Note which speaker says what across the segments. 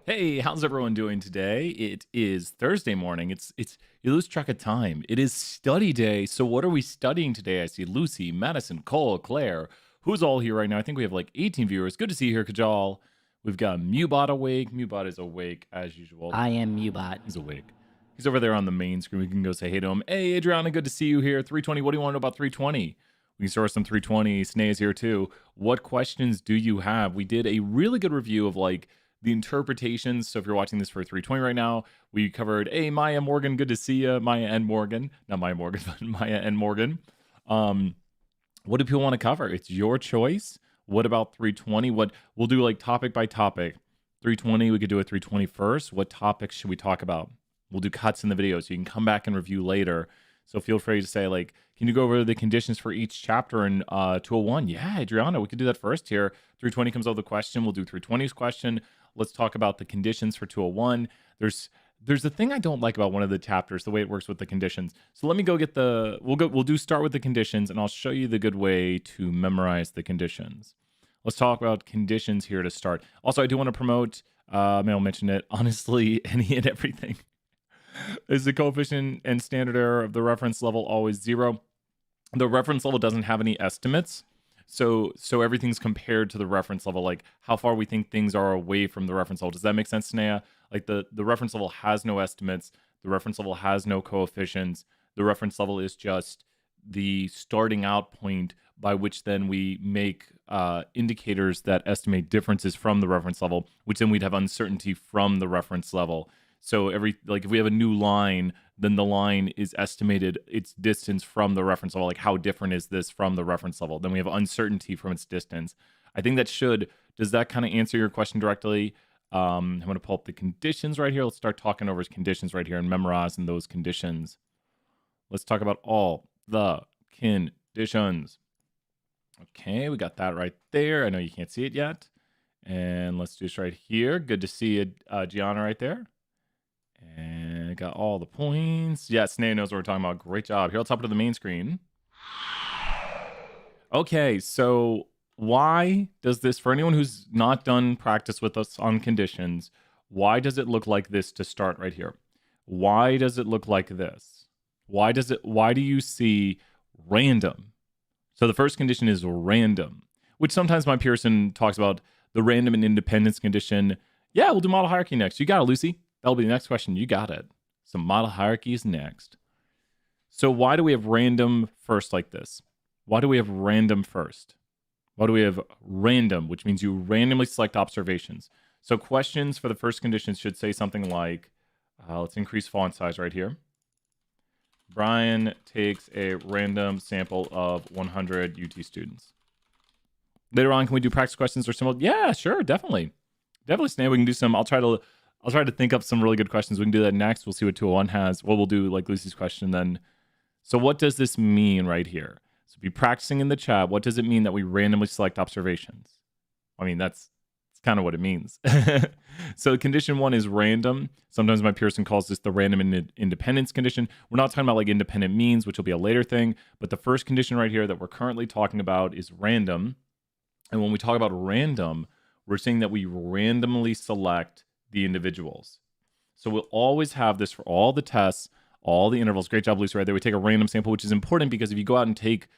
Speaker 1: Hey, how's everyone doing today? It is Thursday morning. It's you lose track of time. It is study day. So what are we studying today? I see Lucy, Madison, Cole, Claire. Who's all here right now? I think we have like 18 viewers. Good to see you here, Kajal. We've got Mubot awake. Mubot is awake as usual.
Speaker 2: I am Mubot.
Speaker 1: He's awake. He's over there on the main screen. We can go say hey to him. Hey, Adriana, good to see you here. 320. What do you want to know about 320? We can start some 320. Snay is here too. What questions do you have? We did a really good review of like the interpretations. So if you're watching this for 320 right now, we covered, hey, Maya Morgan, good to see you. Maya and Morgan. Not Maya Morgan, but Maya and Morgan. What do people want to cover? It's your choice. What about 320? What we'll do like topic by topic. 320, we could do a 320 first. What topics should we talk about? We'll do cuts in the video so you can come back and review later. So feel free to say, like, can you go over the conditions for each chapter in 201? Yeah, Adriana, we could do that first here. 320 comes out with the question. We'll do 320's question. Let's talk about the conditions for 201. There's a thing I don't like about one of the chapters, the way it works with the conditions. So let me go get start with the conditions, and I'll show you the good way to memorize the conditions. Let's talk about conditions here to start. Also, I do want to promote, maybe I'll mention it, honestly, any and everything. Is the coefficient and standard error of the reference level always 0? The reference level doesn't have any estimates. So everything's compared to the reference level, like how far we think things are away from the reference level. Does that make sense, Tanea? Like the reference level has no estimates. The reference level has no coefficients. The reference level is just the starting out point by which then we make indicators that estimate differences from the reference level, which then we'd have uncertainty from the reference level. So if we have a new line, then the line is estimated its distance from the reference level. Like how different is this from the reference level? Then we have uncertainty from its distance. I think does that kind of answer your question directly? I'm going to pull up the conditions right here. Let's start talking over his conditions right here and memorizing those conditions. Let's talk about all the conditions. Okay, we got that right there. I know you can't see it yet. And let's do this right here. Good to see you, Gianna, right there. And got all the points. Yeah, Snay knows what we're talking about. Great job. Here, let's hop to the main screen. Okay, so why does this, for anyone who's not done practice with us on conditions, why does it look like this to start right here? Why does it look like this? Why do you see random? So the first condition is random, which sometimes my Pearson talks about the random and independence condition. Yeah, we'll do model hierarchy next. You got it, Lucy. That'll be the next question. You got it. Some model hierarchy is next. So why do we have random first like this? Why do we have random first? Why do we have random, which means you randomly select observations? So questions for the first condition should say something like, let's increase font size right here. Brian takes a random sample of 100 UT students. Later on, can we do practice questions or similar? Yeah, sure, definitely. Definitely, Snay. We can do some. I'll try to think up some really good questions. We can do that next. We'll see what 201 has. Well, we'll do like Lucy's question then. So what does this mean right here? So be practicing in the chat. What does it mean that we randomly select observations? I mean, that's kind of what it means. So condition 1 is random. Sometimes my Pearson calls this the random independence condition. We're not talking about like independent means, which will be a later thing. But the first condition right here that we're currently talking about is random. And when we talk about random, we're saying that we randomly select the individuals. So we'll always have this for all the tests, all the intervals. Great job, Lucy, right there. We take a random sample, which is important because if you go out and take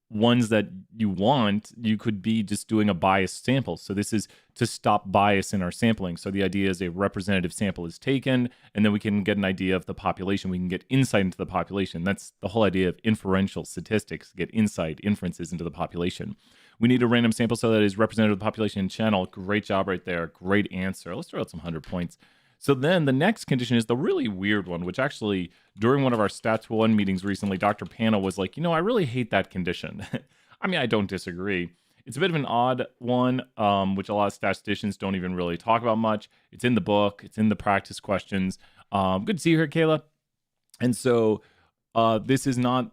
Speaker 1: ones that you want, you could be just doing a biased sample. So this is to stop bias in our sampling. So the idea is a representative sample is taken, and then we can get an idea of the population. We can get insight into the population. That's the whole idea of inferential statistics, get insight, inferences into the population. We need a random sample so that is representative of the population channel. Great job right there. Great answer. Let's throw out some 100 points. So then the next condition is the really weird one, which actually during one of our Stats 1 meetings recently, Dr. Panel was like, I really hate that condition. I mean, I don't disagree. It's a bit of an odd one, which a lot of statisticians don't even really talk about much. It's in the book. It's in the practice questions. Good to see you here, Kayla. And so this is not,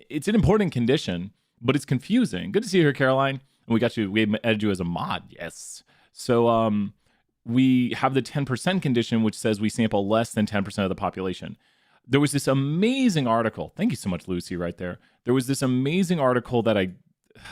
Speaker 1: it's an important condition, but it's confusing. Good to see you here, Caroline. And we added you as a mod. Yes. So we have the 10% condition, which says we sample less than 10% of the population. There was this amazing article. Thank you so much, Lucy, right there. There was this amazing article that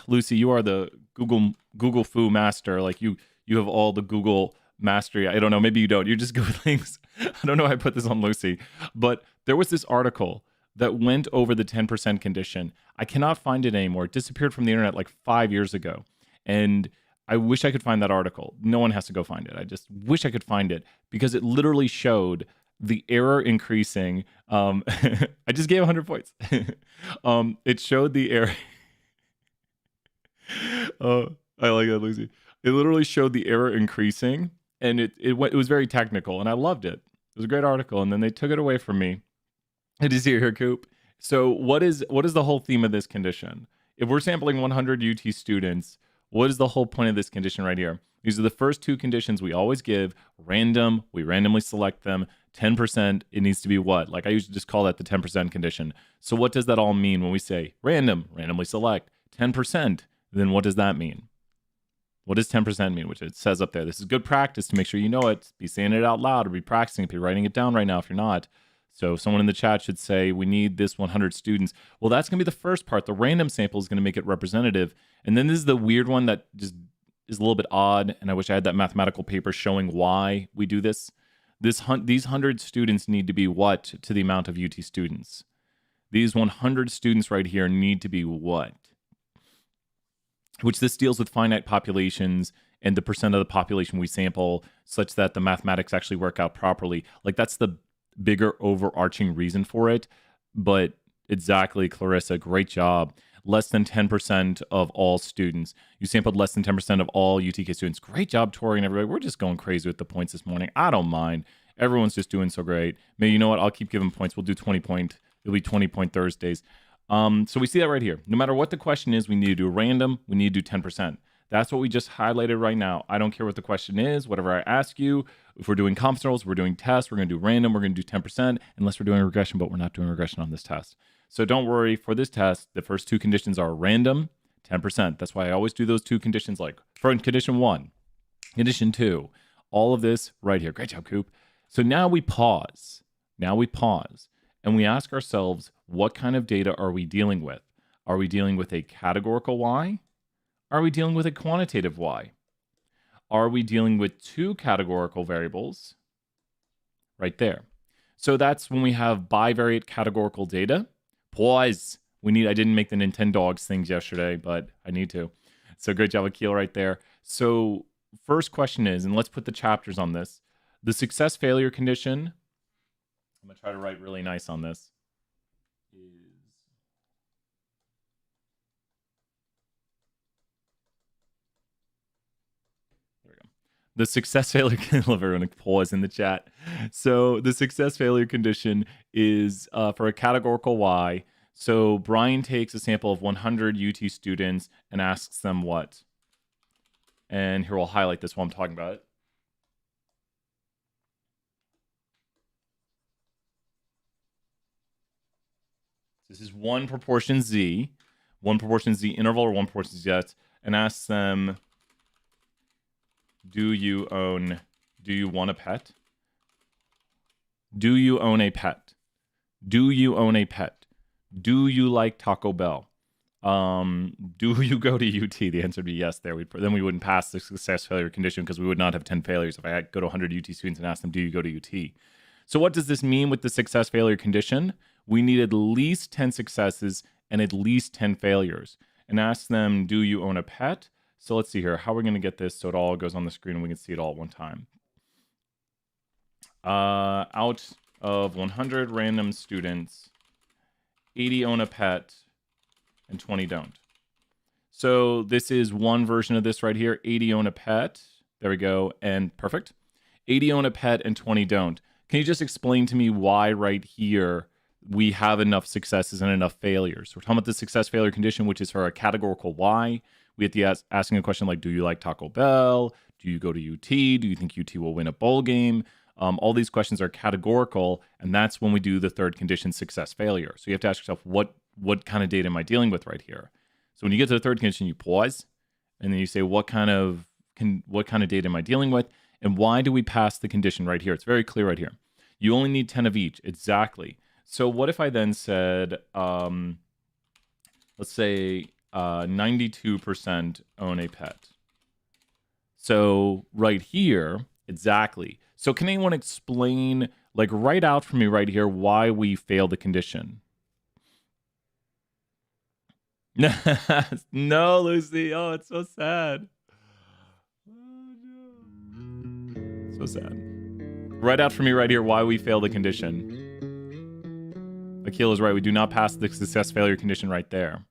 Speaker 1: Lucy, you are the Google Foo master. Like you have all the Google mastery. I don't know. Maybe you don't. You just go with things. I don't know how I put this on Lucy. But there was this article that went over the 10% condition. I cannot find it anymore. It disappeared from the internet like 5 years ago. And I wish I could find that article. No one has to go find it. I just wish I could find it because it literally showed the error increasing. I just gave 100 points. It showed the error. I like that, Lucy. It literally showed the error increasing, and it was very technical, and I loved it. It was a great article, and then they took it away from me. Did you see it here, Coop? So what is the whole theme of this condition? If we're sampling 100 UT students, what is the whole point of this condition right here? These are the first two conditions we always give. Random, we randomly select them. 10%, it needs to be what? Like I usually just call that the 10% condition. So what does that all mean when we say random, randomly select, 10%? Then what does that mean? What does 10% mean? Which it says up there. This is good practice to make sure you know it. Be saying it out loud or be practicing. Be writing it down right now if you're not. So someone in the chat should say, we need this 100 students. Well, that's going to be the first part. The random sample is going to make it representative. And then this is the weird one that just is a little bit odd. And I wish I had that mathematical paper showing why we do this. These 100 students need to be what to the amount of UT students? These 100 students right here need to be what? Which this deals with finite populations and the percent of the population we sample such that the mathematics actually work out properly. Like that's the bigger overarching reason for it. But exactly, Clarissa, great job. Less than 10% of all students. You sampled less than 10% of all UTK students. Great job, Tori and everybody. We're just going crazy with the points this morning. I don't mind. Everyone's just doing so great. Maybe you know what? I'll keep giving points. We'll do 20 point. It'll be 20 point Thursdays. So we see that right here. No matter what the question is, we need to do random. We need to do 10%. That's what we just highlighted right now. I don't care what the question is, whatever I ask you. If we're doing conference roles, we're doing tests, we're going to do random, we're going to do 10%, unless we're doing regression, but we're not doing regression on this test. So don't worry, for this test, the first two conditions are random, 10%. That's why I always do those two conditions, like for condition 1, condition 2, all of this right here. Great job, Coop. So now we pause. And we ask ourselves, what kind of data are we dealing with? Are we dealing with a categorical Y? Are we dealing with a quantitative Y? Are we dealing with two categorical variables? Right there. So that's when we have bivariate categorical data. Pause. I didn't make the Nintendogs things yesterday, but I need to. So great job, Akil, right there. So first question is, and let's put the chapters on this, the success failure condition. I'm going to try to write really nice on this. The success failure, everyone pause in the chat. So the success failure condition is for a categorical Y. So Brian takes a sample of 100 UT students and asks them what? And here we'll highlight this while I'm talking about it. This is 1 proportion Z, 1 proportion Z interval or 1 proportion Z, and asks them, do you want a pet? Do you own a pet? Do you own a pet? Do you like Taco Bell? Do you go to UT? The answer would be yes there. Then we wouldn't pass the success failure condition because we would not have 10 failures if I go to 100 UT students and ask them, do you go to UT? So what does this mean with the success failure condition? We need at least 10 successes and at least 10 failures. And ask them, do you own a pet? So let's see here. How are we going to get this so it all goes on the screen and we can see it all at one time? Out of 100 random students, 80 own a pet and 20 don't. So this is one version of this right here. 80 own a pet. There we go. And perfect. 80 own a pet and 20 don't. Can you just explain to me why right here we have enough successes and enough failures? We're talking about the success failure condition, which is for a categorical Y. We have to asking a question like, do you like Taco Bell? Do you go to UT? Do you think UT will win a bowl game? All these questions are categorical, and that's when we do the third condition, success failure. So you have to ask yourself, what kind of data am I dealing with right here? So when you get to the third condition, you pause, and then you say, what kind of data am I dealing with? And why do we pass the condition right here? It's very clear right here. You only need 10 of each. Exactly. So what if I then said, let's say 92% own a pet. So right here, Exactly. So can anyone explain, like, write out for me right here why we failed the condition? No, Lucy. Oh, it's so sad. Oh, no. So sad. Write out for me right here why we failed the condition. Akil is right. We do not pass the success failure condition right there.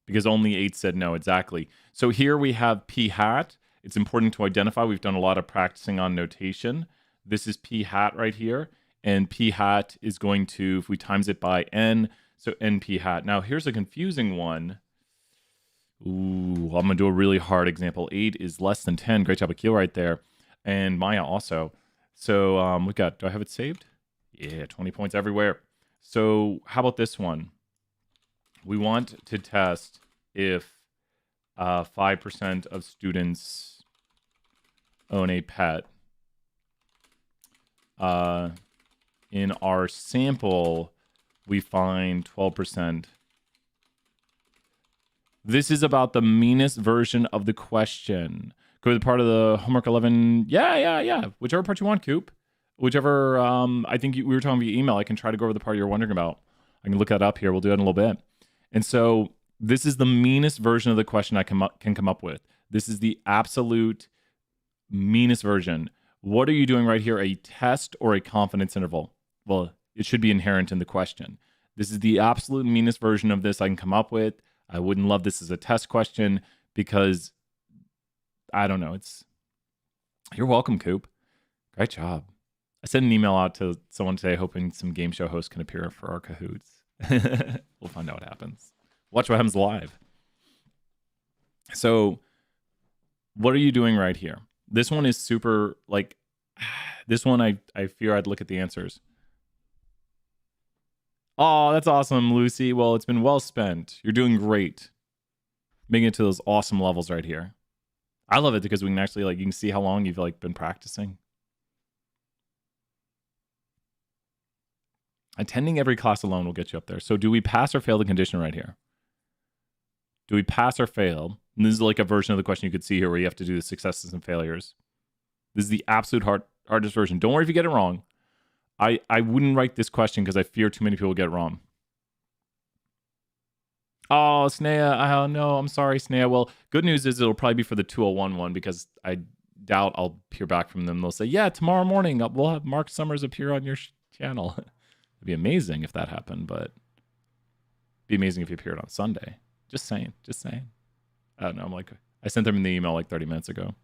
Speaker 1: Because only 8 said no. Exactly. So here we have p hat. It's important to identify. We've done a lot of practicing on notation. This is p hat right here. And p hat is going to, if we times it by n, so n p hat. Now here's a confusing one. Ooh, I'm going to do a really hard example. 8 is less than 10. Great job, Akil, right there. And Maya also. So we got, do I have it saved? Yeah, 20 points everywhere. So how about this one? We want to test if 5% of students own a pet. In our sample, we find 12%. This is about the meanest version of the question. Go to the part of the homework 11. Yeah. Whichever part you want, Coop. Whichever, I think we were talking via email. I can try to go over the part you're wondering about. I can look that up here. We'll do that in a little bit. And so this is the meanest version of the question I can come up with. This is the absolute meanest version. What are you doing right here? A test or a confidence interval? Well, it should be inherent in the question. This is the absolute meanest version of this I can come up with. I wouldn't love this as a test question because I don't know. You're welcome, Coop. Great job. I sent an email out to someone today hoping some game show hosts can appear for our Kahoots. We'll find out what happens. Watch what happens live. So what are you doing right here? This one is super, like, this one I fear I'd look at the answers. Oh, that's awesome, Lucy. Well, it's been well spent. You're doing great. Making it to those awesome levels right here. I love it because we can actually, like, you can see how long you've, like, been practicing. Attending every class alone will get you up there. So do we pass or fail the condition right here? Do we pass or fail? And this is like a version of the question you could see here where you have to do the successes and failures. This is the absolute hardest version. Don't worry if you get it wrong. I wouldn't write this question because I fear too many people get it wrong. Oh, Snea. Oh, no, I'm sorry, Snea. Well, good news is it'll probably be for the 201 one because I doubt I'll hear back from them. They'll say, yeah, tomorrow morning we'll have Mark Summers appear on your channel. It'd be amazing if that happened, but it'd be amazing if he appeared on Sunday. Just saying. I don't know. I sent them in the email like 30 minutes ago.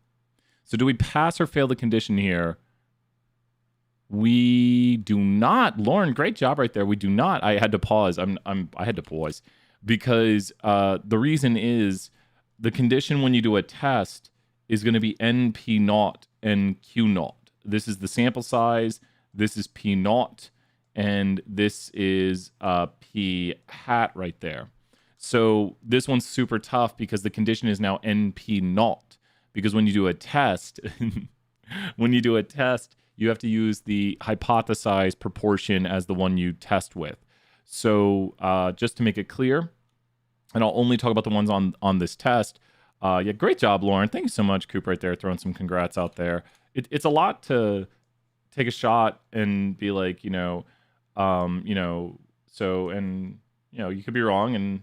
Speaker 1: So do we pass or fail the condition here? We do not. Lauren, great job right there. We do not. I had to pause. I had to pause because the reason is the condition when you do a test is going to be NP naught and Q naught. This is the sample size. This is P naught. And this is P hat right there. So this one's super tough because the condition is now NP naught. Because when you do a test, you have to use the hypothesized proportion as the one you test with. So just to make it clear, and I'll only talk about the ones on this test. Yeah, great job, Lauren. Thank you so much, Coop, right there, throwing some congrats out there. It's a lot to take a shot and be like, so, and, you could be wrong and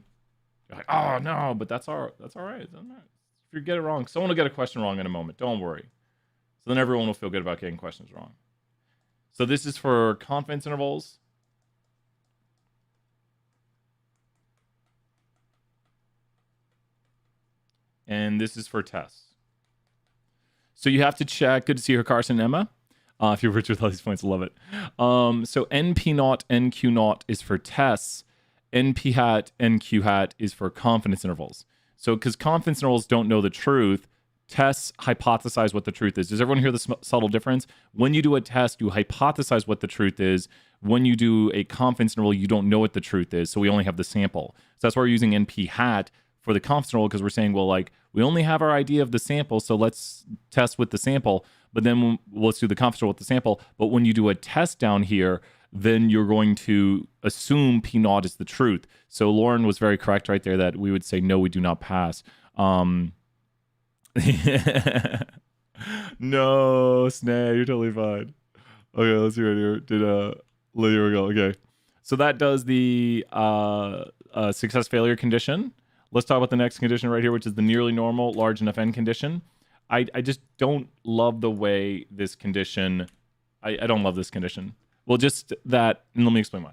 Speaker 1: you're like, oh, no, but that's all right. If you get it wrong, someone will get a question wrong in a moment. Don't worry. So then everyone will feel good about getting questions wrong. So this is for confidence intervals. And this is for tests. So you have to check. Good to see her, Carson, Emma. If you're rich with all these points, love it. So NP naught, NQ naught is for tests. NP hat, NQ hat is for confidence intervals. So because confidence intervals don't know the truth, tests hypothesize what the truth is. Does everyone hear the subtle difference? When you do a test, you hypothesize what the truth is. When you do a confidence interval, you don't know what the truth is. So we only have the sample. So that's why we're using NP hat for the confidence interval, because we're saying, well, like, we only have our idea of the sample, so let's test with the sample. But then let's do the confidence interval with the sample. But when you do a test down here, then you're going to assume P naught is the truth. So Lauren was very correct right there that we would say, no, we do not pass. No, Snay, you're totally fine. Okay, let's see right here. Here we go. Okay. So that does the success failure condition. Let's talk about the next condition right here, which is the nearly normal large enough n condition. I just don't love the way this condition, I don't love this condition. Well, just that, and let me explain why.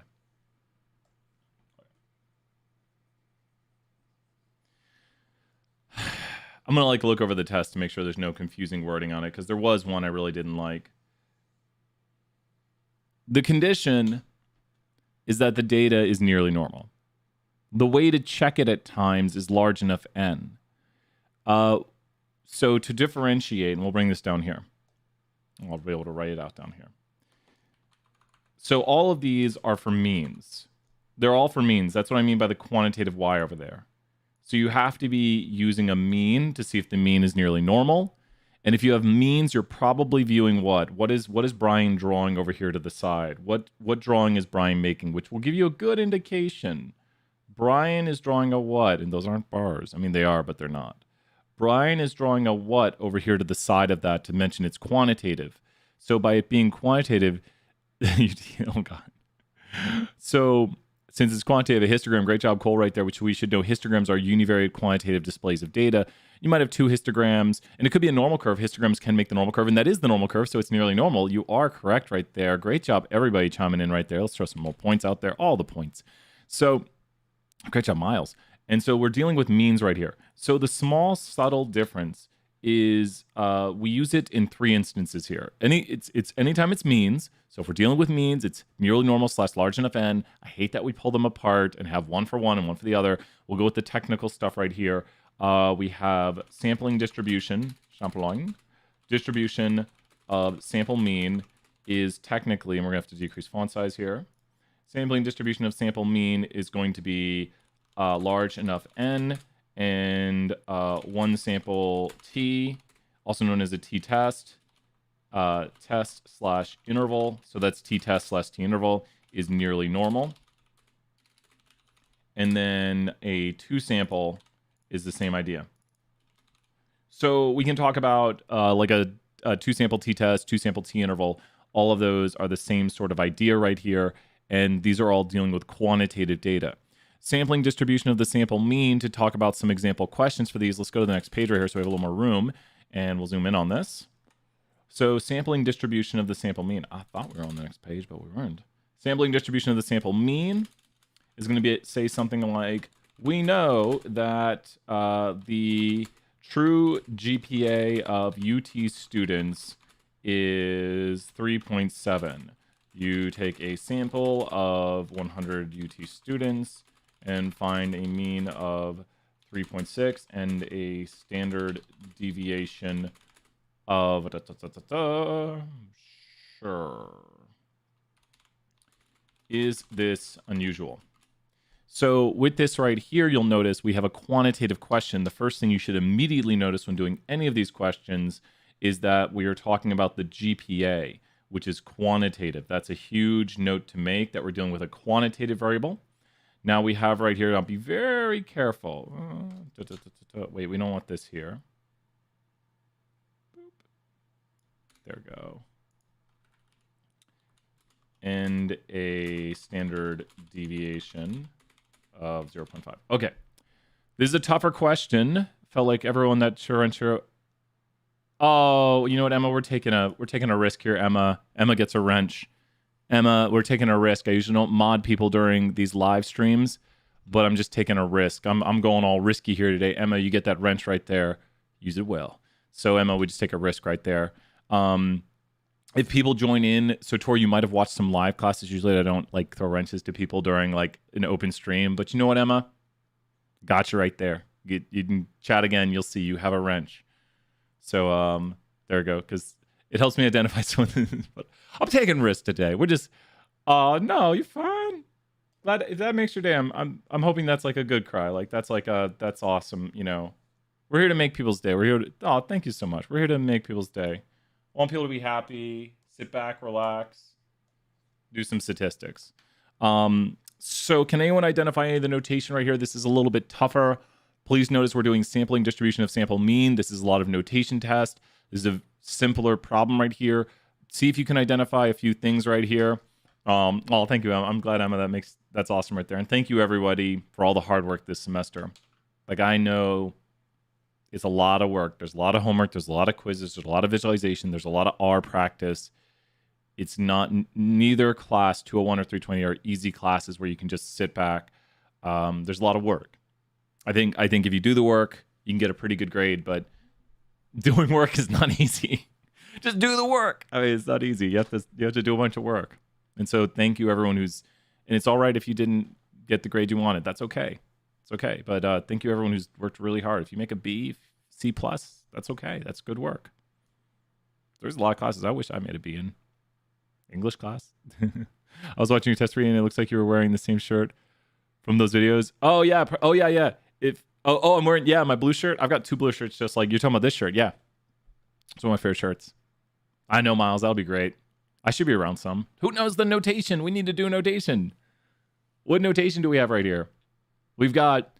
Speaker 1: I'm gonna look over the test to make sure there's no confusing wording on it, because there was one I really didn't like. The condition is that the data is nearly normal. The way to check it at times is large enough n. So to differentiate, and we'll bring this down here. I'll be able to write it out down here. So all of these are for means. They're all for means. That's what I mean by the quantitative y over there. So you have to be using a mean to see if the mean is nearly normal. And if you have means, you're probably viewing what? What is Brian drawing over here to the side? What drawing is Brian making? Which will give you a good indication. Brian is drawing a what? And those aren't bars. I mean, they are, but they're not. Brian is drawing a what over here to the side of that to mention it's quantitative. So by it being quantitative, oh God. So since it's quantitative, a histogram, great job, Cole, right there, which we should know histograms are univariate quantitative displays of data. You might have two histograms, and it could be a normal curve. Histograms can make the normal curve, and that is the normal curve, so it's nearly normal. You are correct right there. Great job, everybody chiming in right there. Let's throw some more points out there, all the points. So, great job, Miles. And so we're dealing with means right here. So the small, subtle difference is we use it in three instances here. Anytime it's means. So if we're dealing with means, it's nearly normal / large enough n. I hate that we pull them apart and have one for one and one for the other. We'll go with the technical stuff right here. We have sampling distribution, distribution of sample mean is technically, and we're going to have to decrease font size here. Sampling distribution of sample mean is going to be large enough n, and one sample t, also known as a t-test, test/interval. So that's t-test/t-interval is nearly normal. And then a two sample is the same idea. So we can talk about like a two sample t-test, two sample t-interval. All of those are the same sort of idea right here. And these are all dealing with quantitative data. Sampling distribution of the sample mean, to talk about some example questions for these. Let's go to the next page right here so we have a little more room, and we'll zoom in on this. So sampling distribution of the sample mean. I thought we were on the next page, but we weren't. Sampling distribution of the sample mean is going to say something like, we know that the true GPA of UT students is 3.7. You take a sample of 100 UT students and find a mean of 3.6 and a standard deviation of sure. Is this unusual? So with this right here, you'll notice we have a quantitative question. The first thing you should immediately notice when doing any of these questions is that we are talking about the GPA, which is quantitative. That's a huge note to make, that we're dealing with a quantitative variable. Now we have right here, I'll be very careful. Wait, we don't want this here. There we go. And a standard deviation of 0.5. Okay. This is a tougher question. Felt like everyone that sure. Oh, you know what, Emma? We're taking a risk here, Emma. Emma gets a wrench. Emma, we're taking a risk. I usually don't mod people during these live streams, but I'm just taking a risk. I'm going all risky here today. Emma, you get that wrench right there. Use it well. So Emma, we just take a risk right there. If people join in, so Tor, you might have watched some live classes. Usually I don't like throw wrenches to people during like an open stream, but you know what, Emma? Got you right there. You can chat again. You'll see you have a wrench. So there we go, because it helps me identify someone. But I'm taking risks today. We're just, no, you're fine. Glad if that makes your day. I'm hoping that's like a good cry. Like that's awesome. You know, we're here to make people's day. We're here to, thank you so much. We're here to make people's day. I want people to be happy. Sit back, relax, do some statistics. So can anyone identify any of the notation right here? This is a little bit tougher. Please notice we're doing sampling distribution of sample mean. This is a lot of notation test. This is a simpler problem right here. See if you can identify a few things right here. Well, thank you, Emma. I'm glad, Emma. That's awesome right there. And thank you, everybody, for all the hard work this semester. Like, I know it's a lot of work. There's a lot of homework. There's a lot of quizzes. There's a lot of visualization. There's a lot of R practice. It's not, neither class 201 or 320 are easy classes where you can just sit back. There's a lot of work. I think if you do the work, you can get a pretty good grade, but doing work is not easy. Just do the work. I mean, it's not easy. You have to do a bunch of work. And so thank you, everyone and it's all right if you didn't get the grade you wanted. That's okay. It's okay. But thank you, everyone who's worked really hard. If you make a B, C+, that's okay. That's good work. There's a lot of classes I wish I made a B in. English class. I was watching your test reading and it looks like you were wearing the same shirt from those videos. Oh yeah. I'm wearing, my blue shirt. I've got 2 blue shirts just like you're talking about this shirt. Yeah. It's one of my favorite shirts. I know, Miles. That'll be great. I should be around some. Who knows the notation? We need to do notation. What notation do we have right here? We've got,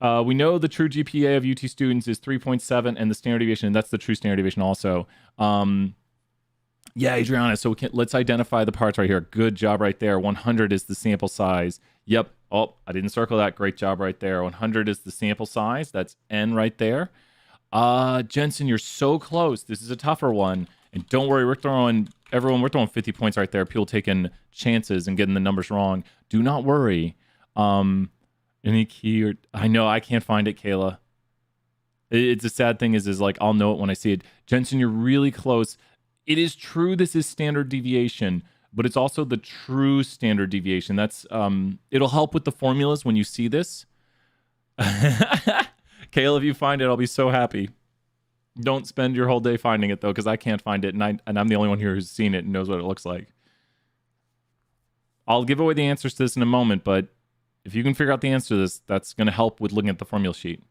Speaker 1: we know the true GPA of UT students is 3.7 and the standard deviation, and that's the true standard deviation also. Yeah, Adriana, so let's identify the parts right here. Good job right there. 100 is the sample size. Yep. Oh, I didn't circle that. Great job right there. 100 is the sample size. That's N right there. Jensen, you're so close. This is a tougher one. And don't worry, we're throwing 50 points right there. People taking chances and getting the numbers wrong. Do not worry. Any key or I know I can't find it, Kayla. It's a sad thing is like I'll know it when I see it. Jensen, you're really close. It is true this is standard deviation, but it's also the true standard deviation. That's it'll help with the formulas when you see this. Kayla, if you find it, I'll be so happy. Don't spend your whole day finding it though, because I can't find it, and I'm the only one here who's seen it and knows what it looks like. I'll give away the answers to this in a moment, but if you can figure out the answer to this, that's going to help with looking at the formula sheet.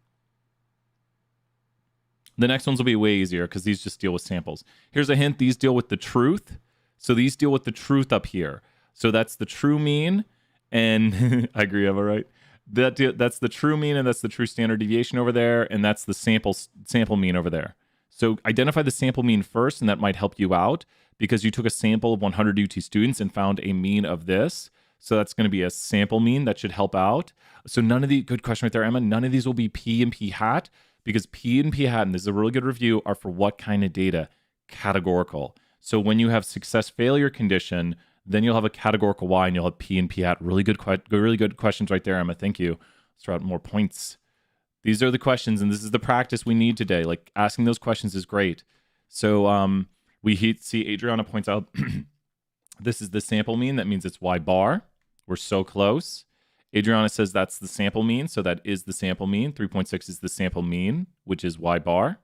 Speaker 1: The next ones will be way easier because these just deal with samples. Here's a hint. These deal with the truth. So these deal with the truth up here. So that's the true mean. And I agree, Emma, right? That's the true mean, and that's the true standard deviation over there. And that's the sample mean over there. So identify the sample mean first, and that might help you out because you took a sample of 100 UT students and found a mean of this. So that's going to be a sample mean. That should help out. So none of the, good question right there, Emma. None of these will be P and P hat. Because P and P hat, and this is a really good review, are for what kind of data? Categorical. So when you have success failure condition, then you'll have a categorical Y and you'll have P and P hat. Really good questions right there, Emma. Thank you. Let's throw out more points. These are the questions, and this is the practice we need today. Like asking those questions is great. So we see Adriana points out this is the sample mean. That means it's Y bar. We're so close. Adriana says that's the sample mean, so that is the sample mean. 3.6 is the sample mean, which is Y bar.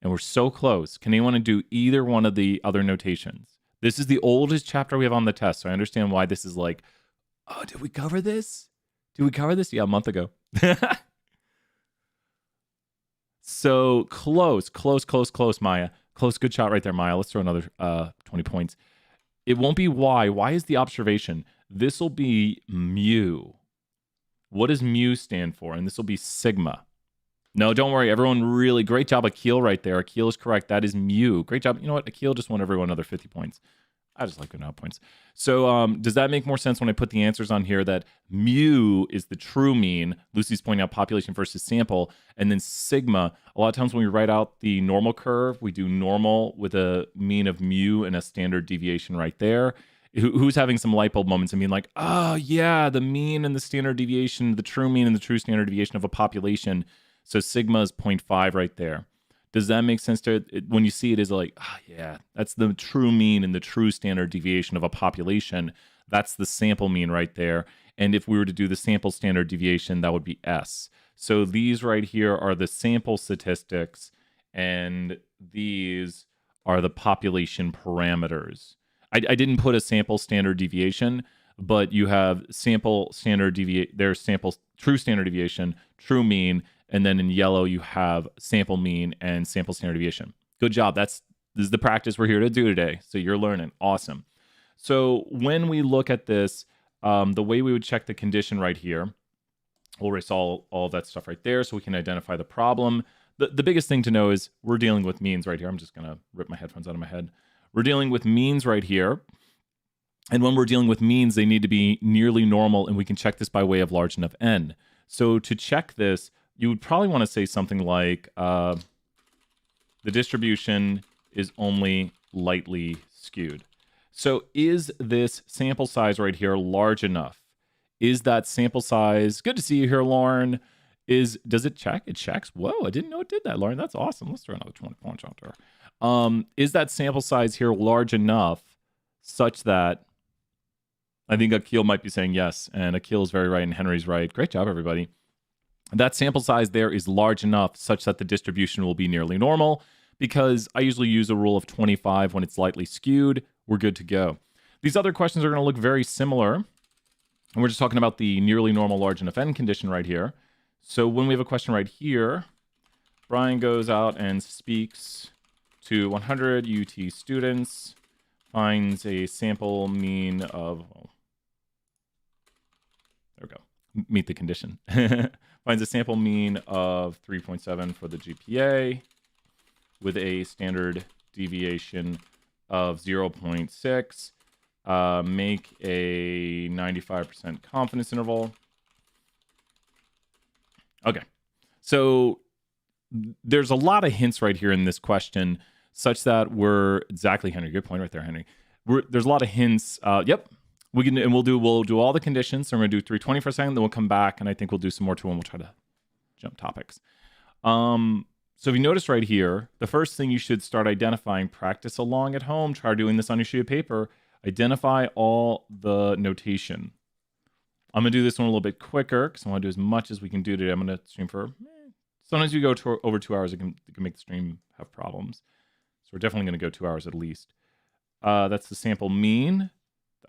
Speaker 1: And we're so close. Can anyone do either one of the other notations? This is the oldest chapter we have on the test, so I understand why this is like, oh, did we cover this? Did we cover this? Yeah, a month ago. So close, Maya. Close, good shot right there, Maya. Let's throw another 20 points. It won't be Y. Y is the observation. This will be mu. What does mu stand for? And this will be sigma. No, don't worry. Everyone really, great job, Akil, right there. Akil is correct. That is mu. Great job. You know what? Akil just won everyone another 50 points. I just like giving out points. So does that make more sense when I put the answers on here that mu is the true mean? Lucy's pointing out population versus sample. And then sigma, a lot of times when we write out the normal curve, we do normal with a mean of mu and a standard deviation right there. Who's having some light bulb moments and being like, oh, yeah, the mean and the standard deviation, the true mean and the true standard deviation of a population. So sigma is 0.5 right there. Does that make sense to it? When you see it as like, oh, yeah, that's the true mean and the true standard deviation of a population. That's the sample mean right there. And if we were to do the sample standard deviation, that would be S. So these right here are the sample statistics, and these are the population parameters. I didn't put a sample standard deviation, but you have sample standard deviation, there's sample true standard deviation, true mean, and then in yellow you have sample mean and sample standard deviation. Good job. This is the practice we're here to do today. So you're learning. Awesome. So when we look at this, the way we would check the condition right here, we'll erase all of that stuff right there so we can identify the problem. the biggest thing to know is we're dealing with means right here. I'm just going to rip my headphones out of my head. We're dealing with means right here. And when we're dealing with means, they need to be nearly normal, and we can check this by way of large enough n. So to check this, you would probably want to say something like the distribution is only lightly skewed. So is this sample size right here large enough? Is that sample size, good to see you here, Lauren. Does it check? It checks. Whoa, I didn't know it did that, Lauren. That's awesome. Let's throw another 20 points out there. Is that sample size here large enough such that, I think Akil might be saying yes, and Akil is very right and Henry's right. Great job, everybody. That sample size there is large enough such that the distribution will be nearly normal, because I usually use a rule of 25 when it's lightly skewed. We're good to go. These other questions are going to look very similar, and we're just talking about the nearly normal large enough n condition right here. So when we have a question right here, Brian goes out and speaks to 100 UT students, finds a sample mean of, there we go, meet the condition. Finds a sample mean of 3.7 for the GPA with a standard deviation of 0.6. Make a 95% confidence interval. Okay, so there's a lot of hints right here in this question, such that we're exactly, Henry. Good point right there, Henry. There's a lot of hints. Yep, we can, and we'll do all the conditions. So we're gonna do 320 for a second, then we'll come back, and I think we'll do some more too, and we'll try to jump topics. So if you notice right here, the first thing you should start identifying, practice along at home. Try doing this on your sheet of paper. Identify all the notation. I'm going to do this one a little bit quicker because I want to do as much as we can do today. I'm going to stream for, sometimes you go to over 2 hours, it can make the stream have problems. So we're definitely going to go 2 hours at least. That's the sample mean.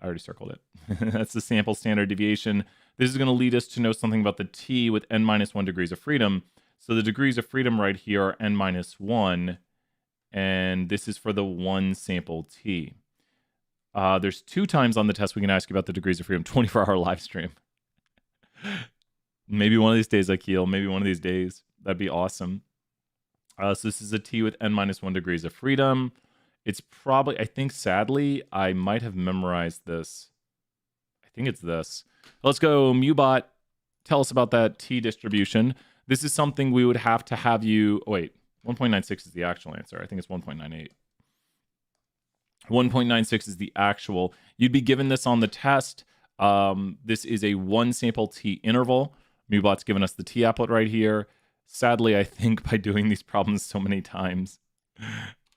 Speaker 1: I already circled it. That's the sample standard deviation. This is going to lead us to know something about the t with n minus 1 degrees of freedom. So the degrees of freedom right here are n minus 1, and this is for the one sample t. There's 2 times on the test we can ask you about the degrees of freedom, 24-hour live stream. Maybe one of these days, Akil, maybe one of these days. That'd be awesome. So this is a t with n minus 1 degrees of freedom. It's probably, I think, sadly, I might have memorized this. I think it's this. Let's go, Mubot. Tell us about that t distribution. This is something we would have to have you, oh, wait, 1.96 is the actual answer. I think it's 1.98. 1.96 is the actual. You'd be given this on the test. This is a one sample t interval. Mubot's given us the t applet right here. Sadly, I think by doing these problems so many times,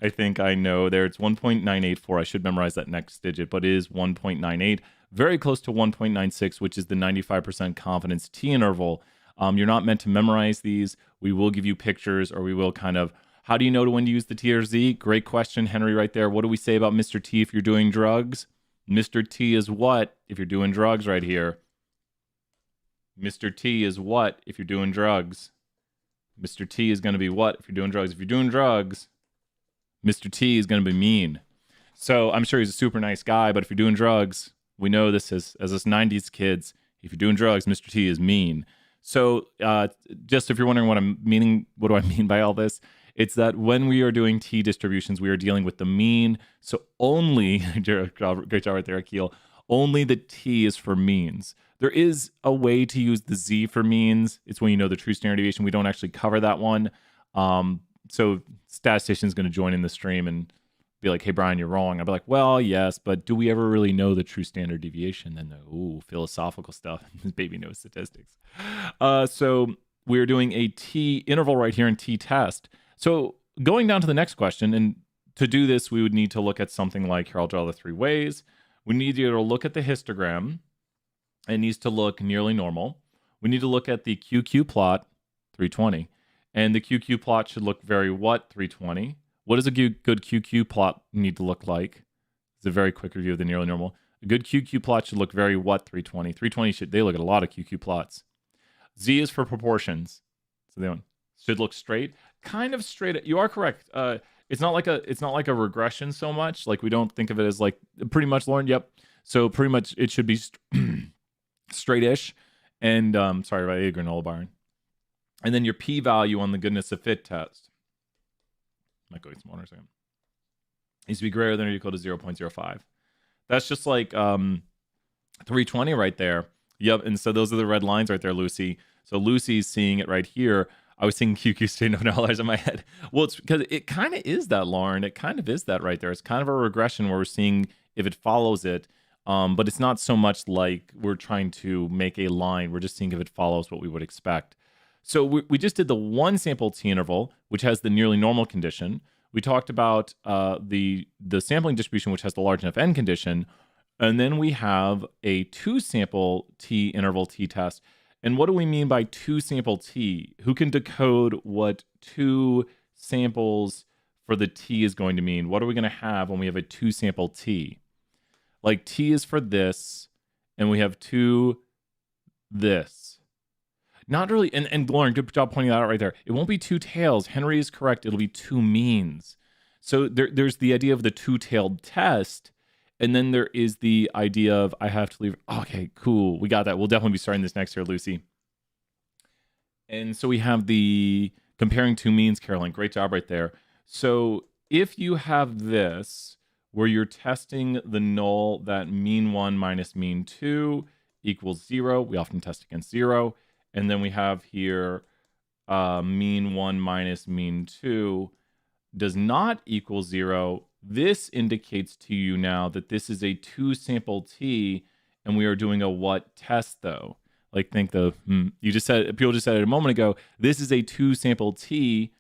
Speaker 1: I think I know there. It's 1.984. I should memorize that next digit, but it is 1.98. Very close to 1.96, which is the 95% confidence t interval. You're not meant to memorize these. We will give you pictures, or we will kind of, how do you know when to use the T or Z? Great question, Henry, right there. What do we say about Mr. T if you're doing drugs? Mr. T is what if you're doing drugs right here? Mr. T is what if you're doing drugs? Mr. T is going to be what if you're doing drugs? If you're doing drugs, Mr. T is going to be mean. So I'm sure he's a super nice guy, but if you're doing drugs, we know this as us 90s kids, if you're doing drugs, Mr. T is mean. So just if you're wondering what I'm meaning, what do I mean by all this? It's that when we are doing t distributions, we are dealing with the mean. So only, great job right there, Akil, only the t is for means. There is a way to use the z for means. It's when you know the true standard deviation. We don't actually cover that one. So statistician is going to join in the stream and be like, hey, Brian, you're wrong. I'll be like, well, yes, but do we ever really know the true standard deviation? Then, ooh, philosophical stuff. This baby knows statistics. So we're doing a t interval right here in t test. So going down to the next question, and to do this, we would need to look at something like, here, I'll draw the 3 ways. We need you to look at the histogram. It needs to look nearly normal. We need to look at the QQ plot, 320. And the QQ plot should look very what, 320? What does a good QQ plot need to look like? It's a very quick review of the nearly normal. A good QQ plot should look very what, 320? 320 they look at a lot of QQ plots. Z is for proportions. So they should look straight. Kind of straight. You are correct. It's not like a regression so much. Like we don't think of it as like pretty much, Lauren. Yep. So pretty much it should be straight-ish. And sorry about a granola bar. And then your p-value on the goodness of fit test. Might go smaller a second. Needs to be greater than or equal to 0.05. That's just like 320 right there. Yep. And so those are the red lines right there, Lucy. So Lucy's seeing it right here. I was seeing QQ state of dollars in my head. Well, it's because it kind of is that, Lauren. It kind of is that right there. It's kind of a regression where we're seeing if it follows it. But it's not so much like we're trying to make a line. We're just seeing if it follows what we would expect. So we just did the one sample t interval, which has the nearly normal condition. We talked about the sampling distribution, which has the large enough n condition. And then we have a 2-sample t interval t-test. And what do we mean by 2-sample t? Who can decode what 2 samples for the t is going to mean? What are we going to have when we have a 2-sample t? Like t is for this, and we have 2 this. Not really, and Lauren, good job pointing that out right there. It won't be 2 tails. Henry is correct. It'll be 2 means. So there's the idea of the 2-tailed test, and then there is the idea of I have to leave. Okay, cool. We got that. We'll definitely be starting this next year, Lucy. And so we have the comparing 2 means, Caroline. Great job right there. So if you have this, where you're testing the null that mean 1 minus mean 2 equals 0, we often test against 0. And then we have here mean 1 minus mean 2 does not equal 0. This indicates to you now that this is a 2-sample t, and we are doing a what test, though? Like, think people just said it a moment ago, this is a 2-sample t,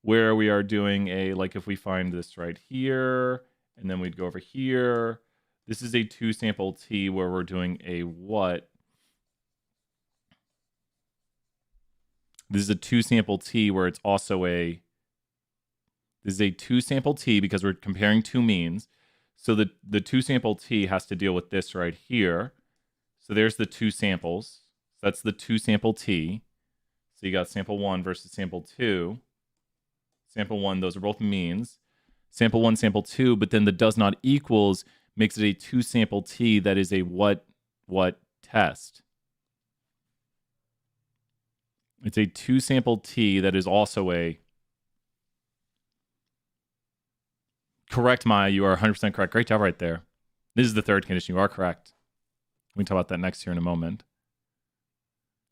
Speaker 1: where we are doing a, like, if we find this right here, and then we'd go over here, this is a 2-sample t where we're doing a what? This is a 2-sample t where it's also this is a 2-sample t because we're comparing 2 means. So the 2-sample t has to deal with this right here. So there's the 2 samples. So that's the 2-sample t. So you got sample 1 versus sample 2. Sample 1, those are both means. Sample 1, sample 2, but then the does not equals makes it a 2-sample t that is a what test. It's a 2-sample t that is also a... Correct, Maya. You are 100% correct. Great job right there. This is the third condition. You are correct. We can talk about that next here in a moment.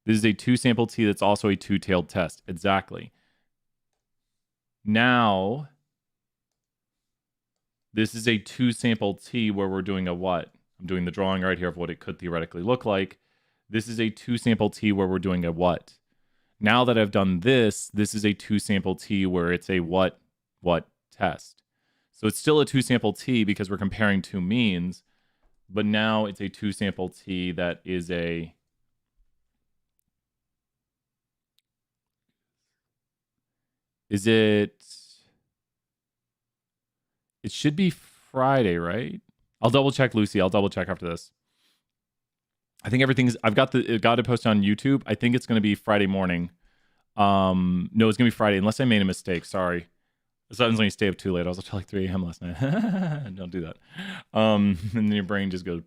Speaker 1: This is a 2-sample t that's also a 2-tailed test. Exactly. Now, this is a 2-sample t where we're doing a what? I'm doing the drawing right here of what it could theoretically look like. This is a 2-sample t where we're doing a what? Now that I've done this is a 2-sample t where it's a what test. So it's still a 2-sample t because we're comparing 2 means, but now it's a 2-sample t that is a... Is it... It should be Friday, right? I'll double check, Lucy. I'll double check after this. I think everything's... I've got it posted on YouTube. I think it's going to be Friday morning. No, it's going to be Friday, unless I made a mistake. Sorry. Sometimes when you stay up too late, I was up till like 3 a.m. last night. Don't do that. And then your brain just goes,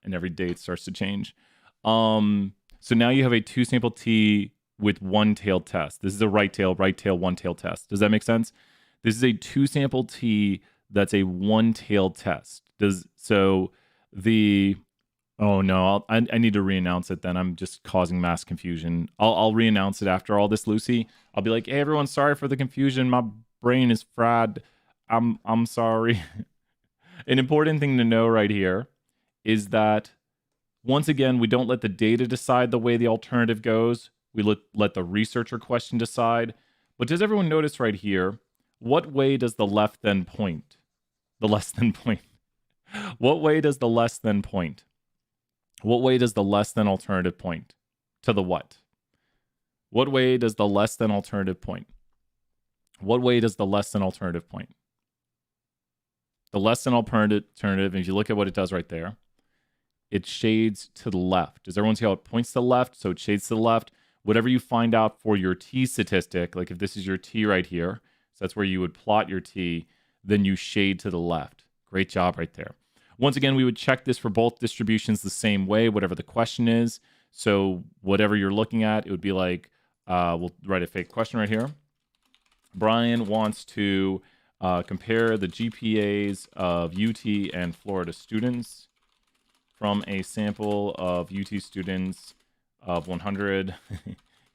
Speaker 1: and every date starts to change. So now you have a 2-sample t with 1-tailed test. This is a right tail, 1-tail test. Does that make sense? This is a 2-sample t that's a 1-tailed test. Oh no, I need to re-announce it then. I'm just causing mass confusion. I'll re-announce it after all this, Lucy. I'll be like, hey everyone, sorry for the confusion. My brain is fried. I'm sorry. An important thing to know right here is that once again, we don't let the data decide the way the alternative goes. We let the researcher question decide. But does everyone notice right here, what way does the left then point? The less than point. What way does the less than point? What way does the less than alternative point? To the what? What way does the less than alternative point? What way does the less than alternative point? The less than alternative, if you look at what it does right there, it shades to the left. Does everyone see how it points to the left? So it shades to the left. Whatever you find out for your t statistic, like if this is your t right here, so that's where you would plot your t, then you shade to the left. Great job right there. Once again, we would check this for both distributions the same way, whatever the question is. So whatever you're looking at, it would be like We'll write a fake question right here. Brian wants to compare the GPAs of UT and Florida students from a sample of UT students of 100.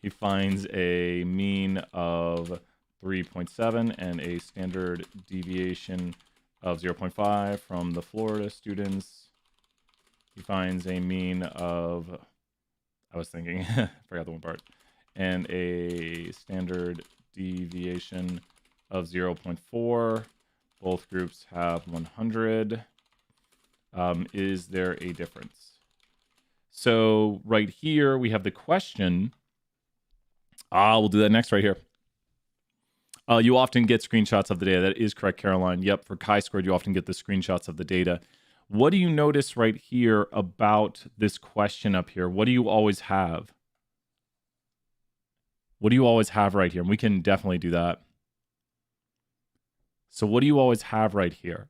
Speaker 1: He finds a mean of 3.7 and a standard deviation of 0.5 from the Florida students. He finds a mean of, I was thinking, forgot the one part, and a standard deviation of 0.4. Both groups have 100. Is there a difference? So right here, we have the question. We'll do that next right here. You often get screenshots of the data. That is correct, Caroline. Yep, for chi-squared, you often get the screenshots of the data. What do you notice right here about this question up here? What do you always have? What do you always have right here? And we can definitely do that. So what do you always have right here?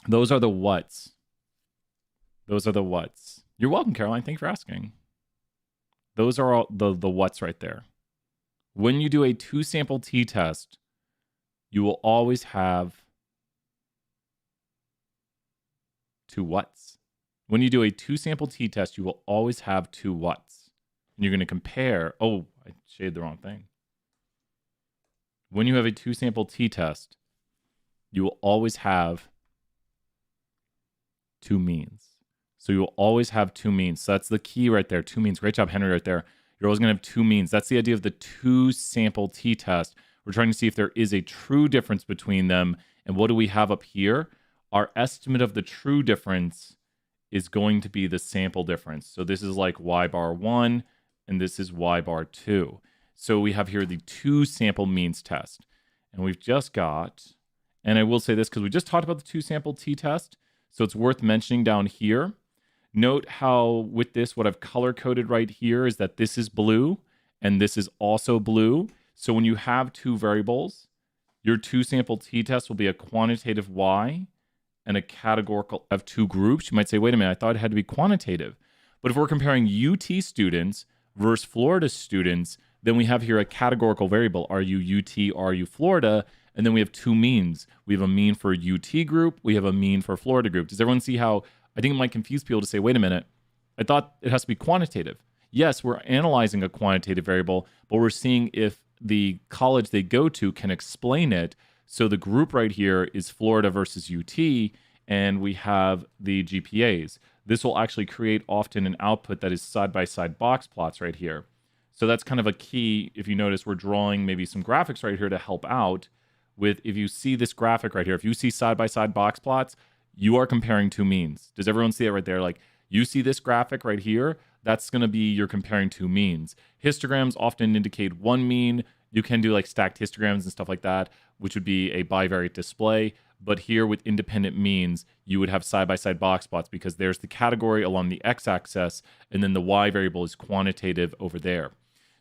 Speaker 1: Those are the whats. Those are the whats. You're welcome, Caroline. Thanks for asking. Those are all the whats right there. When you do a two-sample t-test, you will always have two whats. When you do a two-sample t-test, you will always have two whats. And you're going to compare. Oh, I shaded the wrong thing. When you have a two-sample t-test, you will always have two means. So you will always have two means. So that's the key right there. Two means. Great job, Henry, right there. You're always going to have two means. That's the idea of the two-sample t-test. We're trying to see if there is a true difference between them. And what do we have up here? Our estimate of the true difference is going to be the sample difference. So this is like y bar 1, and this is y bar 2. So we have here the two-sample means test. And we've just got, and I will say this because we just talked about the two-sample t-test, so it's worth mentioning down here. Note how with this, what I've color-coded right here is that this is blue, and this is also blue. So when you have two variables, your two-sample t-test will be a quantitative y and a categorical of two groups. You might say, wait a minute, I thought it had to be quantitative. But if we're comparing UT students versus Florida students, then we have here a categorical variable. Are you UT, are you Florida? And then we have two means. We have a mean for UT group. We have a mean for Florida group. Does everyone see how I think it might confuse people to say, wait a minute, I thought it has to be quantitative. Yes, we're analyzing a quantitative variable, but we're seeing if the college they go to can explain it. So the group right here is Florida versus UT, and we have the GPAs. This will actually create often an output that is side-by-side box plots right here. So that's kind of a key. If you notice, we're drawing maybe some graphics right here to help out with, if you see this graphic right here, if you see side-by-side box plots, you are comparing two means. Does everyone see it right there? Like, you see this graphic right here, that's going to be you're comparing two means. Histograms often indicate one mean. You can do like stacked histograms and stuff like that, which would be a bivariate display. But here with independent means, you would have side-by-side box plots because there's the category along the x-axis, and then the y variable is quantitative over there.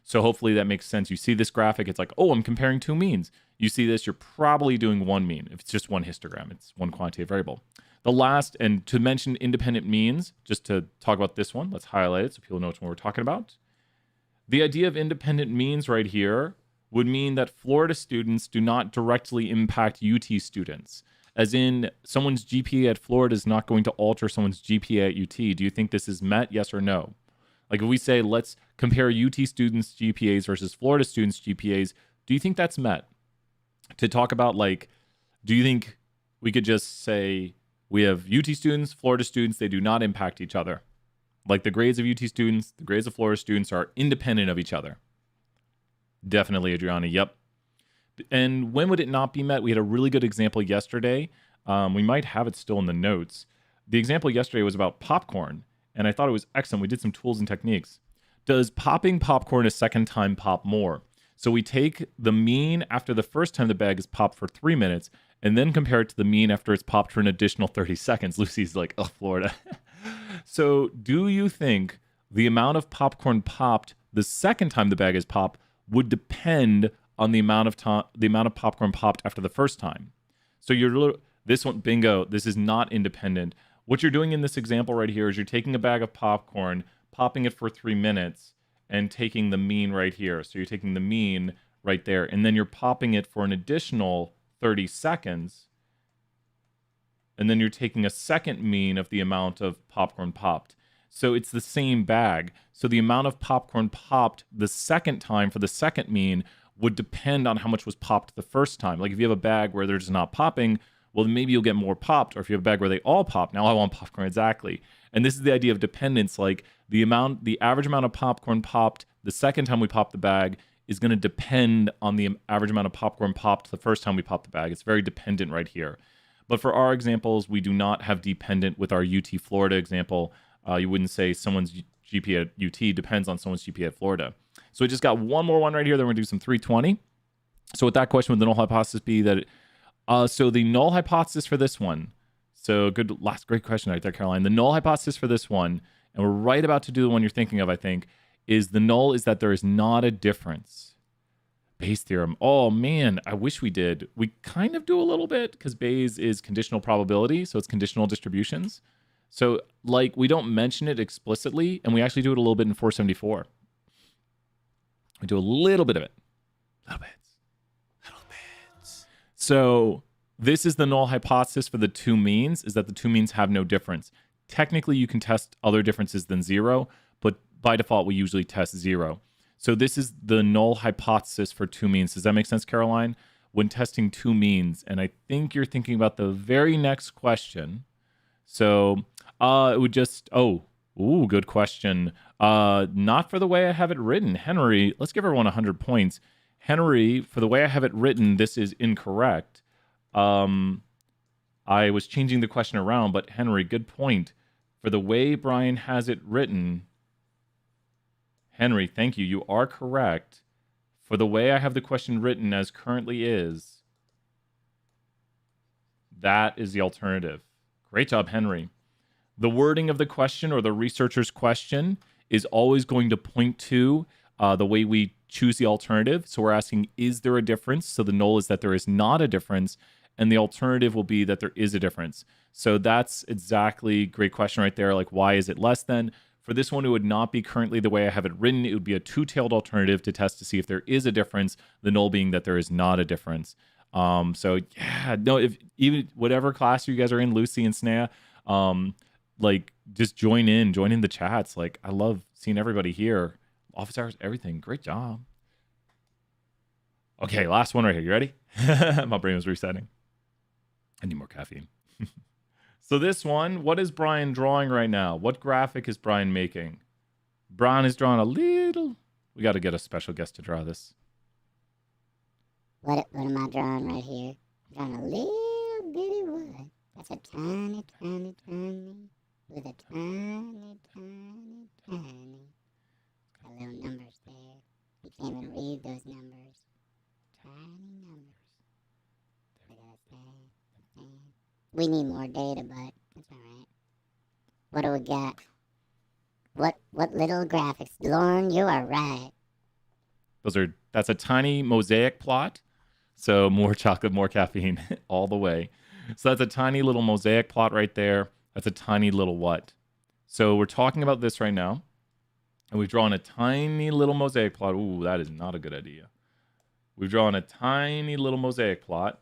Speaker 1: So hopefully that makes sense. You see this graphic, it's like, oh, I'm comparing two means. You see this, you're probably doing one mean. If it's just one histogram, it's one quantitative variable. The last, and to mention independent means, just to talk about this one, let's highlight it so people know what we're talking about. The idea of independent means right here would mean that Florida students do not directly impact UT students. As in, someone's GPA at Florida is not going to alter someone's GPA at UT. Do you think this is met, yes or no? Like if we say, let's compare UT students' GPAs versus Florida students' GPAs, do you think that's met? To talk about like, do you think we could just say we have UT students, Florida students, they do not impact each other? Like the grades of UT students, the grades of Florida students are independent of each other. Definitely, Adriana, yep. And when would it not be met? We had a really good example yesterday. We might have it still in the notes. The example yesterday was about popcorn, and I thought it was excellent. We did some tools and techniques. Does popping popcorn a second time pop more? So we take the mean after the first time the bag is popped for 3 minutes, and then compare it to the mean after it's popped for an additional 30 seconds. Lucy's like, oh, Florida. So do you think the amount of popcorn popped the second time the bag is popped would depend on the amount of popcorn popped after the first time? So this one, bingo, this is not independent. What you're doing in this example right here is you're taking a bag of popcorn, popping it for 3 minutes, and taking the mean right here. So you're taking the mean right there, and then you're popping it for an additional 30 seconds. And then you're taking a second mean of the amount of popcorn popped. So it's the same bag. So the amount of popcorn popped the second time for the second mean would depend on how much was popped the first time. Like if you have a bag where they're just not popping, well, then maybe you'll get more popped. Or if you have a bag where they all pop, now I want popcorn exactly. And this is the idea of dependence. Like the average amount of popcorn popped the second time we pop the bag is going to depend on the average amount of popcorn popped the first time we pop the bag. It's very dependent right here. But for our examples, we do not have dependent with our UT Florida example. You wouldn't say someone's GPA at UT depends on someone's GPA at Florida. So we just got one more one right here. Then we're going to do some 320. So with that question, would the null hypothesis be that... so the null hypothesis for this one... So great question right there, Caroline. The null hypothesis for this one, and we're right about to do the one you're thinking of, I think, is the null is that there is not a difference. Bayes theorem. Oh man, I wish we did. We kind of do a little bit because Bayes is conditional probability, so it's conditional distributions. So like we don't mention it explicitly, and we actually do it a little bit in 474. We do a little bit of it. Little bits. So this is the null hypothesis for the two means, is that the two means have no difference. Technically, you can test other differences than 0, but by default, we usually test 0. So this is the null hypothesis for two means. Does that make sense, Caroline? When testing two means, and I think you're thinking about the very next question. So it would just, good question. Not for the way I have it written. Henry, let's give everyone 100 points. Henry, for the way I have it written, this is incorrect. I was changing the question around, but Henry, good point. For the way Brian has it written, Henry, thank you. You are correct. For the way I have the question written as currently is, that is the alternative. Great job, Henry. The wording of the question or the researcher's question is always going to point to the way we choose the alternative. So we're asking, is there a difference? So the null is that there is not a difference. And the alternative will be that there is a difference. So that's exactly great question right there. Like, why is it less than? For this one, it would not be currently the way I have it written. It would be a two-tailed alternative to test to see if there is a difference, the null being that there is not a difference. So yeah, no, if even whatever class you guys are in, Lucy and Snea, like just join in the chats. Like I love seeing everybody here. Office hours, everything. Great job. Okay, last one right here. You ready? My brain was resetting. I need more caffeine. So this one, what is Brian drawing right now? What graphic is Brian making? Brian is drawing a little... We got to get a special guest to draw this.
Speaker 2: What am I drawing right here? I'm drawing a little bitty wood. That's a tiny, tiny, tiny, with a tiny, tiny, tiny. Got little numbers there. You can't even read those numbers. Tiny numbers. Look at that thing. We need more data, but that's alright. What do we got? What little graphics? Lauren, you are right.
Speaker 1: That's a tiny mosaic plot. So more chocolate, more caffeine all the way. So that's a tiny little mosaic plot right there. That's a tiny little what? So we're talking about this right now. And we've drawn a tiny little mosaic plot. Ooh, that is not a good idea. We've drawn a tiny little mosaic plot.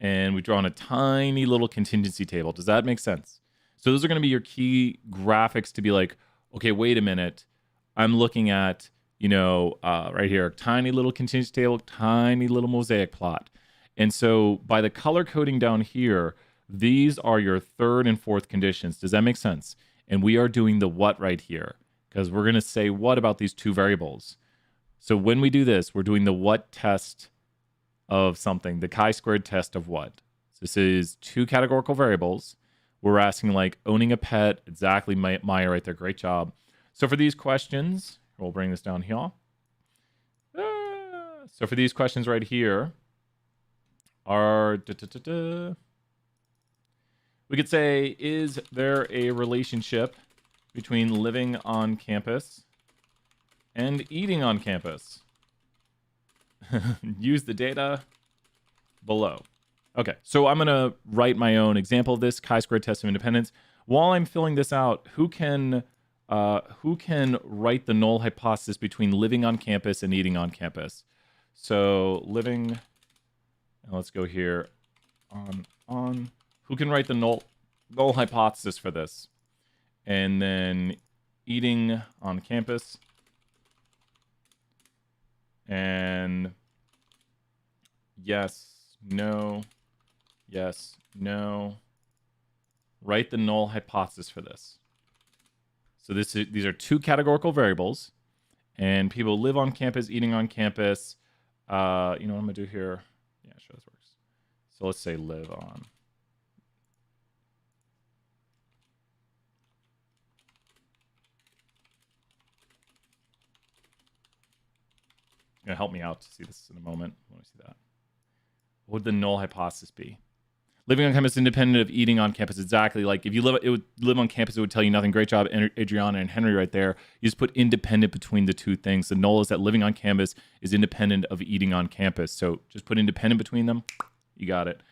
Speaker 1: And we've drawn a tiny little contingency table. Does that make sense? So those are going to be your key graphics to be like, okay, wait a minute. I'm looking at, right here, tiny little contingency table, tiny little mosaic plot. And so by the color coding down here, these are your third and fourth conditions. Does that make sense? And we are doing the what right here because we're going to say what about these two variables. So when we do this, we're doing the what test of something, the chi-squared test of what. So this is two categorical variables. We're asking like owning a pet, exactly Maya right there, great job. So for these questions, we'll bring this down here. So for these questions right here, we could say, is there a relationship between living on campus and eating on campus? Use the data below. Okay, so I'm going to write my own example of this chi-squared test of independence. While I'm filling this out, who can who can write the null hypothesis between living on campus and eating on campus? So living, and let's go here on. Who can write the null hypothesis for this? And then eating on campus. And yes, no, yes, no. Write the null hypothesis for this. So these are two categorical variables, and people live on campus, eating on campus. You know what I'm gonna do here? Yeah, sure, this works. So let's say live on. Gonna help me out to see this in a moment. Let me see that. What would the null hypothesis be? Living on campus is independent of eating on campus. Exactly. Like if you live on campus, it would tell you nothing. Great job, Adriana and Henry right there. You just put independent between the two things. The null is that living on campus is independent of eating on campus. So just put independent between them. You got it.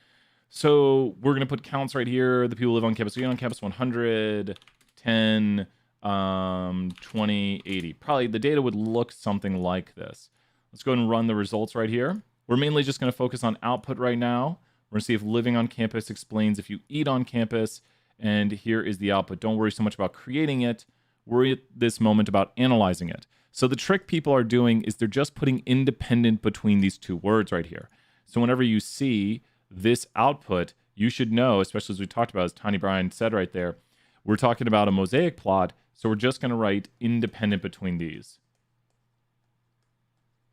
Speaker 1: So we're going to put counts right here. The people who live on campus. So on campus 100, 10, 20, 80. Probably the data would look something like this. Let's go ahead and run the results right here. We're mainly just going to focus on output right now. We're going to see if living on campus explains if you eat on campus. And here is the output. Don't worry so much about creating it. Worry at this moment about analyzing it. So the trick people are doing is they're just putting independent between these two words right here. So whenever you see this output, you should know, especially as we talked about, as Tiny Brian said right there, we're talking about a mosaic plot. So we're just going to write independent between these.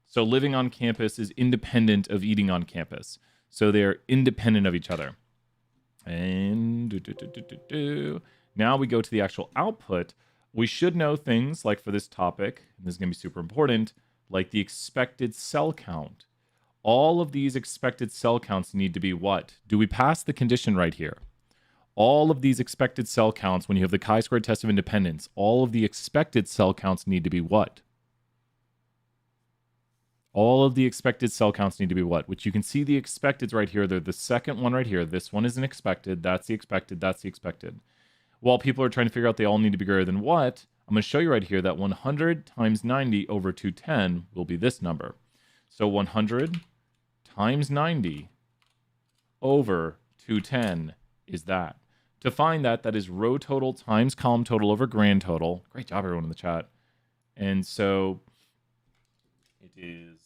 Speaker 1: So living on campus is independent of eating on campus. So they're independent of each other. And now we go to the actual output. We should know things like for this topic, and this is going to be super important, like the expected cell count. All of these expected cell counts need to be what? Do we pass the condition right here? All of these expected cell counts, when you have the chi-squared test of independence, all of the expected cell counts need to be what? All of the expected cell counts need to be what? Which you can see the expecteds right here. They're the second one right here. This one is an expected. That's the expected. That's the expected. While people are trying to figure out they all need to be greater than what, I'm going to show you right here that 100 times 90 over 210 will be this number. So 100 times 90 over 210 is that. To find that, that is row total times column total over grand total. Great job, everyone in the chat. And so it is.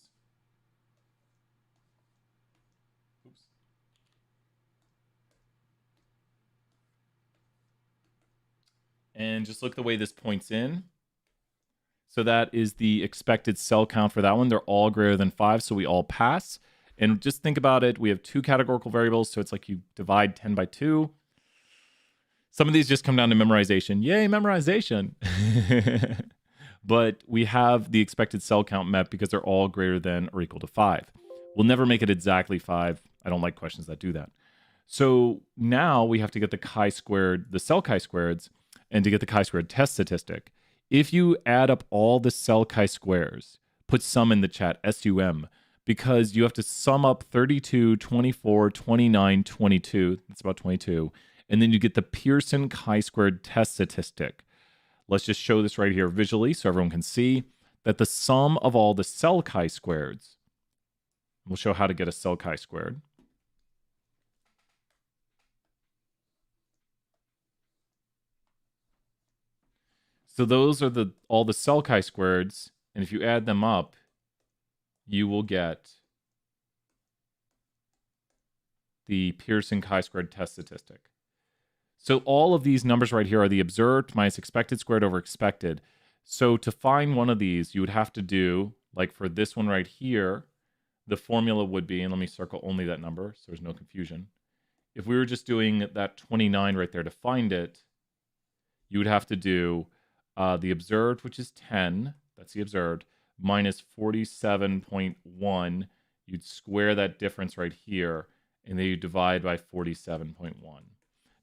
Speaker 1: Oops. And just look the way this points in. So that is the expected cell count for that one. They're all greater than 5, so we all pass. And just think about it. We have two categorical variables, so it's like you divide 10 by 2. Some of these just come down to memorization. Yay, memorization. But we have the expected cell count met because they're all greater than or equal to 5. We'll never make it exactly 5. I don't like questions that do that. So now we have to get the chi-squared, the cell chi-squareds, and to get the chi-squared test statistic. If you add up all the cell chi-squares, put sum in the chat, SUM, because you have to sum up 32, 24, 29, 22. That's about 22. And then you get the Pearson chi-squared test statistic. Let's just show this right here visually so everyone can see that the sum of all the cell chi-squareds, we'll show how to get a cell chi-squared. So those are all the cell chi-squareds, and if you add them up, you will get the Pearson chi-squared test statistic. So all of these numbers right here are the observed minus expected squared over expected. So to find one of these, you would have to do, like for this one right here, the formula would be, and let me circle only that number so there's no confusion. If we were just doing that 29 right there to find it, you would have to do the observed, which is 10, that's the observed, minus 47.1. You'd square that difference right here, and then you divide by 47.1.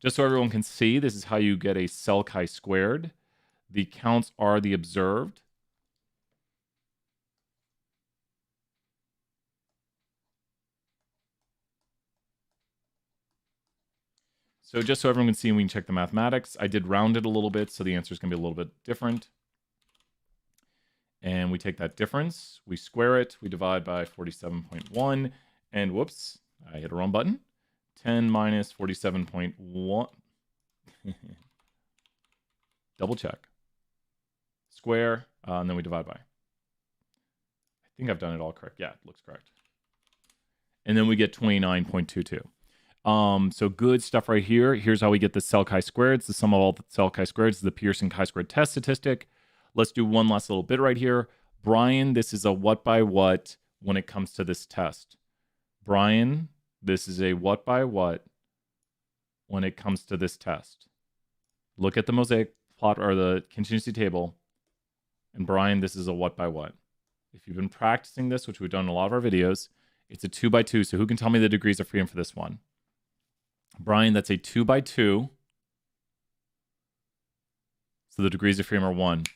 Speaker 1: Just so everyone can see, this is how you get a cell chi-squared. The counts are the observed. So just so everyone can see, we can check the mathematics. I did round it a little bit, so the answer is going to be a little bit different. And we take that difference, we square it, we divide by 47.1, and whoops, I hit a wrong button. 10 minus 47.1. Double check. Square, and then we divide by. I think I've done it all correct. Yeah, it looks correct. And then we get 29.22. So good stuff right here. Here's how we get the cell chi-squared. It's the sum of all the cell chi-squareds. It's the Pearson chi-squared test statistic. Let's do one last little bit right here. Brian, this is a what by what when it comes to this test. Brian, this is a what by what when it comes to this test. Look at the mosaic plot or the contingency table. And Brian, this is a what by what. If you've been practicing this, which we've done in a lot of our videos, it's a 2 by 2. So who can tell me the degrees of freedom for this one? Brian, that's a 2 by 2. So the degrees of freedom are 1.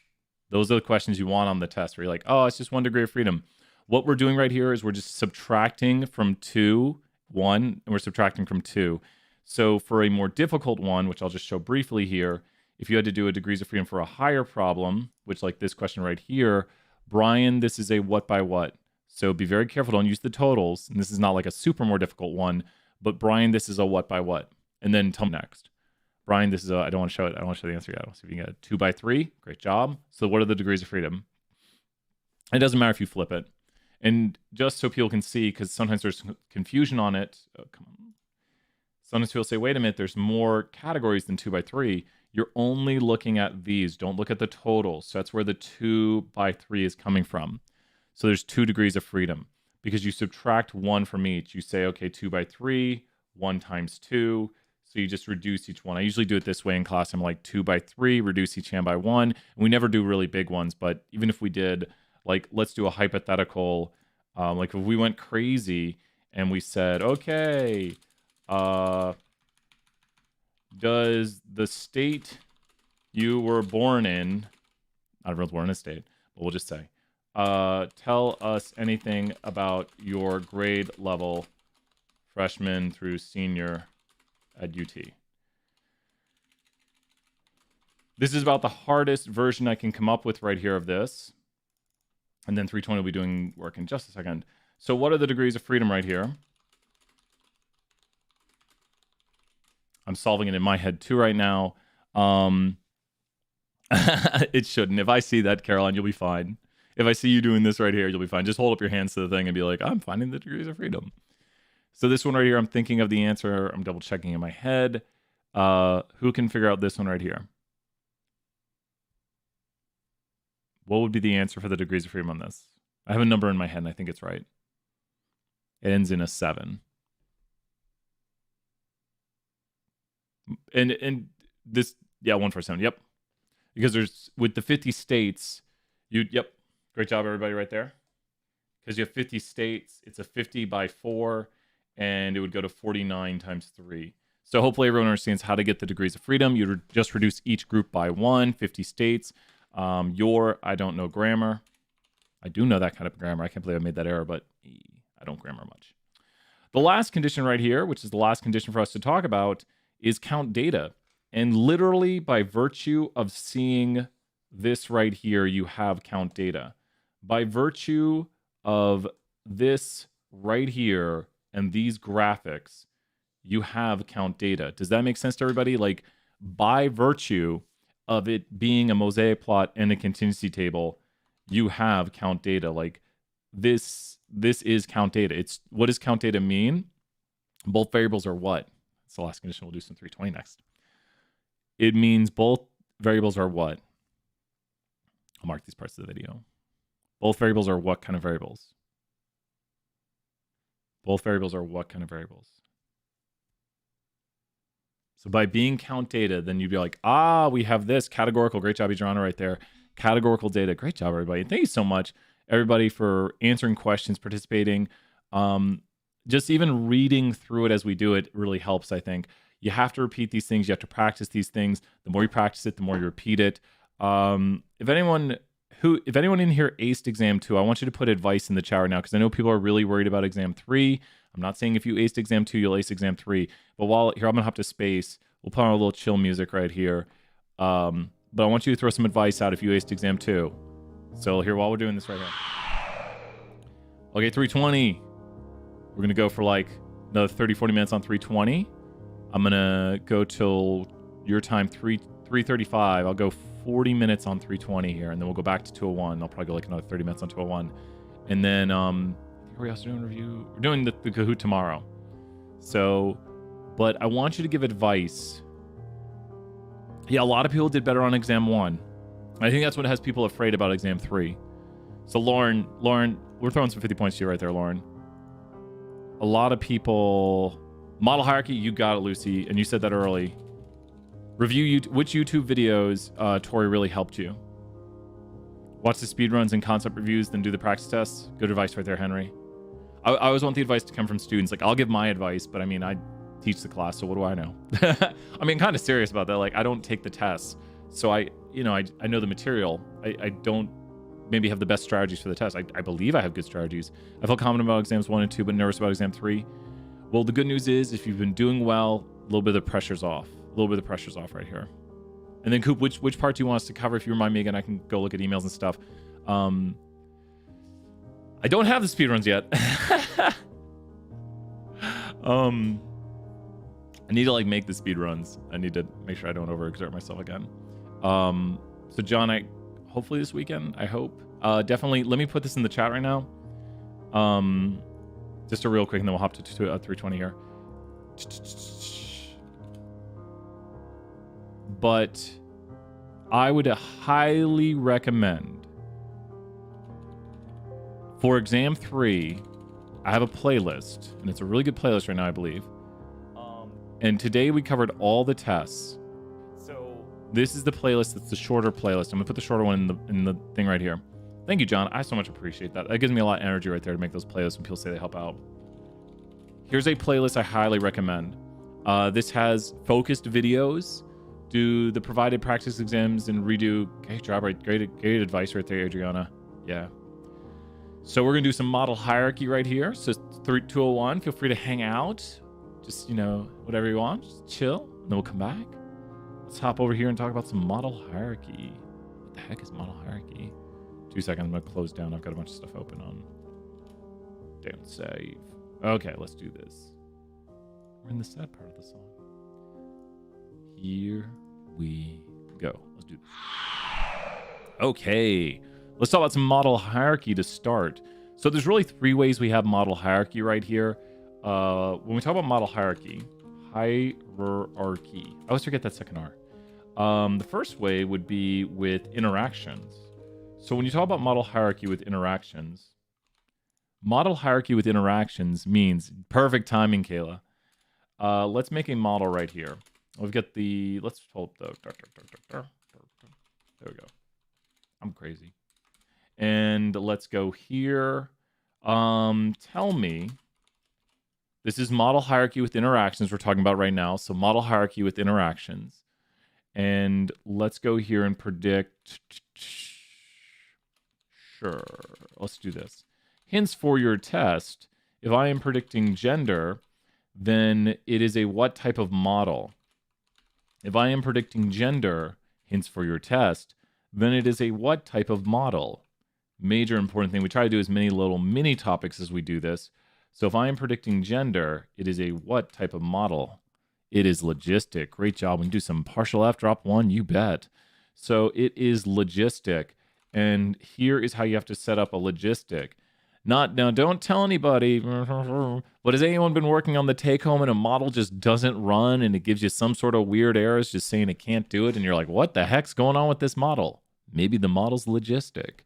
Speaker 1: Those are the questions you want on the test where you're like, oh, it's just 1 degree of freedom. What we're doing right here is we're just subtracting from 2, 1, and we're subtracting from 2. So for a more difficult one, which I'll just show briefly here, if you had to do a degrees of freedom for a higher problem, which like this question right here, Brian, this is a what by what. So be very careful, don't use the totals. And this is not like a super more difficult one, but Brian, this is a what by what. And then tell me next. Brian, this is a, I don't want to show it. I don't want to show the answer yet. I'll see if you can get a 2 by 3. Great job. So what are the degrees of freedom? It doesn't matter if you flip it. And just so people can see, because sometimes there's confusion on it. Oh, come on. Sometimes people say, wait a minute, there's more categories than 2 by 3. You're only looking at these. Don't look at the totals. So that's where the 2 by 3 is coming from. So there's 2 degrees of freedom because you subtract 1 from each. You say, okay, 2 by 3, 1 times 2. So you just reduce each one. I usually do it this way in class. I'm like 2 by 3, reduce each hand by 1. And we never do really big ones, but even if we did, like, let's do a hypothetical. Like if we went crazy and we said, okay, does the state you were born in, not everyone's born in a state, but we'll just say, tell us anything about your grade level, freshman through senior at UT. This is about the hardest version I can come up with right here of this. And then 320 will be doing work in just a second. So what are the degrees of freedom right here? I'm solving it in my head too right now. It shouldn't. If I see that, Caroline, you'll be fine. If I see you doing this right here, you'll be fine. Just hold up your hands to the thing and be like, I'm finding the degrees of freedom. So this one right here, I'm thinking of the answer. I'm double checking in my head. Who can figure out this one right here? What would be the answer for the degrees of freedom on this? I have a number in my head and I think it's right. It ends in a 7. And this, yeah, 1 for 7. Yep. Because there's, with the 50 states, yep. Great job, everybody, right there. Because you have 50 states, it's a 50 by 4, and it would go to 49 times 3. So hopefully everyone understands how to get the degrees of freedom. You just reduce each group by 1, 50 states. I don't know grammar. I do know that kind of grammar. I can't believe I made that error, but I don't grammar much. The last condition right here, which is the last condition for us to talk about, is count data. And literally by virtue of seeing this right here, you have count data. By virtue of this right here and these graphics, you have count data. Does that make sense to everybody? Like, by virtue of it being a mosaic plot and a contingency table, you have count data. Like, this is count data. It's, what does count data mean? Both variables are what? That's the last condition. We'll do some 320 next. It means both variables are what? I'll mark these parts of the video. Both variables are what kind of variables? Both variables are what kind of variables? So by being count data, then you'd be like, we have this categorical. Great job, Adriana, right there. Categorical data. Great job, everybody. Thank you so much, everybody, for answering questions, participating. Just even reading through it as we do it really helps, I think. You have to repeat these things. You have to practice these things. The more you practice it, the more you repeat it. If anyone in here aced exam 2, I want you to put advice in the chat right now, because I know people are really worried about exam 3. I'm not saying if you aced exam 2, you'll ace exam 3. But here, I'm going to hop to space. We'll put on a little chill music right here. But I want you to throw some advice out if you aced exam 2. So here, while we're doing this right here. Okay, 320. We're going to go for like another 30, 40 minutes on 320. I'm going to go till your time 335. I'll go 40 minutes on 320 here, and then we'll go back to 201. I'll probably go like another 30 minutes on 201. And then, are we also doing a review? We're doing the Kahoot tomorrow. So, but I want you to give advice. Yeah, a lot of people did better on exam 1. I think that's what has people afraid about exam 3. So Lauren, we're throwing some 50 points to you right there, Lauren. A lot of people... Model hierarchy, you got it, Lucy, and you said that early. Review which YouTube videos, Tori, really helped you. Watch the speedruns and concept reviews, then do the practice tests. Good advice right there, Henry. I always want the advice to come from students. Like, I'll give my advice, but I mean, I teach the class, so what do I know? I mean, kind of serious about that. Like, I don't take the tests, so I know the material. I don't maybe have the best strategies for the test. I believe I have good strategies. I feel confident about exams 1 and 2, but nervous about exam 3. Well, the good news is, if you've been doing well, a little bit of the pressure's off. A little bit of the pressure's off right here. And then, Coop, which part do you want us to cover? If you remind me again, I can go look at emails and stuff. I don't have the speedruns yet. I need to like make the speedruns. I need to make sure I don't overexert myself again. So John, hopefully this weekend, I hope. Definitely, let me put this in the chat right now. Just a real quick, and then we'll hop to 320 here. But I would highly recommend for exam 3, I have a playlist, and it's a really good playlist right now, I believe. And today we covered all the tests. So this is the playlist that's the shorter playlist. I'm gonna put the shorter one in the thing right here. Thank you, John. I so much appreciate that. That gives me a lot of energy right there to make those playlists when people say they help out. Here's a playlist I highly recommend. This has focused videos, do the provided practice exams, and redo. Great job, right? Great advice right there, Adriana. Yeah. So we're gonna do some model hierarchy right here. So 201, feel free to hang out. Just, whatever you want, just chill. And then we'll come back. Let's hop over here and talk about some model hierarchy. What the heck is model hierarchy? 2 seconds, I'm gonna close down. I've got a bunch of stuff open on. Don't save. Okay, let's do this. We're in the sad part of the song. Here we go. Let's do this. Okay, let's talk about some model hierarchy to start. So there's really 3 ways we have model hierarchy right here. When we talk about model hierarchy, I always forget that second R. The first way would be with interactions. So when you talk about model hierarchy with interactions means perfect timing, Kayla. Let's make a model right here. We've got let's pull up the, there we go. I'm crazy. And let's go here. Tell me, this is model hierarchy with interactions we're talking about right now. So model hierarchy with interactions. And let's go here and predict. Sure, let's do this. Hints for your test. If I am predicting gender, then it is a what type of model? If I am predicting gender, hints for your test, then it is a what type of model? Major important thing. We try to do as many little mini topics as we do this. So if I am predicting gender, it is a what type of model? It is logistic. Great job. We can do some partial F, drop 1, you bet. So it is logistic. And here is how you have to set up a logistic. Now, don't tell anybody, but has anyone been working on the take home and a model just doesn't run and it gives you some sort of weird errors just saying it can't do it? And you're like, what the heck's going on with this model? Maybe the model's logistic.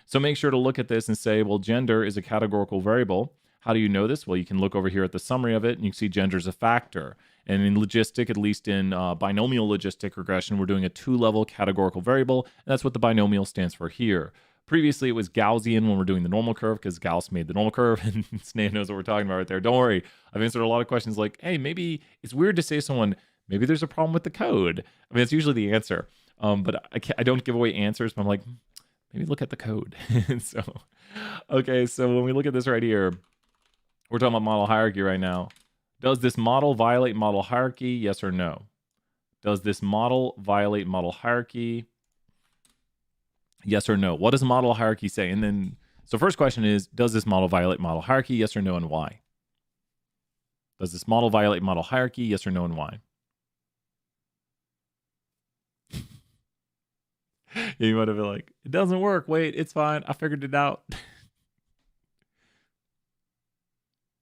Speaker 1: So make sure to look at this and say, well, gender is a categorical variable. How do you know this? Well, you can look over here at the summary of it and you can see gender is a factor. And in logistic, at least in binomial logistic regression, we're doing a 2-level categorical variable. And that's what the binomial stands for here. Previously, it was Gaussian when we're doing the normal curve because Gauss made the normal curve. And Snape knows what we're talking about right there. Don't worry. I've answered a lot of questions like, hey, maybe it's weird to say to someone, maybe there's a problem with the code. I mean, that's usually the answer. But I don't give away answers. But I'm like, maybe look at the code. Okay, so when we look at this right here, we're talking about model hierarchy right now. Does this model violate model hierarchy? Yes or no? Does this model violate model hierarchy? Yes or no? What does model hierarchy say? And then, so first question is, does this model violate model hierarchy? Yes or no, and why? Does this model violate model hierarchy? Yes or no, and why? You might have been like, it doesn't work. Wait, it's fine. I figured it out.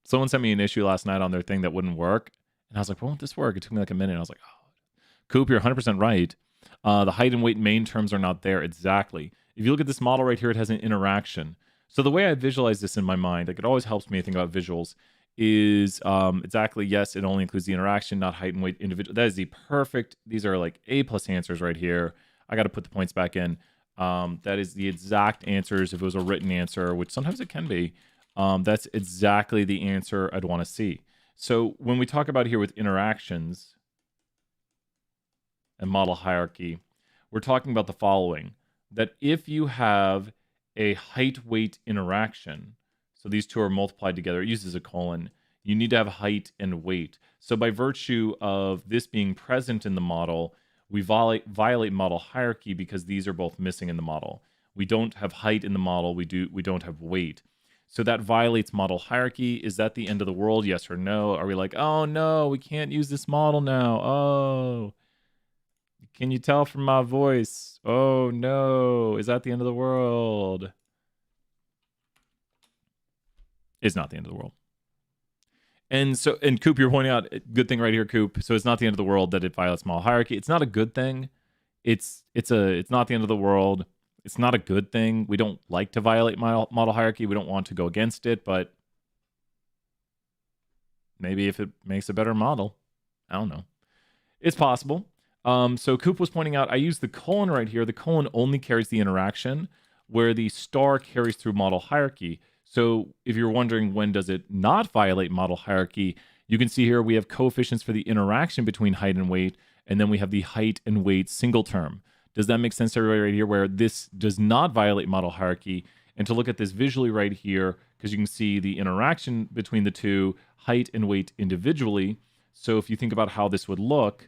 Speaker 1: Someone sent me an issue last night on their thing that wouldn't work. And I was like, why won't this work? It took me like a minute. I was like, oh. Coop, you're 100% right. The height and weight main terms are not there. Exactly. If you look at this model right here, it has an interaction. So the way I visualize this in my mind, like it always helps me think about visuals, is exactly, yes, it only includes the interaction, not height and weight individual. That is the perfect, these are like A+ answers right here. I got to put the points back in. That is the exact answers if it was a written answer, which sometimes it can be. That's exactly the answer I'd want to see. So when we talk about here with interactions and model hierarchy, we're talking about the following, that if you have a height-weight interaction, so these two are multiplied together, it uses a colon, you need to have height and weight. So by virtue of this being present in the model, we violate model hierarchy because these are both missing in the model. We don't have height in the model, we don't have weight. So that violates model hierarchy. Is that the end of the world? Yes or no? Are we like, oh no, we can't use this model now? Oh, can you tell from my voice? Oh no, is that the end of the world? It's not the end of the world. And so, and Coop, you're pointing out, good thing right here, Coop. So it's not the end of the world that it violates model hierarchy. It's not a good thing. It's not the end of the world. It's not a good thing. We don't like to violate model hierarchy. We don't want to go against it, but maybe if it makes a better model, I don't know. It's possible. So Coop was pointing out, I use the colon right here. The colon only carries the interaction, where the star carries through model hierarchy. So if you're wondering when does it not violate model hierarchy, you can see here we have coefficients for the interaction between height and weight, and then we have the height and weight single term. Does that make sense to everybody right here, where this does not violate model hierarchy? And to look at this visually right here, because you can see the interaction between the two, height and weight individually. So if you think about how this would look,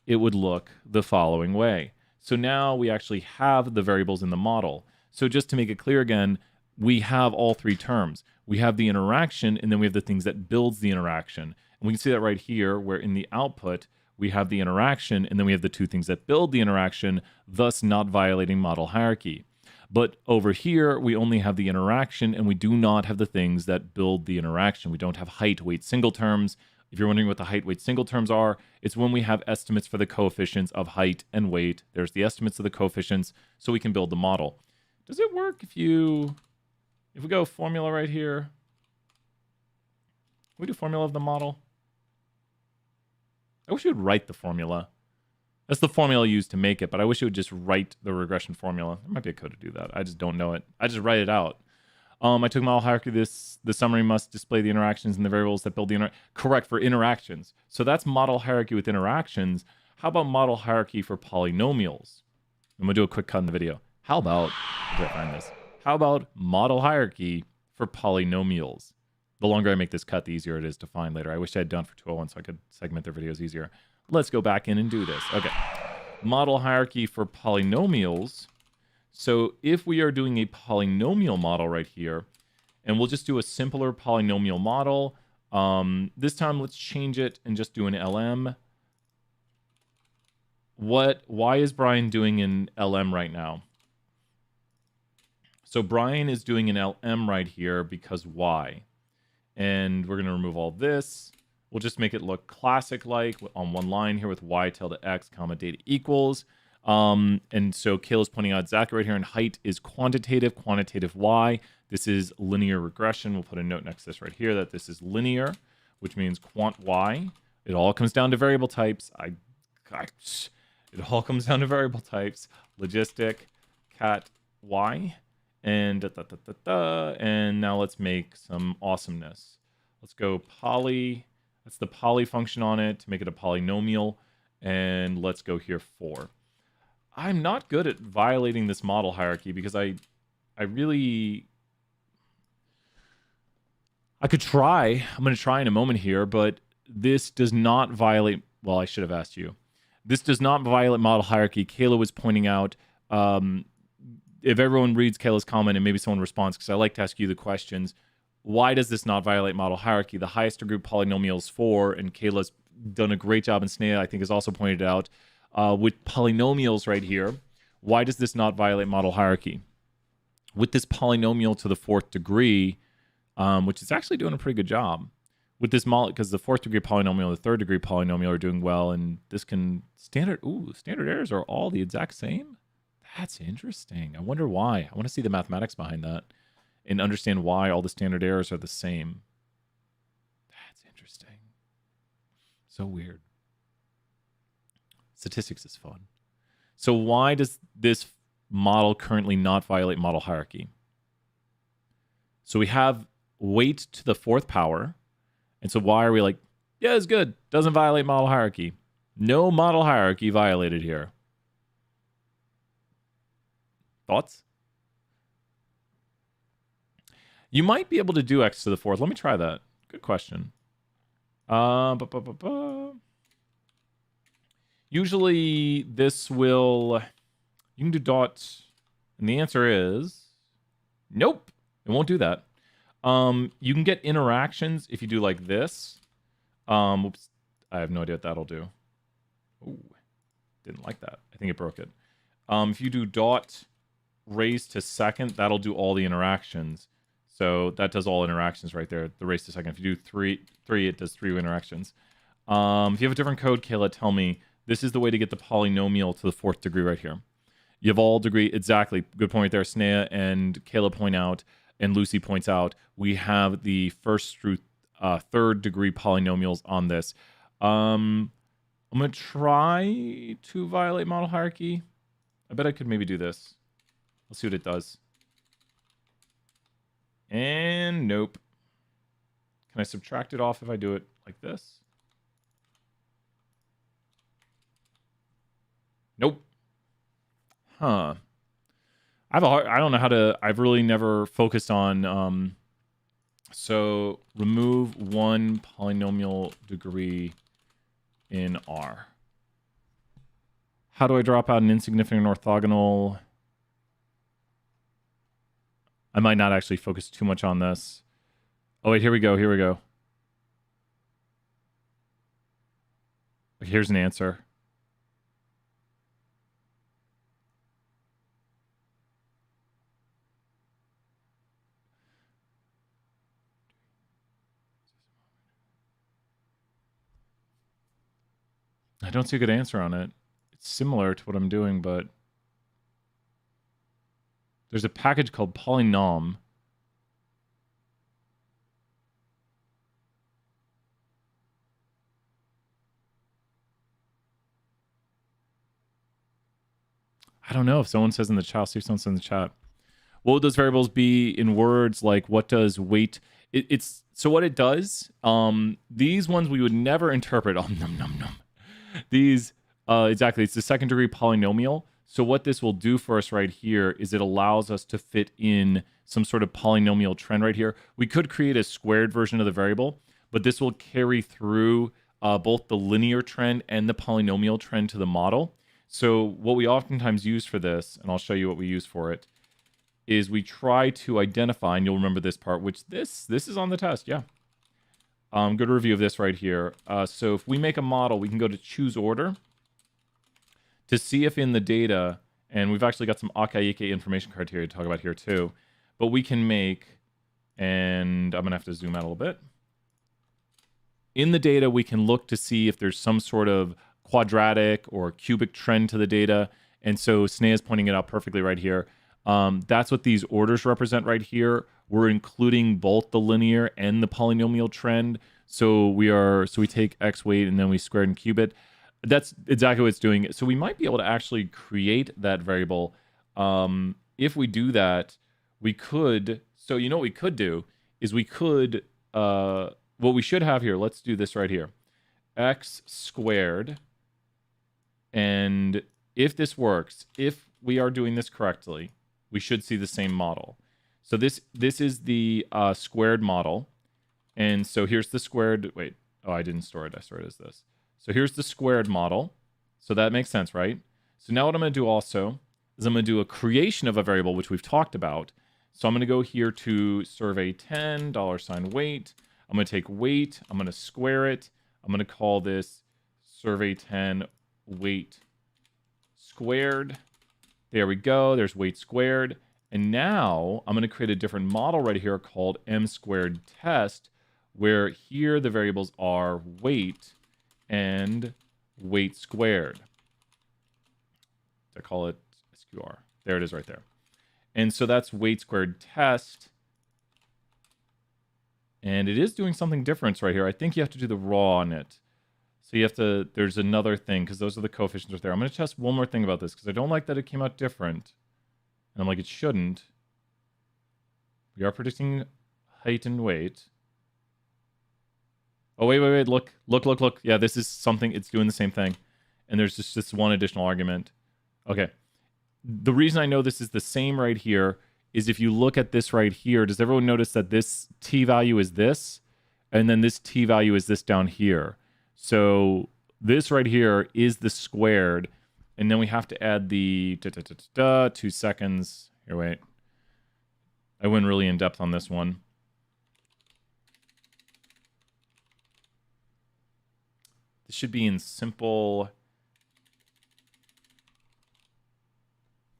Speaker 1: it would look the following way. So now we actually have the variables in the model. So just to make it clear again, we have all three terms. We have the interaction, and then we have the things that builds the interaction. And we can see that right here, where in the output, we have the interaction, and then we have the two things that build the interaction, thus not violating model hierarchy. But over here, we only have the interaction, and we do not have the things that build the interaction. We don't have height, weight, single terms. If you're wondering what the height, weight, single terms are, it's when we have estimates for the coefficients of height and weight. There's the estimates of the coefficients, so we can build the model. Does it work if we go formula right here? Can we do formula of the model? I wish you would write the formula. That's the formula used to make it, but I wish you would just write the regression formula. There might be a code to do that. I just don't know it. I just write it out. I took model hierarchy. The summary must display the interactions and the variables that build the correct for interactions. So that's model hierarchy with interactions. How about model hierarchy for polynomials? I'm gonna do a quick cut in the video. How about, where did I find this? How about model hierarchy for polynomials? The longer I make this cut, the easier it is to find later. I wish I had done for 201 so I could segment their videos easier. Let's go back in and do this. Okay. Model hierarchy for polynomials. So if we are doing a polynomial model right here, and we'll just do a simpler polynomial model. This time, let's change it and just do an LM. Why is Brian doing an LM right now? So Brian is doing an LM right here because why? And we're going to remove all this. We'll just make it look classic-like on one line here with y tilde x comma data equals. And so Kayla's pointing out exactly right here, and height is quantitative y. This is linear regression. We'll put a note next to this right here that this is linear, which means quant y. It all comes down to variable types. It all comes down to variable types. Logistic, cat y. And and now let's make some awesomeness. Let's go poly. That's the poly function on it to make it a polynomial. And let's go here 4. I'm not good at violating this model hierarchy because I could try. I'm going to try in a moment here, but this does not violate. Well, I should have asked you. This does not violate model hierarchy. Kayla was pointing out, if everyone reads Kayla's comment and maybe someone responds, because I like to ask you the questions, why does this not violate model hierarchy? The highest degree polynomial is 4, and Kayla's done a great job, and Snea, I think, has also pointed out, with polynomials right here, why does this not violate model hierarchy? With this polynomial to the 4th degree, which is actually doing a pretty good job, with this model, because the 4th degree polynomial and the 3rd degree polynomial are doing well, and this can standard errors are all the exact same. That's interesting. I wonder why. I want to see the mathematics behind that and understand why all the standard errors are the same. That's interesting. So weird. Statistics is fun. So why does this model currently not violate model hierarchy? So we have weight to the 4th power. And so why are we like, yeah, it's good. Doesn't violate model hierarchy. No model hierarchy violated here. Thoughts? You might be able to do x to the 4th. Let me try that. Good question. Usually this will... You can do dot... And the answer is... Nope. It won't do that. You can get interactions if you do like this. Oops. I have no idea what that'll do. Ooh. Didn't like that. I think it broke it. If you do dot raised to 2nd, that'll do all the interactions. So that does all interactions right there. The raised to 2nd. If you do 3, it does 3 interactions. If you have a different code, Kayla, tell me. This is the way to get the polynomial to the 4th degree right here. You have all degree. Exactly. Good point there. Snea and Kayla point out, and Lucy points out, we have the 1st through 3rd degree polynomials on this. I'm going to try to violate model hierarchy. I bet I could maybe do this. Let's see what it does. And nope. Can I subtract it off if I do it like this? Nope. Huh. I don't know how to... I've really never focused on... so remove 1 polynomial degree in R. How do I drop out an insignificant orthogonal? I might not actually focus too much on this. Oh, wait, here we go. Here we go. Here's an answer. I don't see a good answer on it. It's similar to what I'm doing, but there's a package called Polynom. I don't know if someone says in the chat. I'll see if someone says in the chat. What would those variables be in words? Like, what does weight? It's so what it does. These ones we would never interpret. Oh, num num num. These exactly. It's the 2nd degree polynomial. So what this will do for us right here is it allows us to fit in some sort of polynomial trend right here. We could create a squared version of the variable, but this will carry through both the linear trend and the polynomial trend to the model. So what we oftentimes use for this, and I'll show you what we use for it, is we try to identify, and you'll remember this part, which this is on the test, yeah. Good review of this right here. So if we make a model, we can go to choose order to see if in the data, and we've actually got some Akaike information criteria to talk about here too, but we can make, and I'm going to have to zoom out a little bit. In the data, we can look to see if there's some sort of quadratic or cubic trend to the data. And so Snea is pointing it out perfectly right here. That's what these orders represent right here. We're including both the linear and the polynomial trend. So we take x weight and then we square and cube it. That's exactly what it's doing. So we might be able to actually create that variable. If we do that, we could, so you know what we could do is we could, what we should have here, let's do this right here. X squared. And if this works, if we are doing this correctly, we should see the same model. So this is the squared model. And so here's the squared, wait, oh, I didn't store it. I stored it as this. So here's the squared model. So that makes sense, right? So now what I'm going to do also is I'm going to do a creation of a variable, which we've talked about. So I'm going to go here to survey 10, $weight. I'm going to take weight. I'm going to square it. I'm going to call this survey 10 weight squared. There we go. There's weight squared. And now I'm going to create a different model right here called m squared test, where here the variables are weight and weight squared. I call it SQR. There it is right there. And so that's weight squared test. And it is doing something different right here. I think you have to do the raw on it. So you have to, there's another thing, because those are the coefficients right there. I'm going to test one more thing about this, because I don't like that it came out different. And I'm like, it shouldn't. We are predicting height and weight. Oh, wait. Look. Yeah, this is something, it's doing the same thing. And there's just this one additional argument. Okay. The reason I know this is the same right here is if you look at this right here, does everyone notice that this t value is this? And then this t value is this down here. So this right here is the squared. And then we have to add the 2 seconds. Here, wait. I went really in depth on this one. This should be in simple.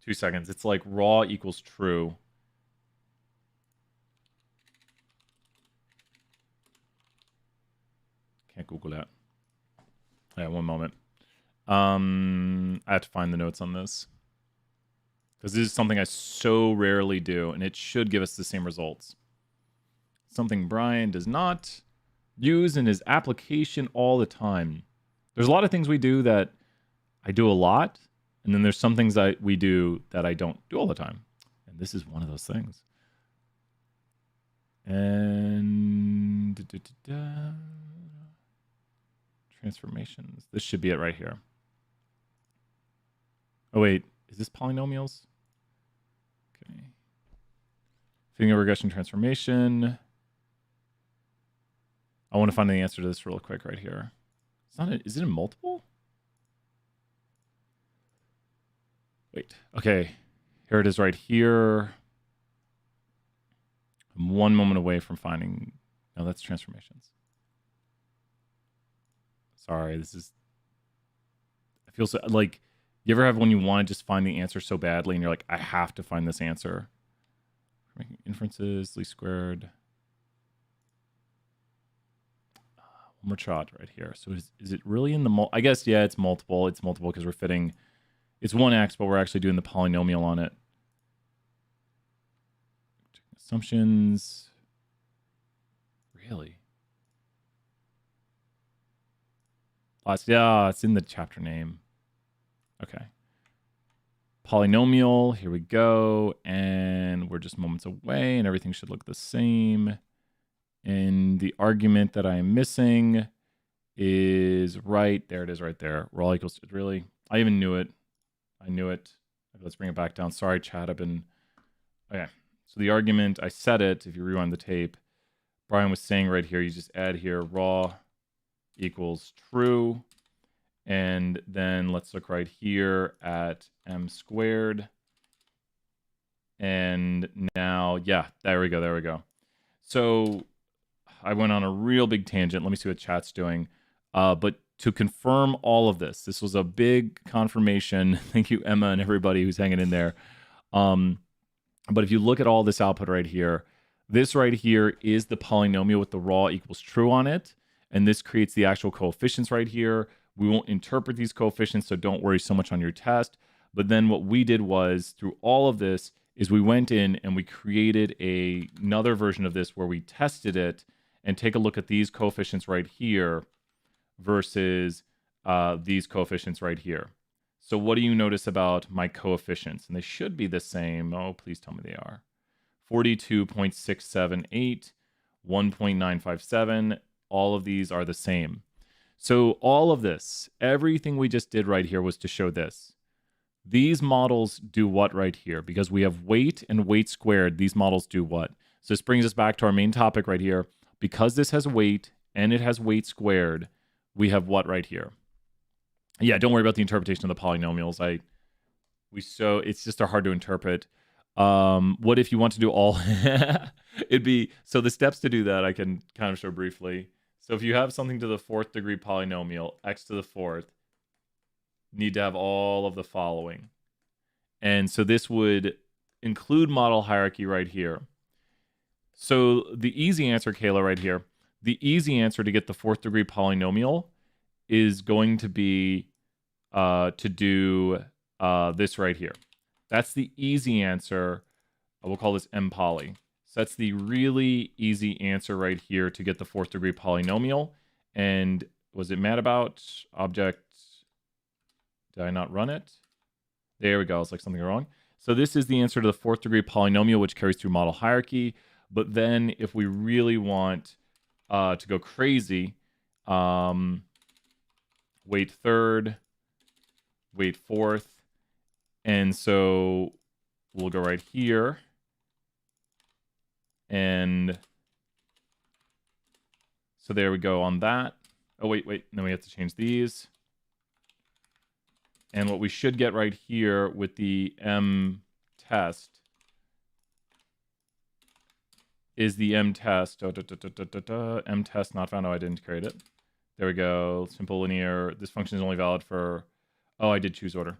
Speaker 1: 2 seconds. It's like raw equals true. Can't Google that. Yeah, one moment. I have to find the notes on this, because this is something I so rarely do, and it should give us the same results. Something Brian does not use in his application all the time. There's a lot of things we do that I do a lot, and then there's some things that we do that I don't do all the time. And this is one of those things. And transformations. This should be it right here. Oh, wait. Is this polynomials? Okay. Fitting a regression transformation. I want to find the answer to this real quick right here. It's not. Is it in multiple? Wait. Okay. Here it is right here. I'm one moment away from finding. No, that's transformations. Sorry, this is. I feel so like. You ever have when you want to just find the answer so badly and you're like, I have to find this answer? Making inferences, least squared. One more shot right here. So is it really in the I guess, yeah, it's multiple. It's multiple because we're fitting. It's 1x, but we're actually doing the polynomial on it. Assumptions. Really? Yeah, it's in the chapter name. Okay. Polynomial, here we go. And we're just moments away and everything should look the same. And the argument that I am missing is right. There it is right there. Raw equals, really? I even knew it. I knew it. Let's bring it back down. Sorry, chat, I've been, okay. So the argument, I said it, if you rewind the tape, Brian was saying right here, you just add here, raw equals true. And then let's look right here at m squared. And now, yeah, there we go. So I went on a real big tangent. Let me see what chat's doing. But to confirm all of this was a big confirmation. Thank you, Emma, and everybody who's hanging in there. But if you look at all this output right here, this right here is the polynomial with the raw equals true on it. And this creates the actual coefficients right here. We won't interpret these coefficients, so don't worry so much on your test. But then what we did was, through all of this, is we went in and we created another version of this where we tested it and take a look at these coefficients right here versus these coefficients right here. So what do you notice about my coefficients? And they should be the same. Oh, please tell me they are. 42.678, 1.957. All of these are the same. So all of this, everything we just did right here was to show this. These models do what right here? Because we have weight and weight squared, these models do what? So this brings us back to our main topic right here. Because this has weight and it has weight squared, we have what right here? Yeah, don't worry about the interpretation of the polynomials. It's just hard to interpret. What if you want to do all? It'd be so the steps to do that I can kind of show briefly. So if you have something to the 4th degree polynomial, x to the 4th, need to have all of the following. And so this would include model hierarchy right here. So the easy answer, Kayla, right here, the easy answer to get the 4th degree polynomial is going to be to do this right here. That's the easy answer. We'll call this M poly. So that's the really easy answer right here to get the 4th degree polynomial. And was it mad about object? Did I not run it? There we go. It's like something wrong. So this is the answer to the 4th degree polynomial, which carries through model hierarchy. But then if we really want to go crazy, weight 3rd, weight 4th. And so we'll go right here. And so there we go on that. Oh, wait. Then we have to change these. And what we should get right here with the M test is the M test. M test not found. Oh, I didn't create it. There we go. Simple linear. This function is only valid for... Oh, I did choose order.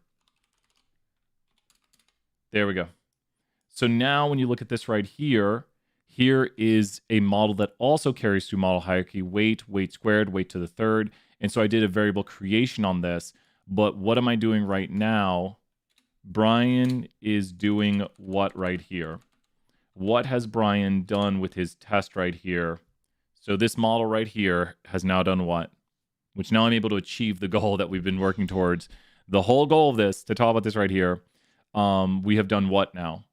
Speaker 1: There we go. So now when you look at this right here, here is a model that also carries through model hierarchy, weight squared, weight to the 3rd. And so I did a variable creation on this. But what am I doing right now? Brian is doing what right here? What has Brian done with his test right here? So this model right here has now done what? Which now I'm able to achieve the goal that we've been working towards. The whole goal of this, to talk about this right here, we have done what now?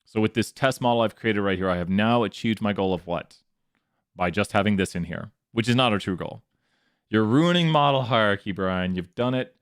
Speaker 1: So with this test model I've created right here, I have now achieved my goal of what? By just having this in here, which is not our true goal. You're ruining model hierarchy, Brian. You've done it.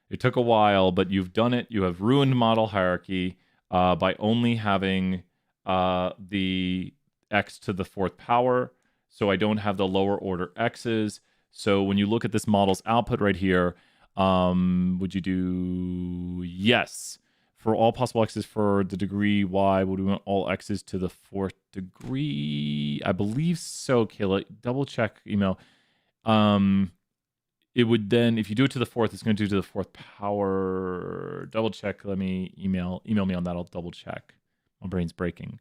Speaker 1: It took a while, but you've done it. You have ruined model hierarchy by only having the x to the 4th power. So I don't have the lower order x's. So when you look at this model's output right here, would you do yes? For all possible x's for the degree y, would we want all x's to the 4th degree? I believe so, Kayla. Double check email. It would then, if you do it to the 4th, it's going to do to the 4th power. Double check. Let me email me on that. I'll double check. My brain's breaking.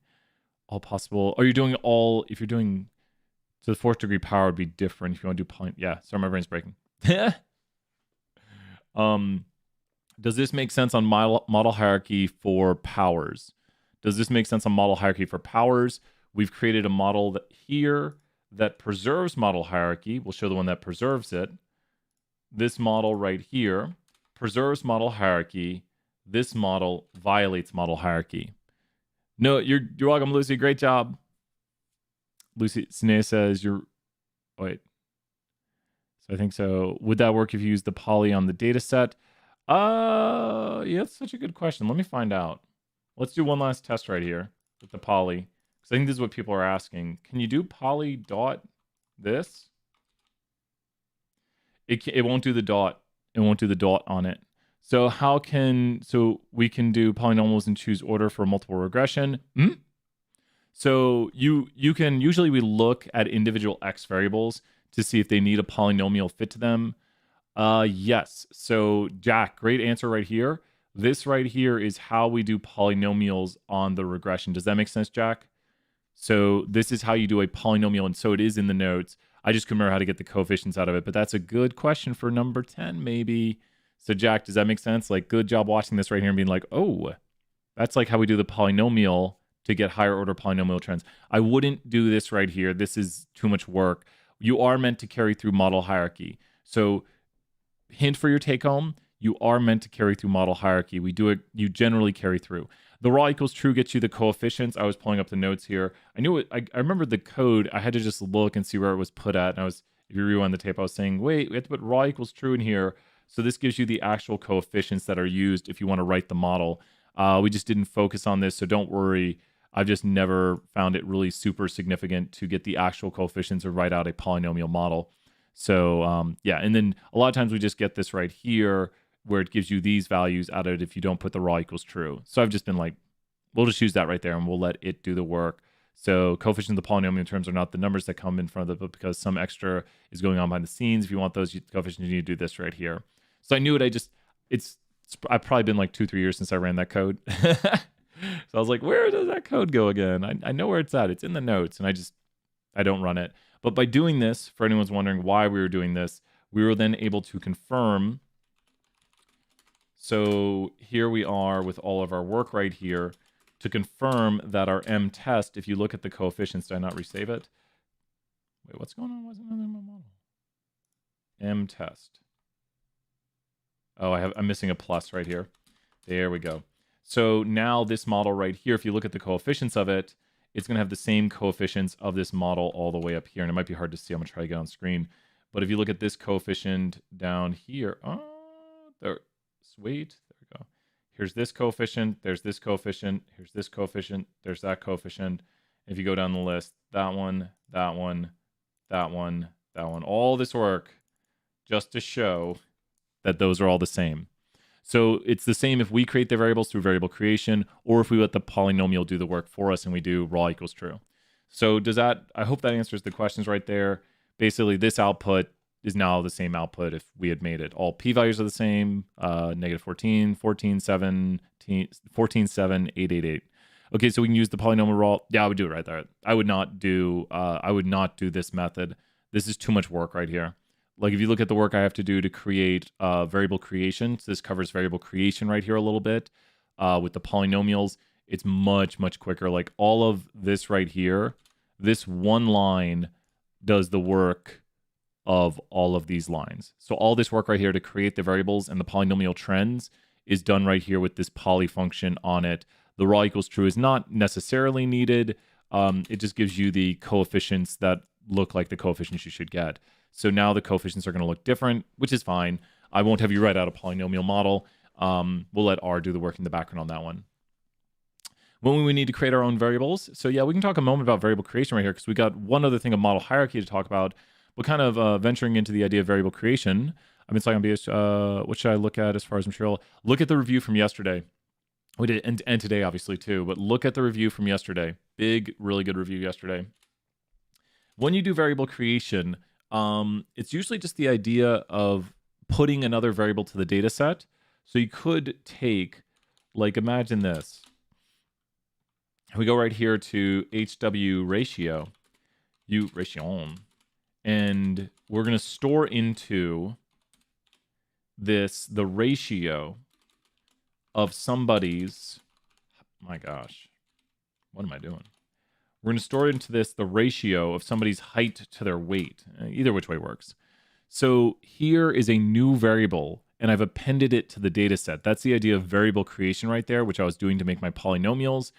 Speaker 1: All possible. Are you doing all? If you're doing to the 4th degree power, would be different. If you want to do point, yeah. Sorry, my brain's breaking. Does this make sense on model hierarchy for powers? Does this make sense on model hierarchy for powers? We've created a model here that preserves model hierarchy. We'll show the one that preserves it. This model right here preserves model hierarchy. This model violates model hierarchy. No, you're welcome, Lucy. Great job. Lucy Sine says you're... Oh, wait. So I think so. Would that work if you use the poly on the data set? Yeah, that's such a good question. Let me find out. Let's do one last test right here with the poly. Because I think this is what people are asking. Can you do poly dot this? It won't do the dot. It won't do the dot on it. So so we can do polynomials and choose order for multiple regression. So you can, usually we look at individual x variables to see if they need a polynomial fit to them. Yes. So Jack, great answer right here. This right here is how we do polynomials on the regression. Does that make sense, Jack? So this is how you do a polynomial, and so it is in the notes. I just couldn't remember how to get the coefficients out of it, but that's a good question for number 10, maybe. So Jack, does that make sense? Like, good job watching this right here and being like, oh, that's like how we do the polynomial to get higher order polynomial trends. I wouldn't do this right here. This is too much work. You are meant to carry through model hierarchy. So hint for your take home, you are meant to carry through model hierarchy. We do it, you generally carry through. The raw equals true gets you the coefficients. I was pulling up the notes here. I knew it, I remember the code. I had to just look and see where it was put at. And if you rewind the tape, I was saying, wait, we have to put raw equals true in here. So this gives you the actual coefficients that are used if you want to write the model. We just didn't focus on this, so don't worry. I've just never found it really super significant to get the actual coefficients or write out a polynomial model. So yeah, and then a lot of times we just get this right here where it gives you these values out of it if you don't put the raw equals true. So I've just been like, we'll just use that right there and we'll let it do the work. So coefficients of the polynomial terms are not the numbers that come in front of it, but because some extra is going on behind the scenes. If you want those coefficients, you need to do this right here. So I knew it. I've probably been like 2-3 years since I ran that code. So I was like, where does that code go again? I know where it's at. It's in the notes, and I don't run it. But by doing this, for anyone's wondering why we were doing this, we were then able to confirm. So here we are with all of our work right here to confirm that our M test, if you look at the coefficients, did I not resave it? Wait, what's going on? Why isn't it in my model? M test. Oh, I'm missing a plus right here. There we go. So now this model right here, if you look at the coefficients of it, it's going to have the same coefficients of this model all the way up here. And it might be hard to see. I'm going to try to get on screen. But if you look at this coefficient down here, sweet. There we go. Here's this coefficient. There's this coefficient. Here's this coefficient. There's that coefficient. If you go down the list, that one, that one, that one, that one, all this work just to show that those are all the same. So it's the same if we create the variables through variable creation, or if we let the polynomial do the work for us and we do raw equals true. So I hope that answers the questions right there. Basically, this output is now the same output if we had made it. All p-values are the same, negative 14, 14, 7, 14, 7, 8, 8, 8. Okay, so we can use the polynomial raw. Yeah, I would do it right there. I would not do this method. This is too much work right here. Like if you look at the work I have to do to create variable creation, so this covers variable creation right here a little bit with the polynomials. It's much, much quicker. Like all of this right here, this one line does the work of all of these lines. So all this work right here to create the variables and the polynomial trends is done right here with this poly function on it. The raw equals true is not necessarily needed. It just gives you the coefficients that look like the coefficients you should get. So now the coefficients are going to look different, which is fine. I won't have you write out a polynomial model. We'll let R do the work in the background on that one. When we need to create our own variables. So yeah, we can talk a moment about variable creation right here because we got one other thing of model hierarchy to talk about, but kind of venturing into the idea of variable creation. I've been talking about what should I look at as far as material? Look at the review from yesterday. We did, and today obviously too, but look at the review from yesterday. Big, really good review yesterday. When you do variable creation, it's usually just the idea of putting another variable to the data set. So you could take, like, imagine this. We go right here to HW ratio, and we're going to store into this the ratio of somebody's, my gosh, what am I doing? We're going to store into this the ratio of somebody's height to their weight. Either which way works. So here is a new variable, and I've appended it to the data set. That's the idea of variable creation right there, which I was doing to make my polynomials.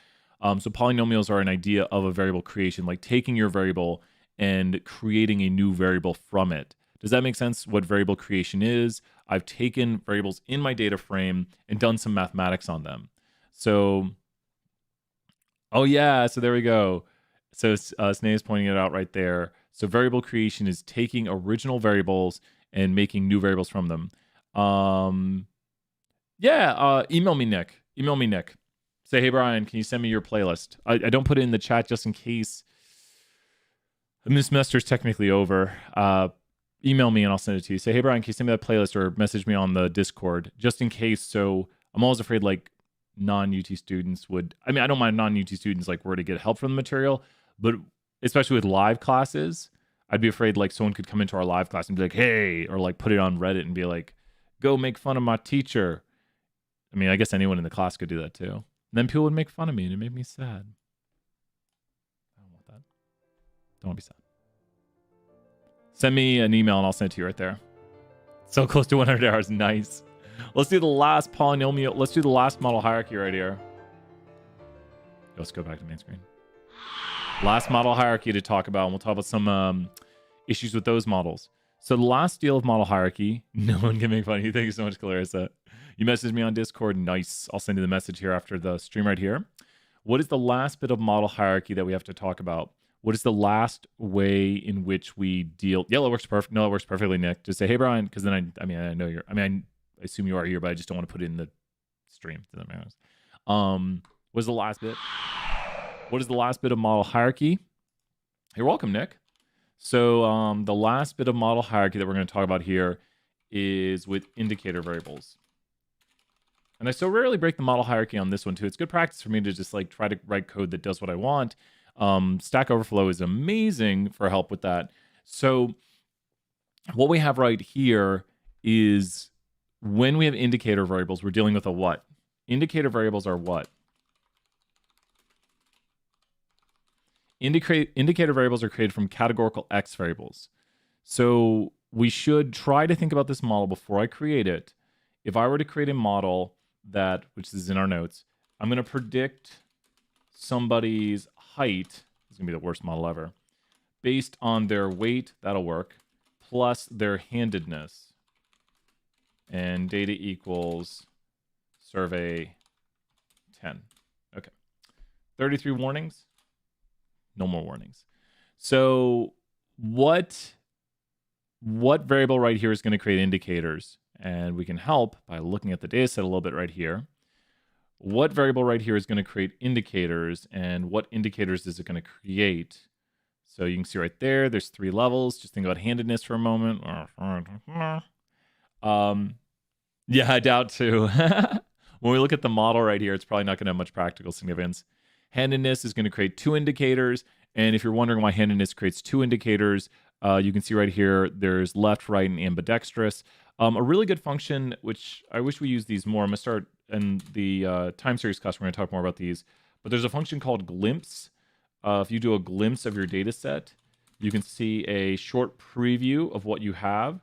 Speaker 1: So polynomials are an idea of a variable creation, like taking your variable and creating a new variable from it. Does that make sense what variable creation is? I've taken variables in my data frame and done some mathematics on them. So, oh yeah, so there we go. So Sneh is pointing it out right there. So variable creation is taking original variables and making new variables from them. Email me, Nick. Say, hey, Brian, can you send me your playlist? I don't put it in the chat just in case. This semester's technically over. Email me and I'll send it to you. Say, hey, Brian, can you send me that playlist or message me on the Discord just in case. So I'm always afraid like non-UT students would, I don't mind non-UT students like were to get help from the material, but especially with live classes, I'd be afraid like someone could come into our live class and be like, hey, or like put it on Reddit and be like, go make fun of my teacher. I guess anyone in the class could do that too. And then people would make fun of me and it made me sad. I don't want that. Don't want to be sad. Send me an email and I'll send it to you right there. So close to 100 hours. Nice. Let's do the last polynomial. Let's do the last model hierarchy right here. Let's go back to main screen. Last model hierarchy to talk about, and we'll talk about some issues with those models. So the last deal of model hierarchy, no one can make fun of you. Thank you so much, Clarissa. You messaged me on Discord. Nice. I'll send you the message here after the stream right here. What is the last bit of model hierarchy that we have to talk about? What is the last way in which we deal? Yellow works perfect. No, it works perfectly, Nick. Just say, hey, Brian, because then I mean, I know you're, I mean, I assume you are here, but I just don't want to put it in the stream. Doesn't matter. What is the last bit? What is the last bit of model hierarchy? You're welcome, Nick. So the last bit of model hierarchy that we're going to talk about here is with indicator variables. And I so rarely break the model hierarchy on this one too. It's good practice for me to just like try to write code that does what I want. Stack Overflow is amazing for help with that. So what we have right here is when we have indicator variables, we're dealing with a what? Indicator variables are what? Indicator variables are created from categorical X variables. So we should try to think about this model before I create it. If I were to create a model that, which is in our notes, I'm going to predict somebody's height. It's going to be the worst model ever. Based on their weight, that'll work, plus their handedness. And data equals survey 10. Okay. 33 warnings. No more warnings. So what variable right here is going to create indicators? And we can help by looking at the data set a little bit right here. What variable right here is going to create indicators, and what indicators is it going to create? So you can see right there, there's 3 levels. Just think about handedness for a moment. Yeah, I doubt too. When we look at the model right here, it's probably not going to have much practical significance. Handedness is going to create 2 indicators. And if you're wondering why handedness creates 2 indicators, you can see right here, there's left, right, and ambidextrous. A really good function, which I wish we used these more. I'm going to start in the time series class. We're going to talk more about these. But there's a function called glimpse. If you do a glimpse of your data set, you can see a short preview of what you have.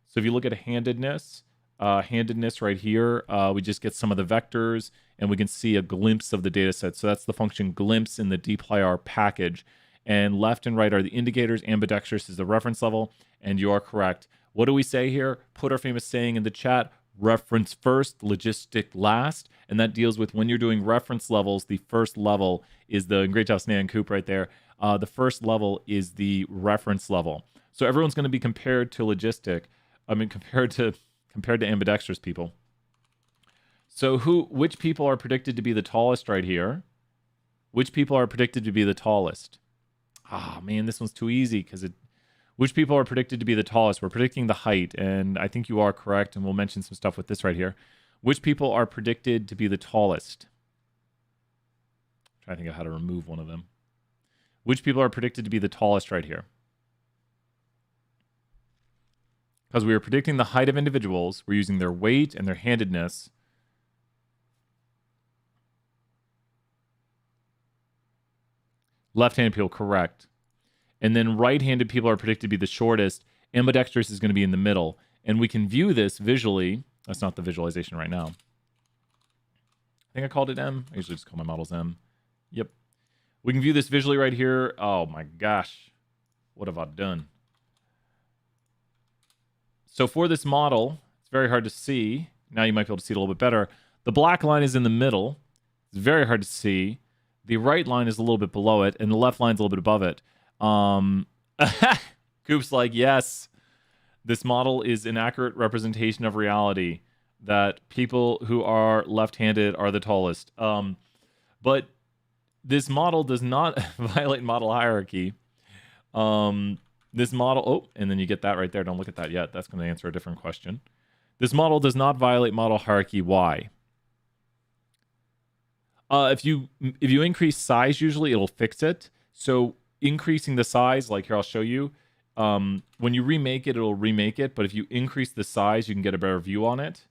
Speaker 1: So if you look at handedness right here, we just get some of the vectors, and we can see a glimpse of the data set. So that's the function glimpse in the dplyr package. And left and right are the indicators. Ambidextrous is the reference level, and you are correct. What do we say here? Put our famous saying in the chat: reference first, logistic last. And that deals with when you're doing reference levels, the first level is the, and great job, Snan and Coop right there. The first level is the reference level. So everyone's going to be compared to logistic. I mean, compared to ambidextrous people. So which people are predicted to be the tallest right here? Which people are predicted to be the tallest? Ah, man, this one's too easy because which people are predicted to be the tallest? We're predicting the height, and I think you are correct, and we'll mention some stuff with this right here. Which people are predicted to be the tallest? I'm trying to think of how to remove one of them. Which people are predicted to be the tallest right here? Because we are predicting the height of individuals, we're using their weight and their handedness. Left-handed people, correct. And then right-handed people are predicted to be the shortest. Ambidextrous is going to be in the middle. And we can view this visually. That's not the visualization right now. I think I called it M. I usually just call my models M. Yep. We can view this visually right here. Oh my gosh. What have I done? So for this model, it's very hard to see. Now you might be able to see it a little bit better. The black line is in the middle. It's very hard to see. The right line is a little bit below it, and the left line's a little bit above it. Coop's like, yes, this model is an accurate representation of reality, that people who are left-handed are the tallest. But this model does not violate model hierarchy. This model, oh, and then you get that right there. Don't look at that yet. That's going to answer a different question. This model does not violate model hierarchy. Why? If you increase size, usually it'll fix it. So increasing the size, like here, I'll show you. When you remake it, it'll remake it. But if you increase the size, you can get a better view on it.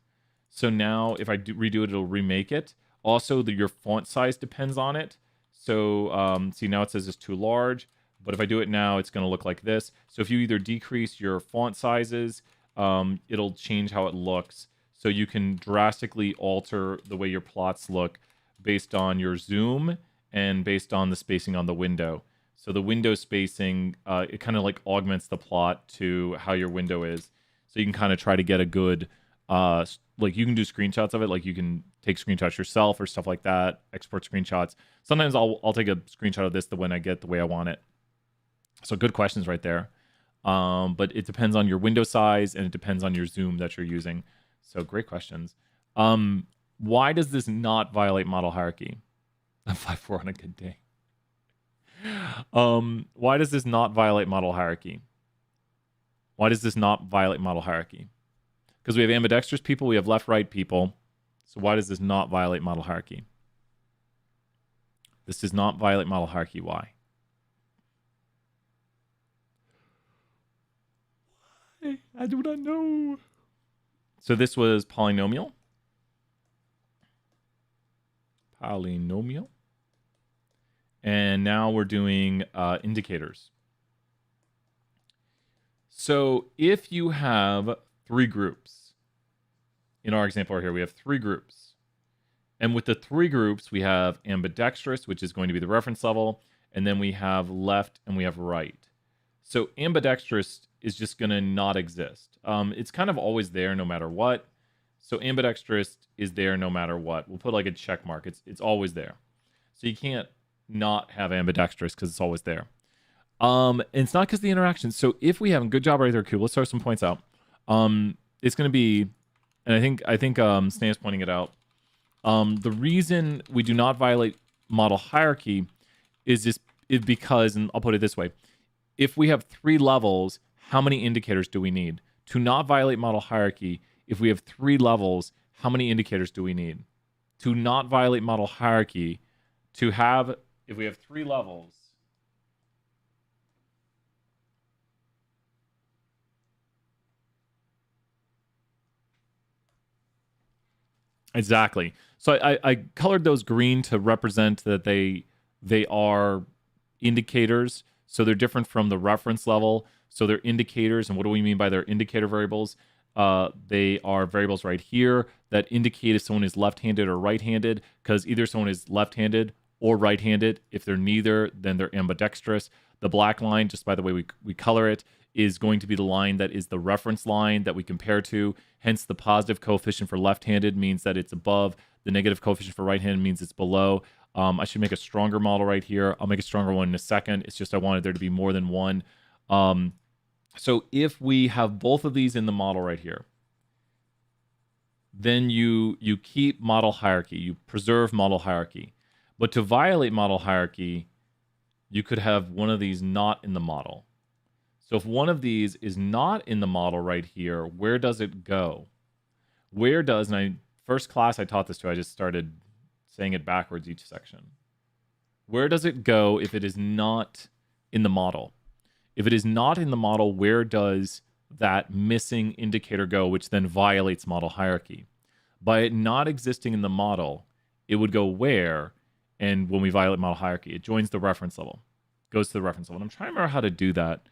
Speaker 1: So now if I redo it, it'll remake it. Also, your font size depends on it. So see, now it says it's too large. But if I do it now, it's going to look like this. So if you either decrease your font sizes, it'll change how it looks. So you can drastically alter the way your plots look based on your zoom and based on the spacing on the window. So the window spacing, it kind of like augments the plot to how your window is. So you can kind of try to get a good Like you can do screenshots of it. Like you can take screenshots yourself or stuff like that. Export screenshots. Sometimes I'll take a screenshot of this the when I get the way I want it. So good questions right there. But it depends on your window size and it depends on your zoom that you're using. So great questions. Why does this not violate model hierarchy? 5-4 on a good day. Why does this not violate model hierarchy? Why does this not violate model hierarchy? Because we have ambidextrous people, we have left-right people. So why does this not violate model hierarchy? This does not violate model hierarchy. Why? I do not know. So this was polynomial. Polynomial. And now we're doing indicators. So if you have 3 groups, in our example right here, we have 3 groups. And with the 3 groups, we have ambidextrous, which is going to be the reference level. And then we have left and we have right. So ambidextrous is just going to not exist. It's kind of always there no matter what. So ambidextrous is there no matter what. We'll put like a check mark. It's always there. So you can't not have ambidextrous because it's always there. And it's not because of the interaction. So if we have a good job right there, Cube, let's throw some points out. It's going to be, and I think Stan is pointing it out. The reason we do not violate model hierarchy is because, and I'll put it this way, if we have 3 levels, how many indicators do we need? To not violate model hierarchy, if we have 3 levels, how many indicators do we need? To not violate model hierarchy, to have, if we have 3 levels, exactly. So I colored those green to represent that they are indicators. So they're different from the reference level. So they're indicators. And what do we mean by their indicator variables? They are variables right here that indicate if someone is left-handed or right-handed, because either someone is left-handed or right-handed. If they're neither, then they're ambidextrous. The black line, just by the way we color it, is going to be the line that is the reference line that we compare to. Hence, the positive coefficient for left-handed means that it's above. The negative coefficient for right-handed means it's below. I should make a stronger model right here. I'll make a stronger one in a second. It's just I wanted there to be more than one. So if we have both of these in the model right here, then you keep model hierarchy. You preserve model hierarchy. But to violate model hierarchy, you could have one of these not in the model. So if one of these is not in the model right here, where does it go? Where does, and first class I taught this to, I just started saying it backwards each section. Where does it go if it is not in the model? If it is not in the model, where does that missing indicator go, which then violates model hierarchy? By it not existing in the model, it would go where? And when we violate model hierarchy, it joins the reference level, goes to the reference level. And I'm trying to remember how to do that.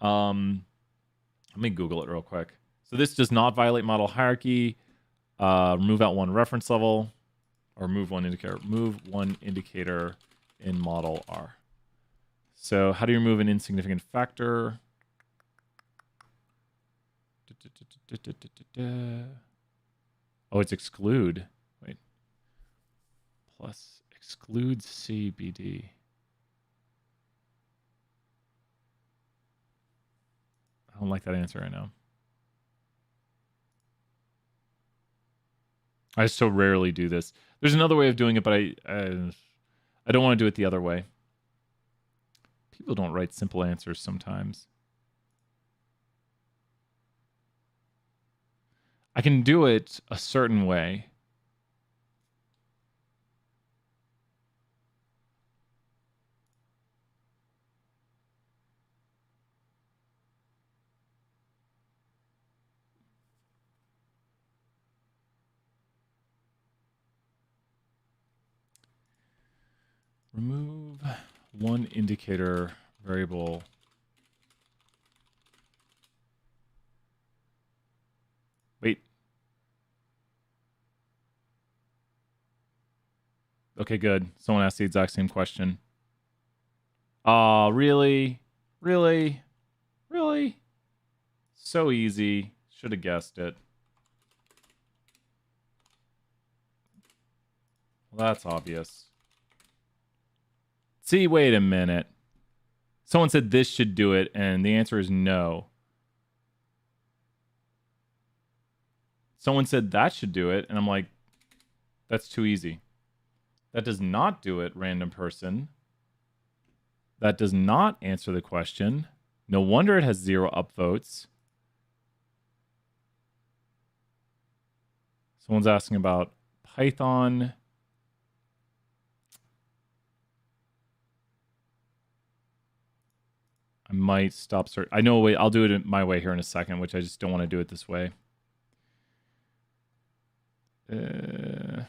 Speaker 1: Let me Google it real quick. So this does not violate model hierarchy. Remove out one reference level, or move one indicator. Move one indicator in model R. So how do you remove an insignificant factor? Oh, it's exclude. Wait. Plus exclude CBD. I don't like that answer right now. I so rarely do this. There's another way of doing it, but I don't want to do it the other way. People don't write simple answers sometimes. I can do it a certain way. Remove one indicator variable. Wait. Okay, good. Someone asked the exact same question. Oh, really? Really? Really? So easy. Should have guessed it. Well, that's obvious. See, wait a minute. Someone said this should do it, and the answer is no. Someone said that should do it, and I'm like, that's too easy. That does not do it, random person. That does not answer the question. No wonder it has 0 upvotes. Someone's asking about Python. I might stop search. I know. Wait, I'll do it my way here in a second, which I just don't want to do it this way.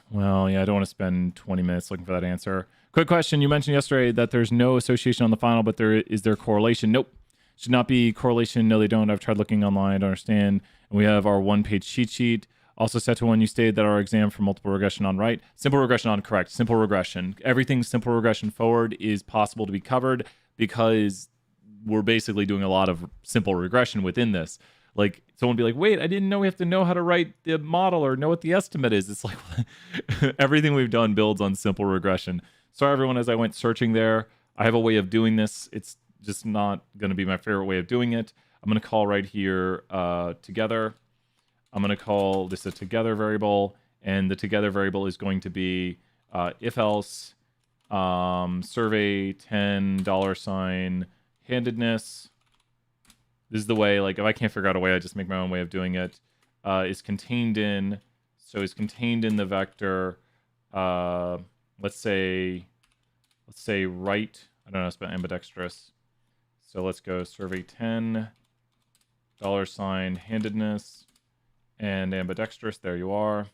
Speaker 1: Well, yeah, I don't want to spend 20 minutes looking for that answer. Quick question. You mentioned yesterday that there's no association on the final, but is there correlation? Nope. Should not be correlation. No, they don't. I've tried looking online. I don't understand. And we have our one-page cheat sheet. Also set to one, you stated that our exam for multiple regression on right. Simple regression on correct. Simple regression. Everything simple regression forward is possible to be covered because we're basically doing a lot of simple regression within this. Like, someone would be like, wait, I didn't know we have to know how to write the model or know what the estimate is. It's like, everything we've done builds on simple regression. Sorry, everyone, as I went searching there. I have a way of doing this. It's just not going to be my favorite way of doing it. I'm going to call right here together. I'm going to call this a together variable. And the together variable is going to be if else survey $10 handedness. This is the way, like, if I can't figure out a way, I just make my own way of doing it. Is contained in, so is contained in the vector, let's say right, I don't know, it's about ambidextrous. So let's go survey $10 handedness and ambidextrous, there you are.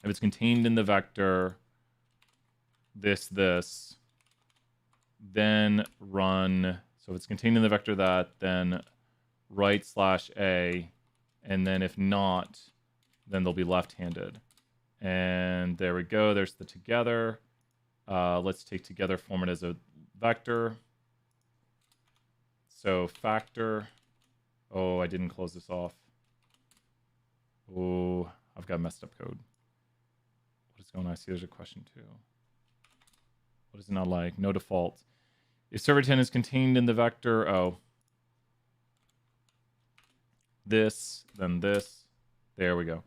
Speaker 1: If it's contained in the vector, this, then run. So if it's contained in the vector that, then right /a, and then if not, then they'll be left-handed. And there we go. There's the together. Let's take together, form it as a vector. So factor. Oh, I didn't close this off. Oh, I've got messed up code. What is going on? I see there's a question too. What is it not like? No default. If server 10 is contained in the vector, oh. This, then this. There we go.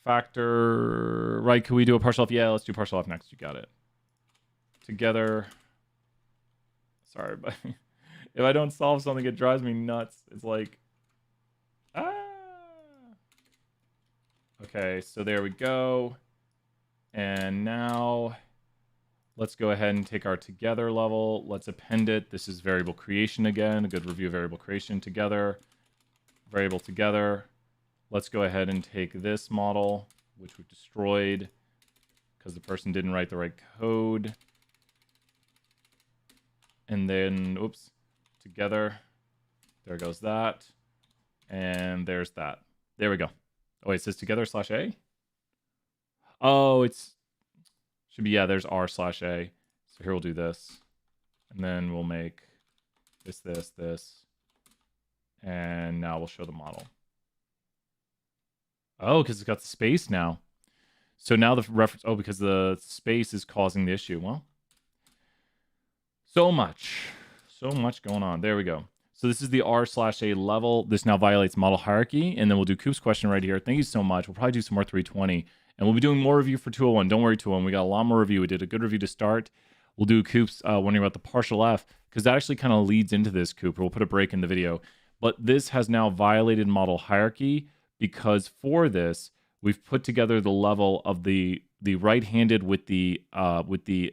Speaker 1: Factor, right, can we do a partial F? Yeah, let's do partial F next. You got it. Together. Sorry, but if I don't solve something, it drives me nuts. It's like, ah. Okay, so there we go. And now let's go ahead and take our together level. Let's append it. This is variable creation again. A good review of variable creation together. Variable together. Let's go ahead and take this model, which we destroyed because the person didn't write the right code. And then, oops, together. There goes that. And there's that. There we go. Oh, wait, it says together /a? Oh, it's should be, yeah, there's r/a. So here we'll do this. And then we'll make this. And now we'll show the model. Oh, because it's got the space now. So now the reference, oh, because the space is causing the issue. Well, so much going on. There we go. So this is the r/a level. This now violates model hierarchy. And then we'll do Coop's question right here. Thank you so much. We'll probably do some more 320. And we'll be doing more review for 201. Don't worry, 201. We got a lot more review. We did a good review to start. We'll do Coop's wondering about the partial F, because that actually kind of leads into this, Coop. We'll put a break in the video. But this has now violated model hierarchy because for this, we've put together the level of the right-handed with the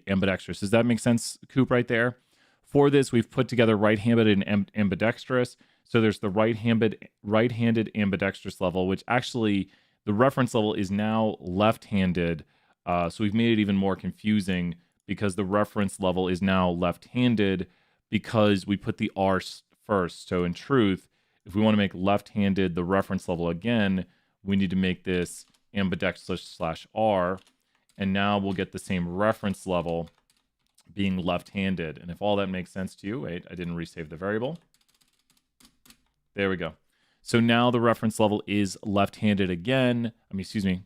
Speaker 1: ambidextrous. Does that make sense, Coop, right there? For this, we've put together right-handed and ambidextrous. So there's the right-handed ambidextrous level, which actually the reference level is now left-handed. So we've made it even more confusing because the reference level is now left-handed because we put the R first. So in truth, if we want to make left-handed the reference level again, we need to make this ambidextrous /R. And now we'll get the same reference level being left-handed. And if all that makes sense to you, wait, I didn't resave the variable. There we go. So now the reference level is left-handed again. I mean, excuse me.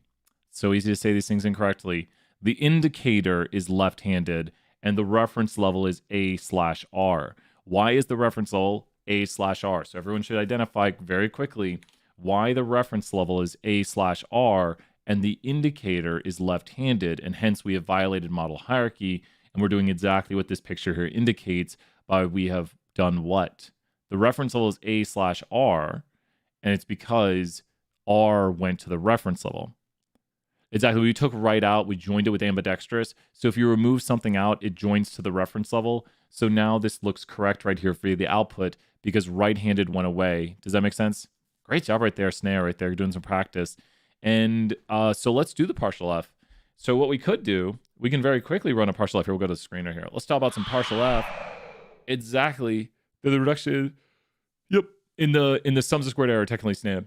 Speaker 1: So easy to say these things incorrectly. The indicator is left-handed, and the reference level is A/R. Why is the reference level A/R? So everyone should identify very quickly why the reference level is A/R and the indicator is left-handed, and hence we have violated model hierarchy, and we're doing exactly what this picture here indicates by we have done what? The reference level is A/R, and it's because R went to the reference level. Exactly. We took right out, we joined it with ambidextrous. So if you remove something out, it joins to the reference level. So now this looks correct right here for the output because right-handed went away. Does that make sense? Great job right there, Snare, right there, doing some practice. And so let's do the partial F. So what we could do, we can very quickly run a partial F here. We'll go to the screen right here. Let's talk about some partial F. Exactly. The reduction, yep, in the sums of squared error, technically, Snare.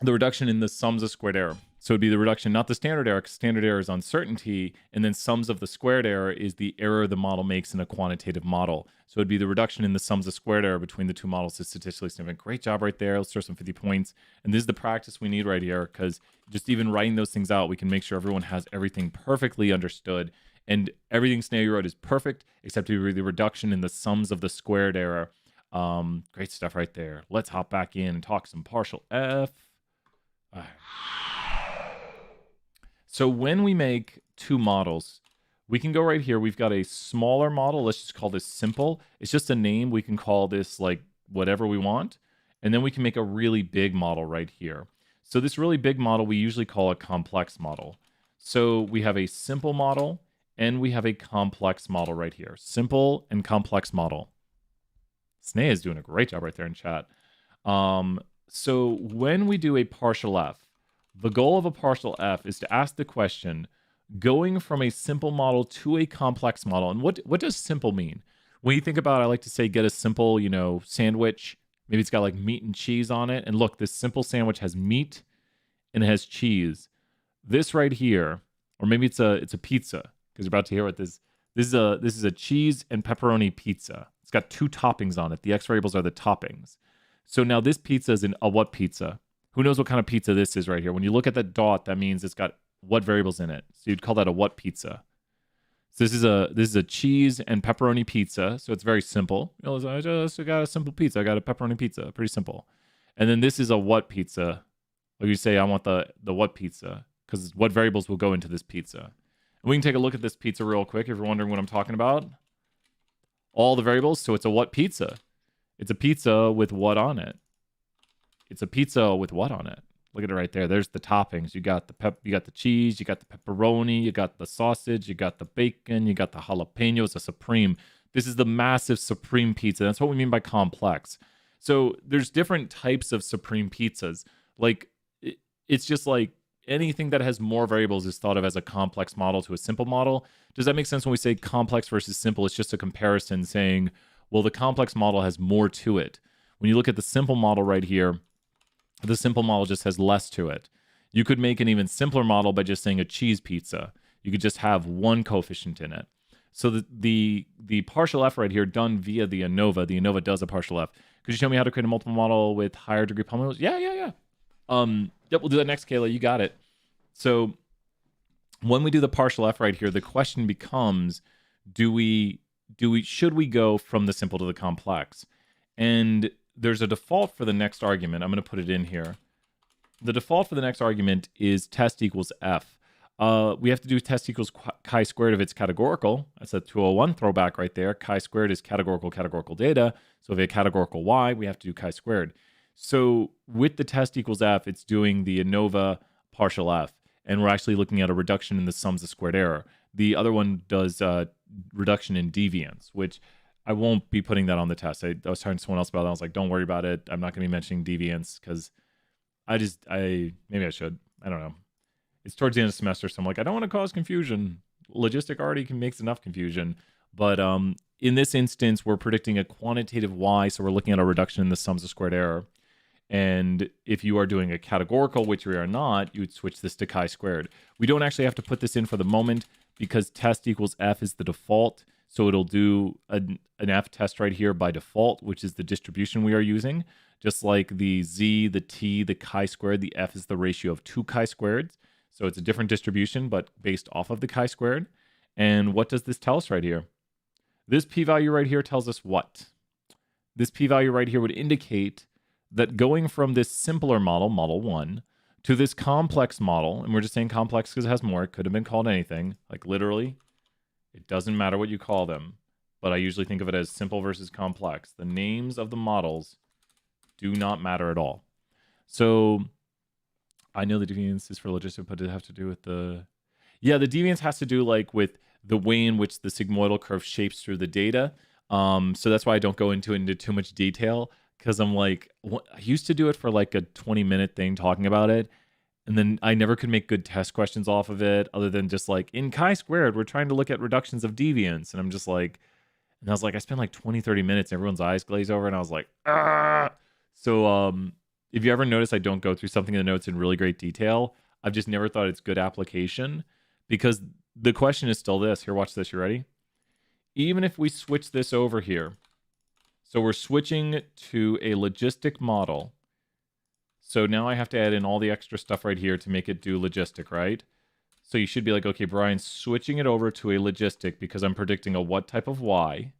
Speaker 1: The reduction in the sums of squared error. So it'd be the reduction, not the standard error, because standard error is uncertainty, and then sums of the squared error is the error the model makes in a quantitative model. So it'd be the reduction in the sums of squared error between the two models is statistically significant. Great job right there. Let's throw some 50 points. And this is the practice we need right here, because just even writing those things out, we can make sure everyone has everything perfectly understood. And everything Snare you wrote is perfect, except the reduction in the sums of the squared error. Great stuff right there. Let's hop back in and talk some partial F. All right. So when we make two models, we can go right here. We've got a smaller model. Let's just call this simple. It's just a name. We can call this like whatever we want. And then we can make a really big model right here. So this really big model, we usually call a complex model. So we have a simple model and we have a complex model right here. Simple and complex model. Snea is doing a great job right there in chat. So when we do a partial F, the goal of a partial F is to ask the question, going from a simple model to a complex model. And what does simple mean? When you think about it, I like to say get a simple, sandwich. Maybe it's got like meat and cheese on it. And look, this simple sandwich has meat and it has cheese. This right here, or maybe it's a pizza, because you're about to hear what this is a cheese and pepperoni pizza. It's got two toppings on it. The X variables are the toppings. So now this pizza is a what pizza? Who knows what kind of pizza this is right here? When you look at that dot, that means it's got what variables in it. So you'd call that a what pizza. So this is a cheese and pepperoni pizza. So it's very simple. I just got a simple pizza. I got a pepperoni pizza. Pretty simple. And then this is a what pizza. Like you say, I want the what pizza, because what variables will go into this pizza. And we can take a look at this pizza real quick if you're wondering what I'm talking about. All the variables. So it's a what pizza. It's a pizza with what on it. It's a pizza with what on it? Look at it right there. There's the toppings. You got the cheese, you got the pepperoni, you got the sausage, you got the bacon, you got the jalapenos, the supreme. This is the massive supreme pizza. That's what we mean by complex. So there's different types of supreme pizzas. Like it's just like anything that has more variables is thought of as a complex model to a simple model. Does that make sense when we say complex versus simple? It's just a comparison saying, well, the complex model has more to it. When you look at the simple model right here, the simple model just has less to it. You could make an even simpler model by just saying a cheese pizza. You could just have one coefficient in it. So the partial F right here done via the ANOVA. The ANOVA does a partial F. Could you show me how to create a multiple model with higher degree polynomials? Yeah. Yep, we'll do that next, Kayla. You got it. So when we do the partial F right here, the question becomes, should we go from the simple to the complex? And there's a default for the next argument. I'm going to put it in here. The default for the next argument is test equals F. We have to do test equals chi-squared if it's categorical. That's a 201 throwback right there. Chi-squared is categorical data. So if we have categorical Y, we have to do chi-squared. So with the test equals F, it's doing the ANOVA partial F. And we're actually looking at a reduction in the sums of squared error. The other one does reduction in deviance, which I won't be putting that on the test. I was talking to someone else about that. I was like, don't worry about it. I'm not going to be mentioning deviance because maybe I should. I don't know. It's towards the end of the semester, so I'm like, I don't want to cause confusion. Logistic already makes enough confusion. But in this instance, we're predicting a quantitative Y, so we're looking at a reduction in the sums of squared error. And if you are doing a categorical, which we are not, you would switch this to chi-squared. We don't actually have to put this in for the moment because test equals F is the default. So it'll do an F test right here by default, which is the distribution we are using. Just like the Z, the T, the chi-squared, the F is the ratio of two chi-squareds. So it's a different distribution, but based off of the chi-squared. And what does this tell us right here? This p-value right here tells us what? This p-value right here would indicate that going from this simpler model, model 1, to this complex model, and we're just saying complex because it has more, it could have been called anything, like literally, it doesn't matter what you call them, but I usually think of it as simple versus complex. The names of the models do not matter at all. So I know the deviance is for logistic, but it have to do with the... Yeah, the deviance has to do like with the way in which the sigmoidal curve shapes through the data. So that's why I don't go into too much detail, because I'm like, I used to do it for like a 20-minute thing talking about it, and then I never could make good test questions off of it, other than just like, in chi-squared, we're trying to look at reductions of deviance, and I'm just like, and I was like, I spent like 20, 30 minutes, everyone's eyes glaze over, and I was like, ah! So if you ever notice I don't go through something in the notes in really great detail, I've just never thought it's good application, because the question is still this. Here, watch this. You ready? Even if we switch this over here, so we're switching to a logistic model. So now I have to add in all the extra stuff right here to make it do logistic, right? So you should be like, okay, Brian, switching it over to a logistic because I'm predicting a what type of Y.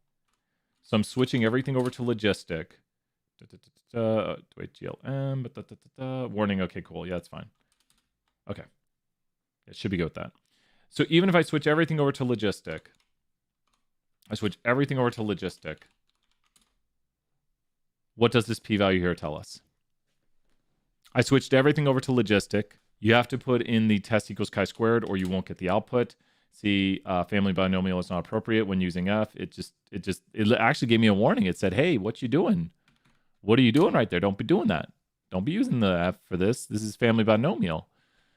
Speaker 1: So I'm switching everything over to logistic. Wait, GLM, warning, okay, cool. Yeah, that's fine. Okay. It should be good with that. So even if I switch everything over to logistic, what does this p-value here tell us? I switched everything over to logistic. You have to put in the test equals chi-squared or you won't get the output. See, family binomial is not appropriate when using F. It actually gave me a warning. It said, hey, what you doing? What are you doing right there? Don't be doing that. Don't be using the F for this. This is family binomial.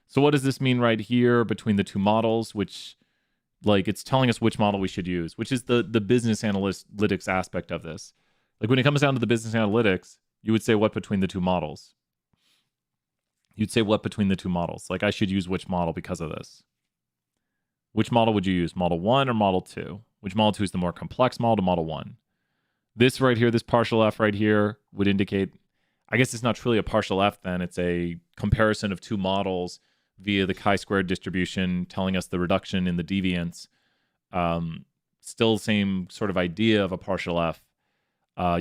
Speaker 1: So what does this mean right here between the two models, which, like, it's telling us which model we should use, which is the business analytics aspect of this. Like, when it comes down to the business analytics, you would say what between the two models? You'd say what between the two models? Like, I should use which model because of this? Which model would you use? Model 1 or Model 2? Which Model 2 is the more complex model to Model 1? This right here, this partial F right here would indicate, I guess it's not truly a partial F then. It's a comparison of two models via the chi-squared distribution telling us the reduction in the deviance. Still the same sort of idea of a partial F.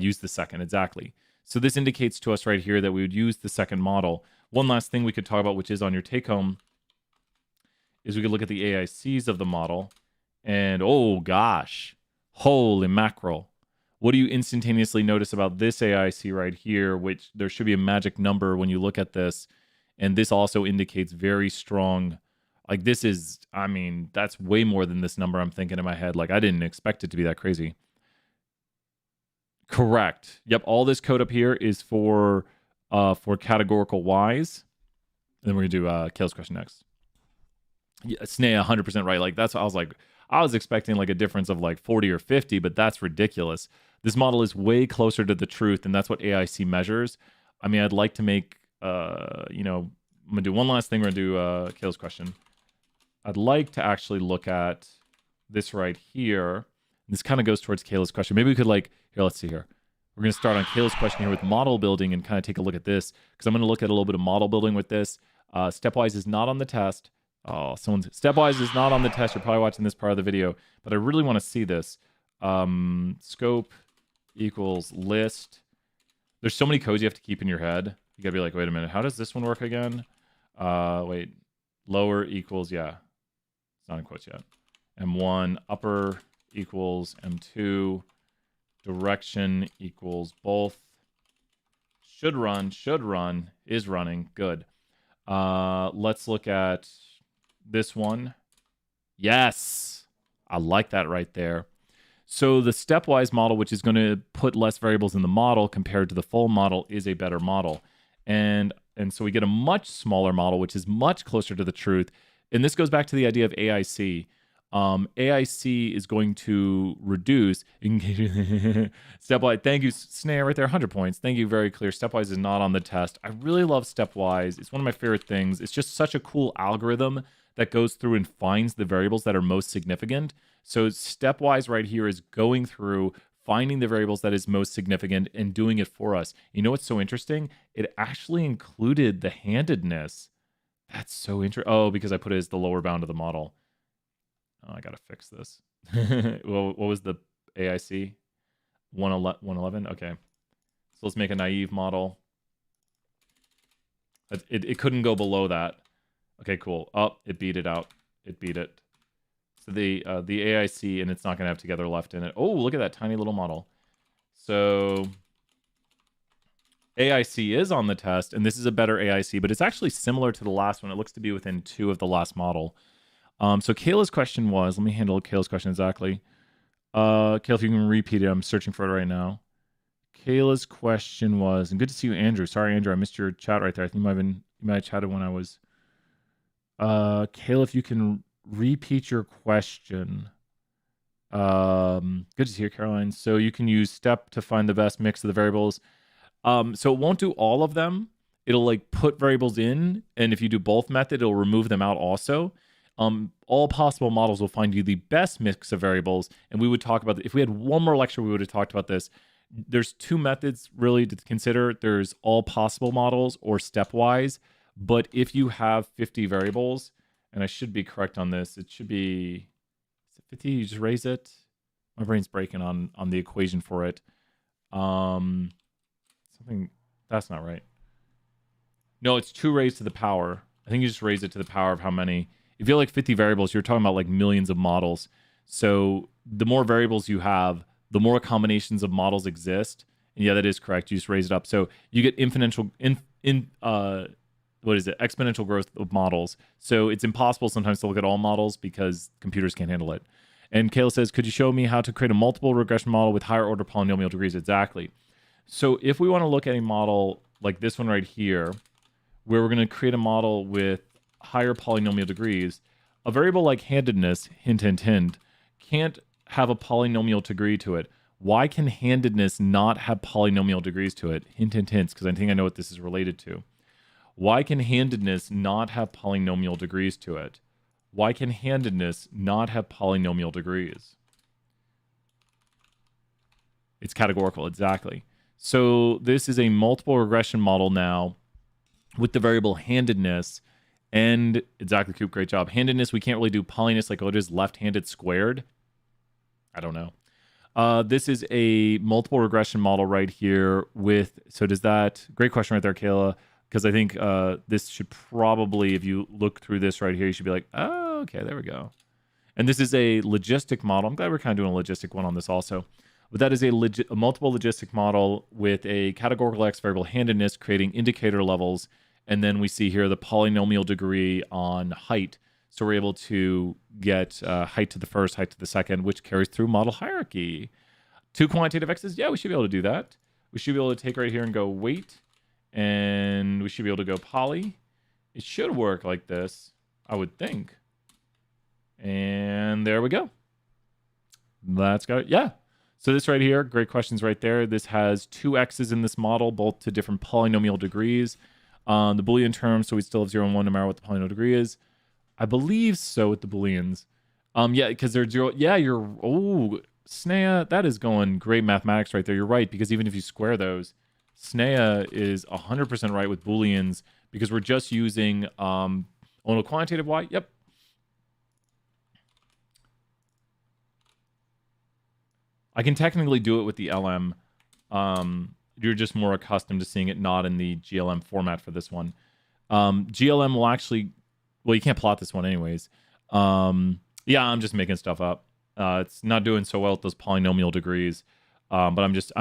Speaker 1: Use the second, exactly. So this indicates to us right here that we would use the second model. One last thing we could talk about, which is on your take-home, is we could look at the AICs of the model. And, oh gosh, holy mackerel. What do you instantaneously notice about this AIC right here, which there should be a magic number when you look at this. And this also indicates very strong, like this is, I mean, that's way more than this number I'm thinking in my head. Like I didn't expect it to be that crazy. Correct. Yep, all this code up here is for categorical Ys. And then we're gonna do Kale's question next. Yeah, Snea 100% right. Like that's what I was like, I was expecting like a difference of like 40 or 50, but that's ridiculous. This model is way closer to the truth, and that's what AIC measures. I mean, I'd like to make, I'm going to do one last thing. We're going to do Kale's question. I'd like to actually look at this right here. This kind of goes towards Kayla's question. Maybe we could like, here, let's see here. We're going to start on Kayla's question here with model building and kind of take a look at this, because I'm going to look at a little bit of model building with this. Stepwise is not on the test. Oh, Stepwise is not on the test. You're probably watching this part of the video, but I really want to see this. Scope equals list. There's so many codes you have to keep in your head. You gotta be like, wait a minute, how does this one work again? Wait, lower equals, yeah, it's not in quotes yet. M1, upper equals M2, direction equals both. Should run, is running, good. Let's look at this one. Yes, I like that right there. So the stepwise model, which is going to put less variables in the model compared to the full model, is a better model. And so we get a much smaller model, which is much closer to the truth. And this goes back to the idea of AIC. AIC is going to reduce. Stepwise, thank you, Snare, right there, 100 points. Thank you, very clear. Stepwise is not on the test. I really love Stepwise. It's one of my favorite things. It's just such a cool algorithm that goes through and finds the variables that are most significant. So Stepwise right here is going through, finding the variables that is most significant and doing it for us. You know what's so interesting? It actually included the handedness. That's so interesting. Oh, because I put it as the lower bound of the model. Oh, I gotta fix this. Well, what was the AIC? 111? Okay. So let's make a naive model. It couldn't go below that. Okay, cool. Oh, it beat it out. It beat it. So the AIC, and it's not going to have together left in it. Oh, look at that tiny little model. So AIC is on the test, and this is a better AIC, but it's actually similar to the last one. It looks to be within 2 of the last model. So Kayla's question was, let me handle Kayla's question exactly. Kayla, if you can repeat it, I'm searching for it right now. Kayla's question was, and good to see you, Andrew. Sorry, Andrew, I missed your chat right there. I think you might have chatted when I was. Kayla, if you can repeat your question. Good to see you, Caroline. So you can use step to find the best mix of the variables. So it won't do all of them. It'll like put variables in, and if you do both method, it'll remove them out also. All possible models will find you the best mix of variables, and we would talk about if we had one more lecture, we would have talked about this. There's 2 methods really to consider. There's all possible models or stepwise, but if you have 50 variables, and I should be correct on this, it should be, is it 50? You just raise it. My brain's breaking on the equation for it. Something that's not right. No, it's 2 raised to the power. I think you just raise it to the power of how many. If you have like 50 variables, you're talking about like millions of models. So the more variables you have, the more combinations of models exist. And yeah, that is correct. You just raise it up. So you get exponential growth of models. So it's impossible sometimes to look at all models because computers can't handle it. And Kayla says, could you show me how to create a multiple regression model with higher order polynomial degrees? Exactly. So if we want to look at a model like this one right here, where we're going to create a model with higher polynomial degrees, a variable like handedness, hint, hint, hint, can't have a polynomial degree to it. Why can handedness not have polynomial degrees to it? Hint, hint, hints, because I think I know what this is related to. Why can handedness not have polynomial degrees to it? Why can handedness not have polynomial degrees? It's categorical, exactly. So this is a multiple regression model now with the variable handedness. And exactly, Coop, great job. Handedness, we can't really do polyness like, oh, it is left-handed squared. I don't know. This is a multiple regression model right here with, so does that, great question right there, Kayla, because I think this should probably, if you look through this right here, you should be like, oh, okay, there we go. And this is a logistic model. I'm glad we're kind of doing a logistic one on this also. But that is a multiple logistic model with a categorical X variable handedness creating indicator levels. And then we see here the polynomial degree on height. So we're able to get height to the first, height to the second, which carries through model hierarchy. 2 quantitative X's, yeah, we should be able to do that. We should be able to take right here and go weight, and we should be able to go poly. It should work like this, I would think. And there we go. Let's go. Yeah. So this right here, great questions right there. This has 2 X's in this model, both to different polynomial degrees. The Boolean term, so we still have 0 and 1 no matter what the polynomial degree is. I believe so with the Booleans. Yeah, because they're 0. Yeah, SNEA, that is going great mathematics right there. You're right, because even if you square those, SNEA is 100% right with Booleans because we're just using quantitative Y. Yep. I can technically do it with the LM. You're just more accustomed to seeing it not in the GLM format for this one. GLM will actually, well, you can't plot this one anyways. Yeah, I'm just making stuff up. It's not doing so well with those polynomial degrees, but I'm just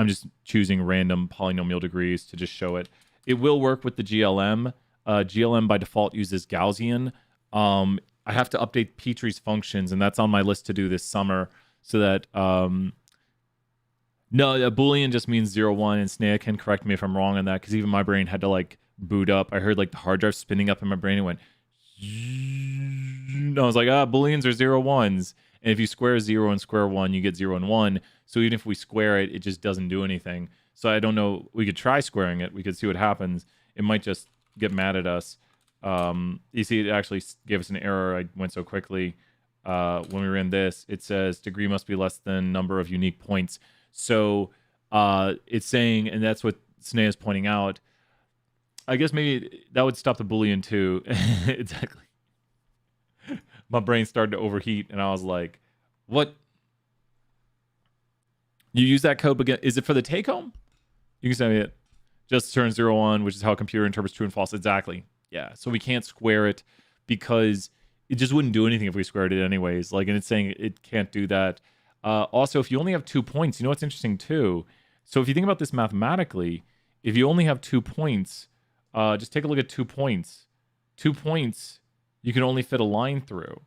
Speaker 1: choosing random polynomial degrees to just show it. It will work with the GLM. GLM by default uses Gaussian. I have to update Petrie's functions, and that's on my list to do this summer so that no, a Boolean just means 0, 1, and SNEA can correct me if I'm wrong on that, because even my brain had to like boot up. I heard like the hard drive spinning up in my brain and went, I was like, Booleans are 0, 1s. And if you square 0 and square 1, you get 0 and 1. So even if we square it, it just doesn't do anything. So I don't know. We could try squaring it. We could see what happens. It might just get mad at us. You see, it actually gave us an error. I went so quickly. When we ran this, it says degree must be less than number of unique points. So it's saying, and that's what SNEA is pointing out, I guess maybe that would stop the Boolean too. Exactly. My brain started to overheat, and I was like, "What? You use that code again? Is it for the take home? You can send me it. Just turn 0, 1, which is how a computer interprets true and false. Exactly. Yeah. So we can't square it because it just wouldn't do anything if we squared it anyways. Like, and it's saying it can't do that. Also, if you only have 2 points, you know what's interesting too? So if you think about this mathematically, if you only have 2 points, just take a look at 2 points. 2 points, you can only fit a line through.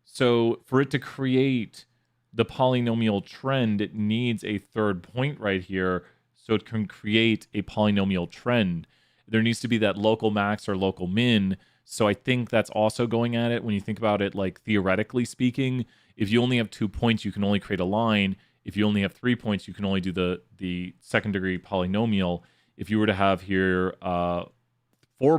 Speaker 1: So for it to create the polynomial trend, it needs a third point right here so it can create a polynomial trend. There needs to be that local max or local min. So I think that's also going at it when you think about it, like theoretically speaking. If you only have 2 points, you can only create a line. If you only have 3 points, you can only do the second degree polynomial. If you were to have here 4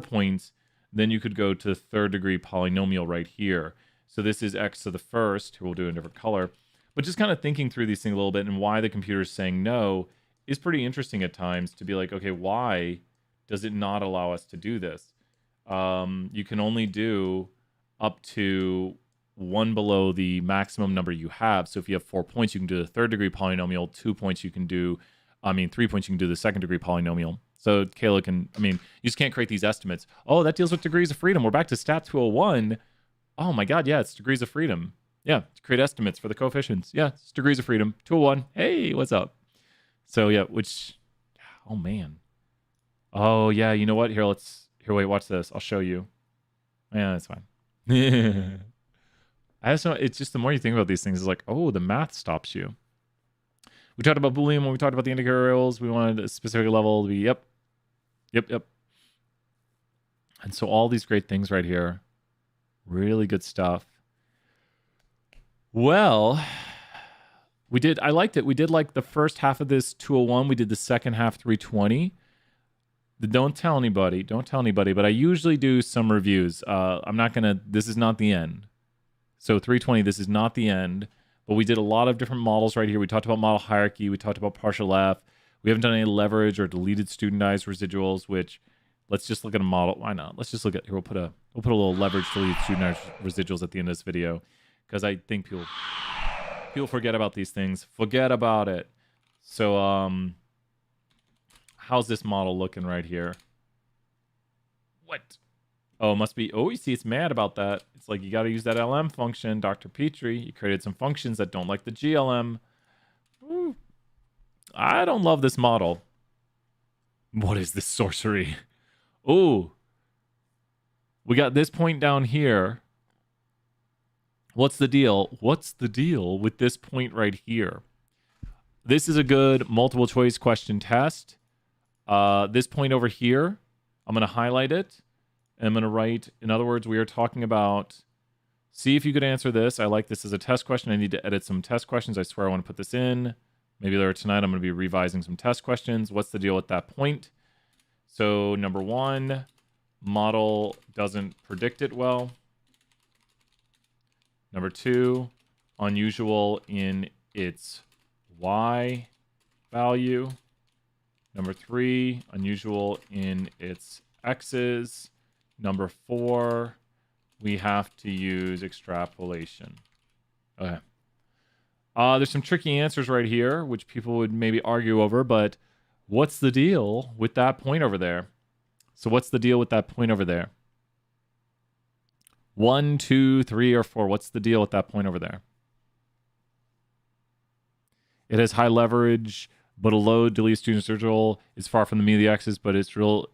Speaker 1: points, then you could go to third degree polynomial right here. So this is x to the first, who we'll do in a different color. But just kind of thinking through these things a little bit and why the computer is saying no is pretty interesting at times to be like, okay, why does it not allow us to do this? You can only do up to 1 below the maximum number you have. So if you have 4 points, you can do the third degree polynomial. 2 points, you can do, 3 points, you can do the second degree polynomial. So Kayla can, you just can't create these estimates. Oh, that deals with degrees of freedom. We're back to stat 201. Oh my God, yeah, it's degrees of freedom. Yeah, to create estimates for the coefficients. Yeah, it's degrees of freedom. 201. Hey, what's up? So yeah, oh man. Oh yeah, you know what? Here, wait, watch this. I'll show you. Yeah, that's fine. I just know, it's just the more you think about these things, it's like, oh, the math stops you. We talked about Boolean when we talked about the integrals. We wanted a specific level to be, yep. And so all these great things right here. Really good stuff. Well, I liked it. We did like the first half of this 201. We did the second half 320. Don't tell anybody, but I usually do some reviews. This is not the end. So 320, this is not the end, but we did a lot of different models right here. We talked about model hierarchy. We talked about partial F. We haven't done any leverage or deleted studentized residuals, which let's just look at a model. Why not? Let's just look at here. We'll put a little leverage deleted studentized residuals at the end of this video because I think people forget about these things. Forget about it. So how's this model looking right here? What? Oh, it must be. Oh, you see, it's mad about that. It's like you got to use that LM function, Dr. Petrie. You created some functions that don't like the GLM. Ooh. I don't love this model. What is this sorcery? Ooh. We got this point down here. What's the deal? What's the deal with this point right here? This is a good multiple choice question test. This point over here, I'm going to highlight it. And I'm going to write, in other words, we are talking about, see if you could answer this. I like this as a test question. I need to edit some test questions. I swear I want to put this in. Maybe later tonight I'm going to be revising some test questions. What's the deal with that point? So number 1, model doesn't predict it well. Number 2, unusual in its Y value. Number 3, unusual in its X's. Number 4, we have to use extrapolation. Okay. There's some tricky answers right here, which people would maybe argue over, but what's the deal with that point over there? So what's the deal with that point over there? 1, 2, 3, or 4. What's the deal with that point over there? It has high leverage, but a low delete student residual is far from the mean of the X's, but it's real.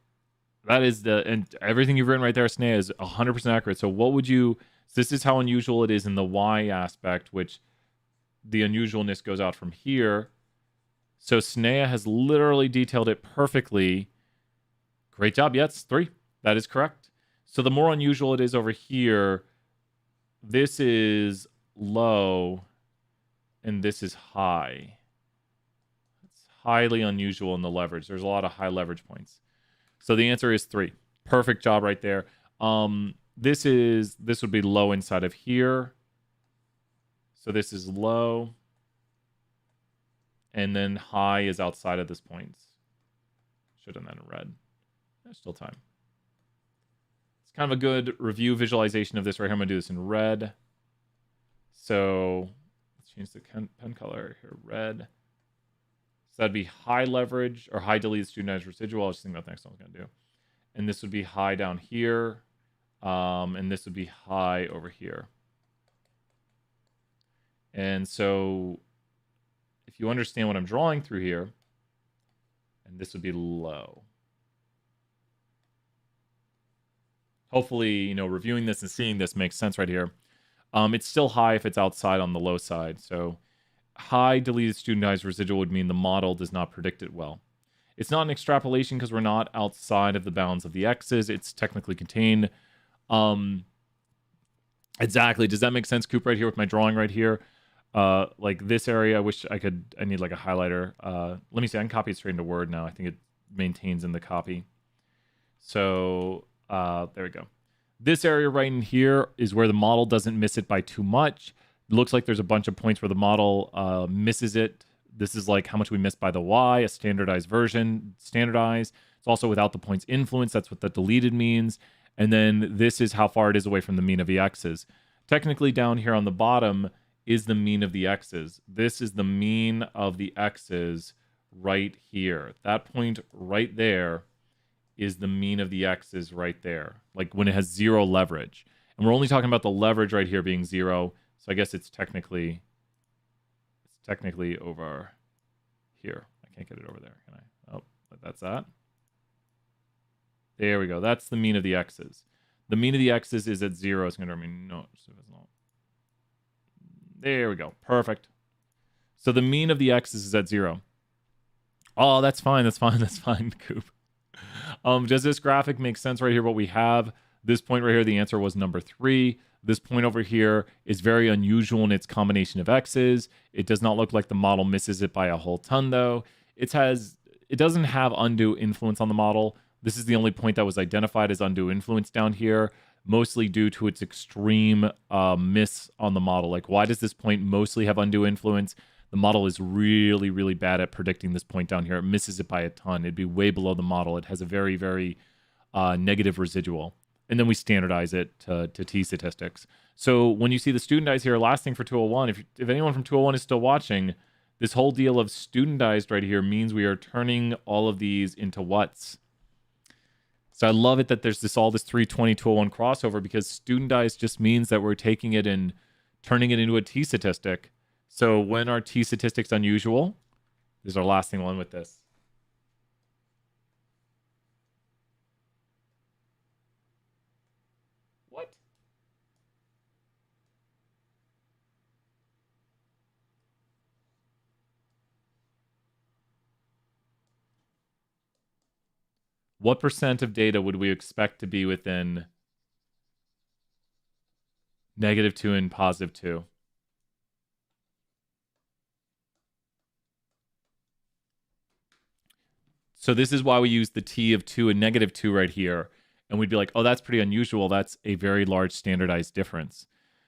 Speaker 1: That is and everything you've written right there, Snea, is 100% accurate. So what would you, this is how unusual it is in the Y aspect, which the unusualness goes out from here. So Snea has literally detailed it perfectly. Great job. Yes, 3. That is correct. So the more unusual it is over here, this is low and this is high. It's highly unusual in the leverage. There's a lot of high leverage points. So the answer is 3. Perfect job right there. This would be low inside of here. So this is low. And then high is outside of this point. Should have done that in red. There's still time. It's kind of a good review visualization of this right here. I'm going to do this in red. So let's change the pen color here, red. So that'd be high leverage or high deleted studentized residual. I was just thinking about the next one I was going to do. And this would be high down here. And this would be high over here. And so if you understand what I'm drawing through here, and this would be low. Hopefully, you know, reviewing this and seeing this makes sense right here. It's still high if it's outside on the low side. So high deleted studentized residual would mean the model does not predict it well. It's not an extrapolation because we're not outside of the bounds of the x's. It's technically contained. Exactly. Does that make sense, Coop, right here with my drawing right here? Like this area, I need like a highlighter. Let me see, I can copy it straight into Word now. I think it maintains in the copy. So there we go. This area right in here is where the model doesn't miss it by too much. It looks like there's a bunch of points where the model misses it. This is like how much we missed by the y, a standardized version, standardized. It's also without the points influence. That's what the deleted means. And then this is how far it is away from the mean of the x's. Technically down here on the bottom is the mean of the x's. This is the mean of the x's right here. That point right there is the mean of the x's right there, like when it has zero leverage. And we're only talking about the leverage right here being 0. So I guess it's technically over here. I can't get it over there, can I? Oh, but that's that. There we go. That's the mean of the x's. The mean of the x's is at 0. It's going to mean no. There we go. Perfect. So the mean of the x's is at 0. Oh, that's fine. That's fine. That's fine, Coop. Does this graphic make sense right here? What we have, this point right here, the answer was number 3. This point over here is very unusual in its combination of x's. It does not look like the model misses it by a whole ton, though. It doesn't have undue influence on the model. This is the only point that was identified as undue influence down here, mostly due to its extreme miss on the model. Like, why does this point mostly have undue influence? The model is really, really bad at predicting this point down here. It misses it by a ton. It'd be way below the model. It has a very, very negative residual. And then we standardize it to t-statistics. So when you see the studentized here, last thing for 201, if anyone from 201 is still watching, this whole deal of studentized right here means we are turning all of these into whats. So I love it that there's all this 320-201 crossover, because studentized just means that we're taking it and turning it into a t-statistic. So when are t-statistics unusual? This is our last thing one with this. What? What percent of data would we expect to be within -2 and +2? So this is why we use the t of 2 and -2 right here. And we'd be like, oh, that's pretty unusual. That's a very large standardized difference.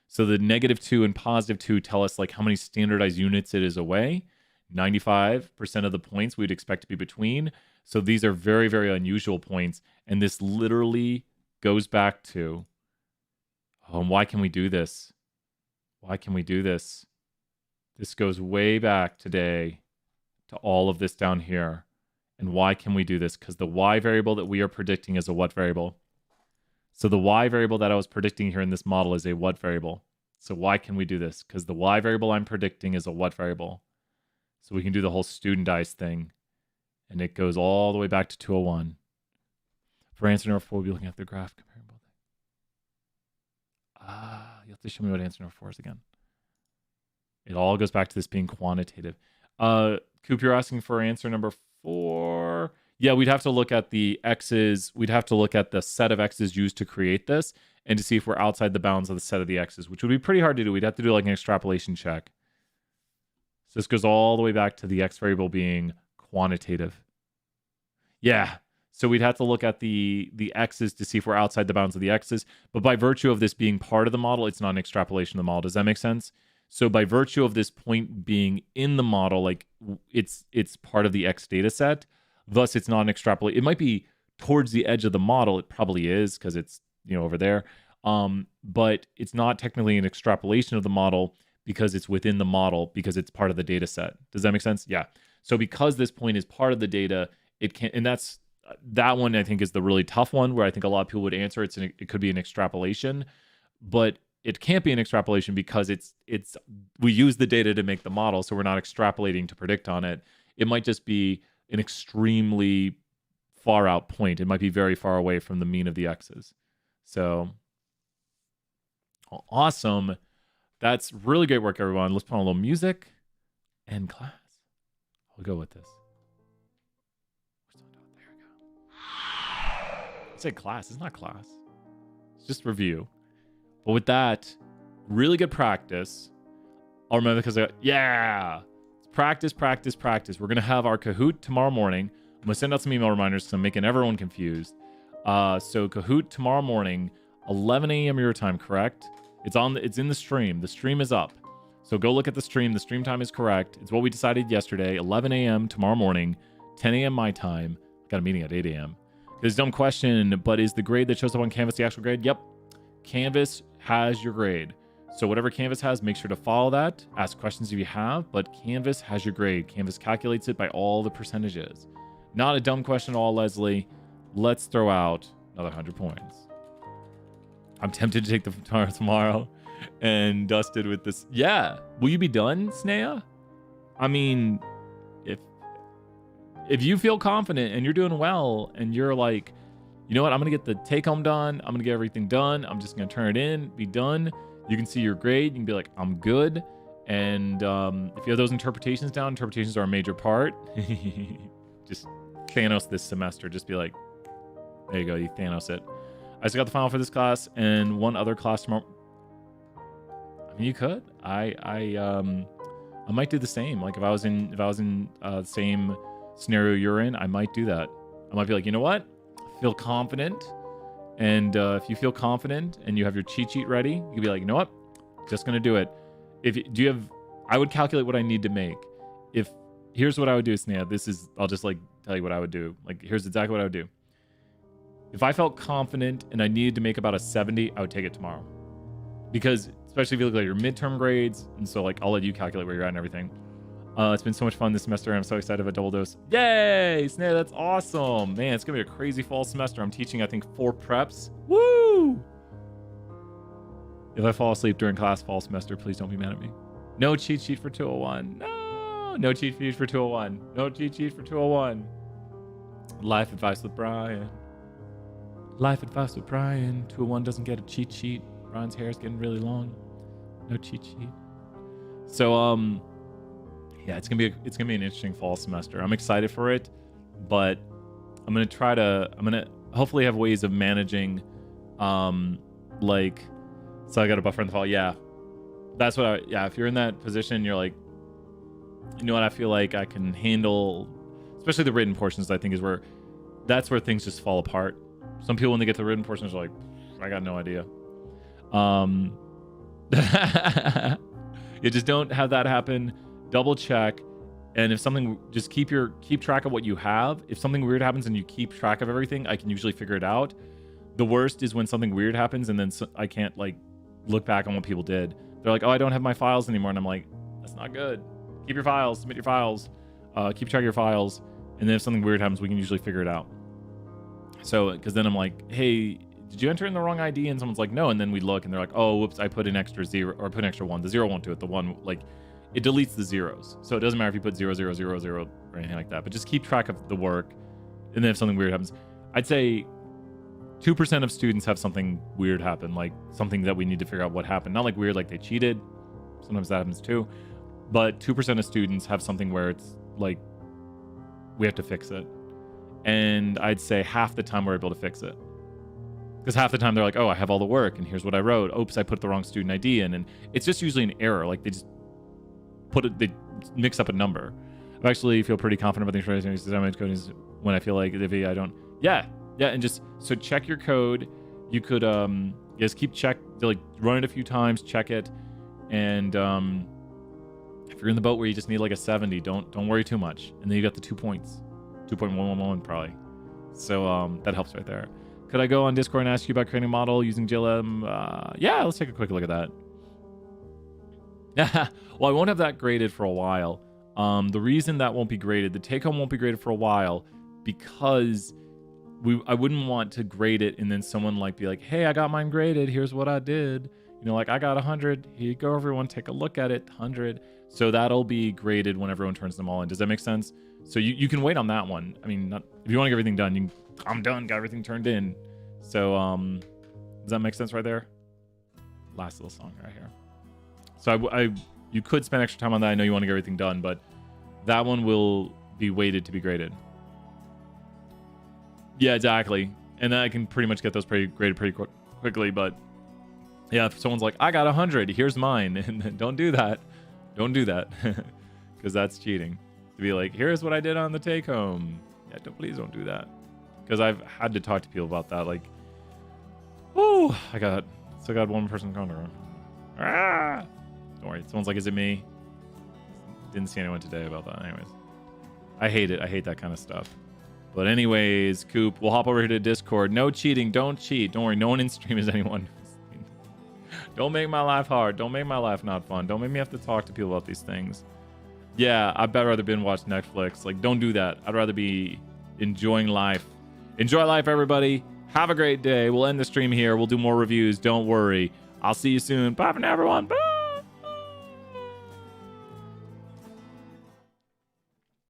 Speaker 1: So the -2 and +2 tell us like how many standardized units it is away. 95% of the points we'd expect to be between. So these are very, very unusual points. And this literally goes back to, why can we do this? Why can we do this? This goes way back today to all of this down here. And why can we do this? Because the y variable that we are predicting is a what variable. So the y variable that I was predicting here in this model is a what variable. So why can we do this? Because the y variable I'm predicting is a what variable. So we can do the whole studentized thing. And it goes all the way back to 201. For answer number 4, we'll be looking at the graph comparing both. You have to show me what answer number 4 is again. It all goes back to this being quantitative. Coop, you're asking for answer number 4. Yeah, we'd have to look at the x's. We'd have to look at the set of x's used to create this and to see if we're outside the bounds of the set of the x's, which would be pretty hard to do. We'd have to do like an extrapolation check. So this goes all the way back to the x variable being quantitative. Yeah. So we'd have to look at the x's to see if we're outside the bounds of the x's. But by virtue of this being part of the model, it's not an extrapolation of the model. Does that make sense? So by virtue of this point being in the model, like it's part of the X data set, thus it's not an extrapolation. It might be towards the edge of the model. It probably is because it's, over there. But it's not technically an extrapolation of the model because it's within the model, because it's part of the data set. Does that make sense? Yeah. So because this point is part of the data, it can, and that one I think is the really tough one where I think a lot of people would answer it could be an extrapolation, but it can't be an extrapolation because we use the data to make the model, so we're not extrapolating to predict on it. It might just be an extremely far out point. It might be very far away from the mean of the x's. So awesome. That's really great work, everyone. Let's put on a little music and class. We'll go with this. There we go. I said class. It's not class. It's just review. But with that, really good practice. I'll remember because it's practice, practice, practice. We're going to have our Kahoot tomorrow morning. I'm going to send out some email reminders because I'm making everyone confused. So Kahoot tomorrow morning, 11 a.m. your time, correct? It's in the stream. The stream is up. So go look at the stream. The stream time is correct. It's what we decided yesterday, 11 a.m. tomorrow morning, 10 a.m. my time. Got a meeting at 8 a.m. This dumb question, but is the grade that shows up on Canvas the actual grade? Yep. Canvas has your grade. So whatever Canvas has, make sure to follow that. Ask questions if you have, but Canvas has your grade. Canvas calculates it by all the percentages. Not a dumb question at all, Leslie. Let's throw out another 100 points. I'm tempted to take the tomorrow and dust it with this. Yeah. Will you be done, Snea? I mean, if you feel confident and you're doing well and you're like, you know what, I'm going to get the take home done. I'm going to get everything done. I'm just going to turn it in, be done. You can see your grade. You can be like, I'm good. And if you have those interpretations down, interpretations are a major part. Just Thanos this semester. Just be like, there you go. You Thanos it. I just got the final for this class and one other class tomorrow. I mean, you could. I might do the same. Like if I was in the same scenario you're in, I might do that. I might be like, you know what? I feel confident. And if you feel confident and you have your cheat sheet ready, you can be like, you know what? Just gonna do it. I would calculate what I need to make. Here's what I would do, Snea. I'll just like tell you what I would do. Like here's exactly what I would do. If I felt confident and I needed to make about a 70, I would take it tomorrow. Because especially if you look at your midterm grades, and so like I'll let you calculate where you're at and everything. It's been so much fun this semester. I'm so excited about double dose. Yay! Snare, that's awesome. Man, it's going to be a crazy fall semester. I'm teaching, I think, 4 preps. Woo! If I fall asleep during class fall semester, please don't be mad at me. No cheat sheet for 201. No cheat sheet for 201. No cheat sheet for 201. Life advice with Brian. Life advice with Brian. 201 doesn't get a cheat sheet. Brian's hair is getting really long. No cheat sheet. So, yeah, it's gonna be an interesting fall semester. I'm excited for it, but I'm gonna hopefully have ways of managing, so I got a buffer in the fall. Yeah, if you're in that position, you're like, you know what, I feel like I can handle, especially the written portions. I think that's where things just fall apart. Some people when they get to the written portions are like, I got no idea. You just don't have that happen. Double check, and if something, just keep track of what you have. If something weird happens and you keep track of everything, I can usually figure it out. The worst is when something weird happens and then I can't like look back on what people did. They're like, oh, I don't have my files anymore, and I'm like, that's not good. Keep your files, submit your files, keep track of your files, and then if something weird happens, we can usually figure it out. So, because then I'm like, hey, did you enter in the wrong ID? And someone's like, no, and then we look and they're like, oh, whoops, I put an extra 0 or put an extra 1. The 0 won't do it. The 1, like, it deletes the zeros. So it doesn't matter if you put 0, 0, 0, 0 or anything like that, but just keep track of the work. And then if something weird happens, I'd say 2% of students have something weird happen, like something that we need to figure out what happened. Not like weird, like they cheated. Sometimes that happens too. But 2% of students have something where it's like, we have to fix it. And I'd say half the time we're able to fix it. Because half the time they're like, oh, I have all the work and here's what I wrote. Oops, I put the wrong student ID in. And it's just usually an error. Like they just they mix up a number. I actually feel pretty confident about the information coding when I feel like if I don't. Yeah. And just, so check your code. You could just keep like run it a few times, check it. And if you're in the boat where you just need like a 70, don't worry too much. And then you got the 2 points. 2.111 probably. So that helps right there. Could I go on Discord and ask you about creating a model using GLM? Yeah, let's take a quick look at that. Well, I won't have that graded for a while. The reason that won't be graded, the take home won't be graded for a while, because I wouldn't want to grade it and then someone like be like, hey, I got mine graded. Here's what I did. You know, like I got 100. Here you go, everyone. Take a look at it. 100. So that'll be graded when everyone turns them all in. Does that make sense? So you can wait on that one. I mean, if you want to get everything done, I'm done. Got everything turned in. So does that make sense right there? Last little song right here. So you could spend extra time on that. I know you want to get everything done, but that one will be waited to be graded. Yeah, exactly. And then I can pretty much get those graded pretty quickly. But yeah, if someone's like, I got 100, here's mine. And don't do that. Don't do that. Because that's cheating. To be like, here's what I did on the take home. Yeah, please don't do that. Because I've had to talk to people about that. Like, oh, still got one person contra. Ah! Don't worry. Someone's like, is it me? Didn't see anyone today about that. Anyways, I hate it. I hate that kind of stuff. But anyways, Coop, we'll hop over here to Discord. No cheating. Don't cheat. Don't worry. No one in stream is anyone. Don't make my life hard. Don't make my life not fun. Don't make me have to talk to people about these things. Yeah, I'd better rather binge watch Netflix. Like, don't do that. I'd rather be enjoying life. Enjoy life, everybody. Have a great day. We'll end the stream here. We'll do more reviews. Don't worry. I'll see you soon. Bye for now, everyone. Bye.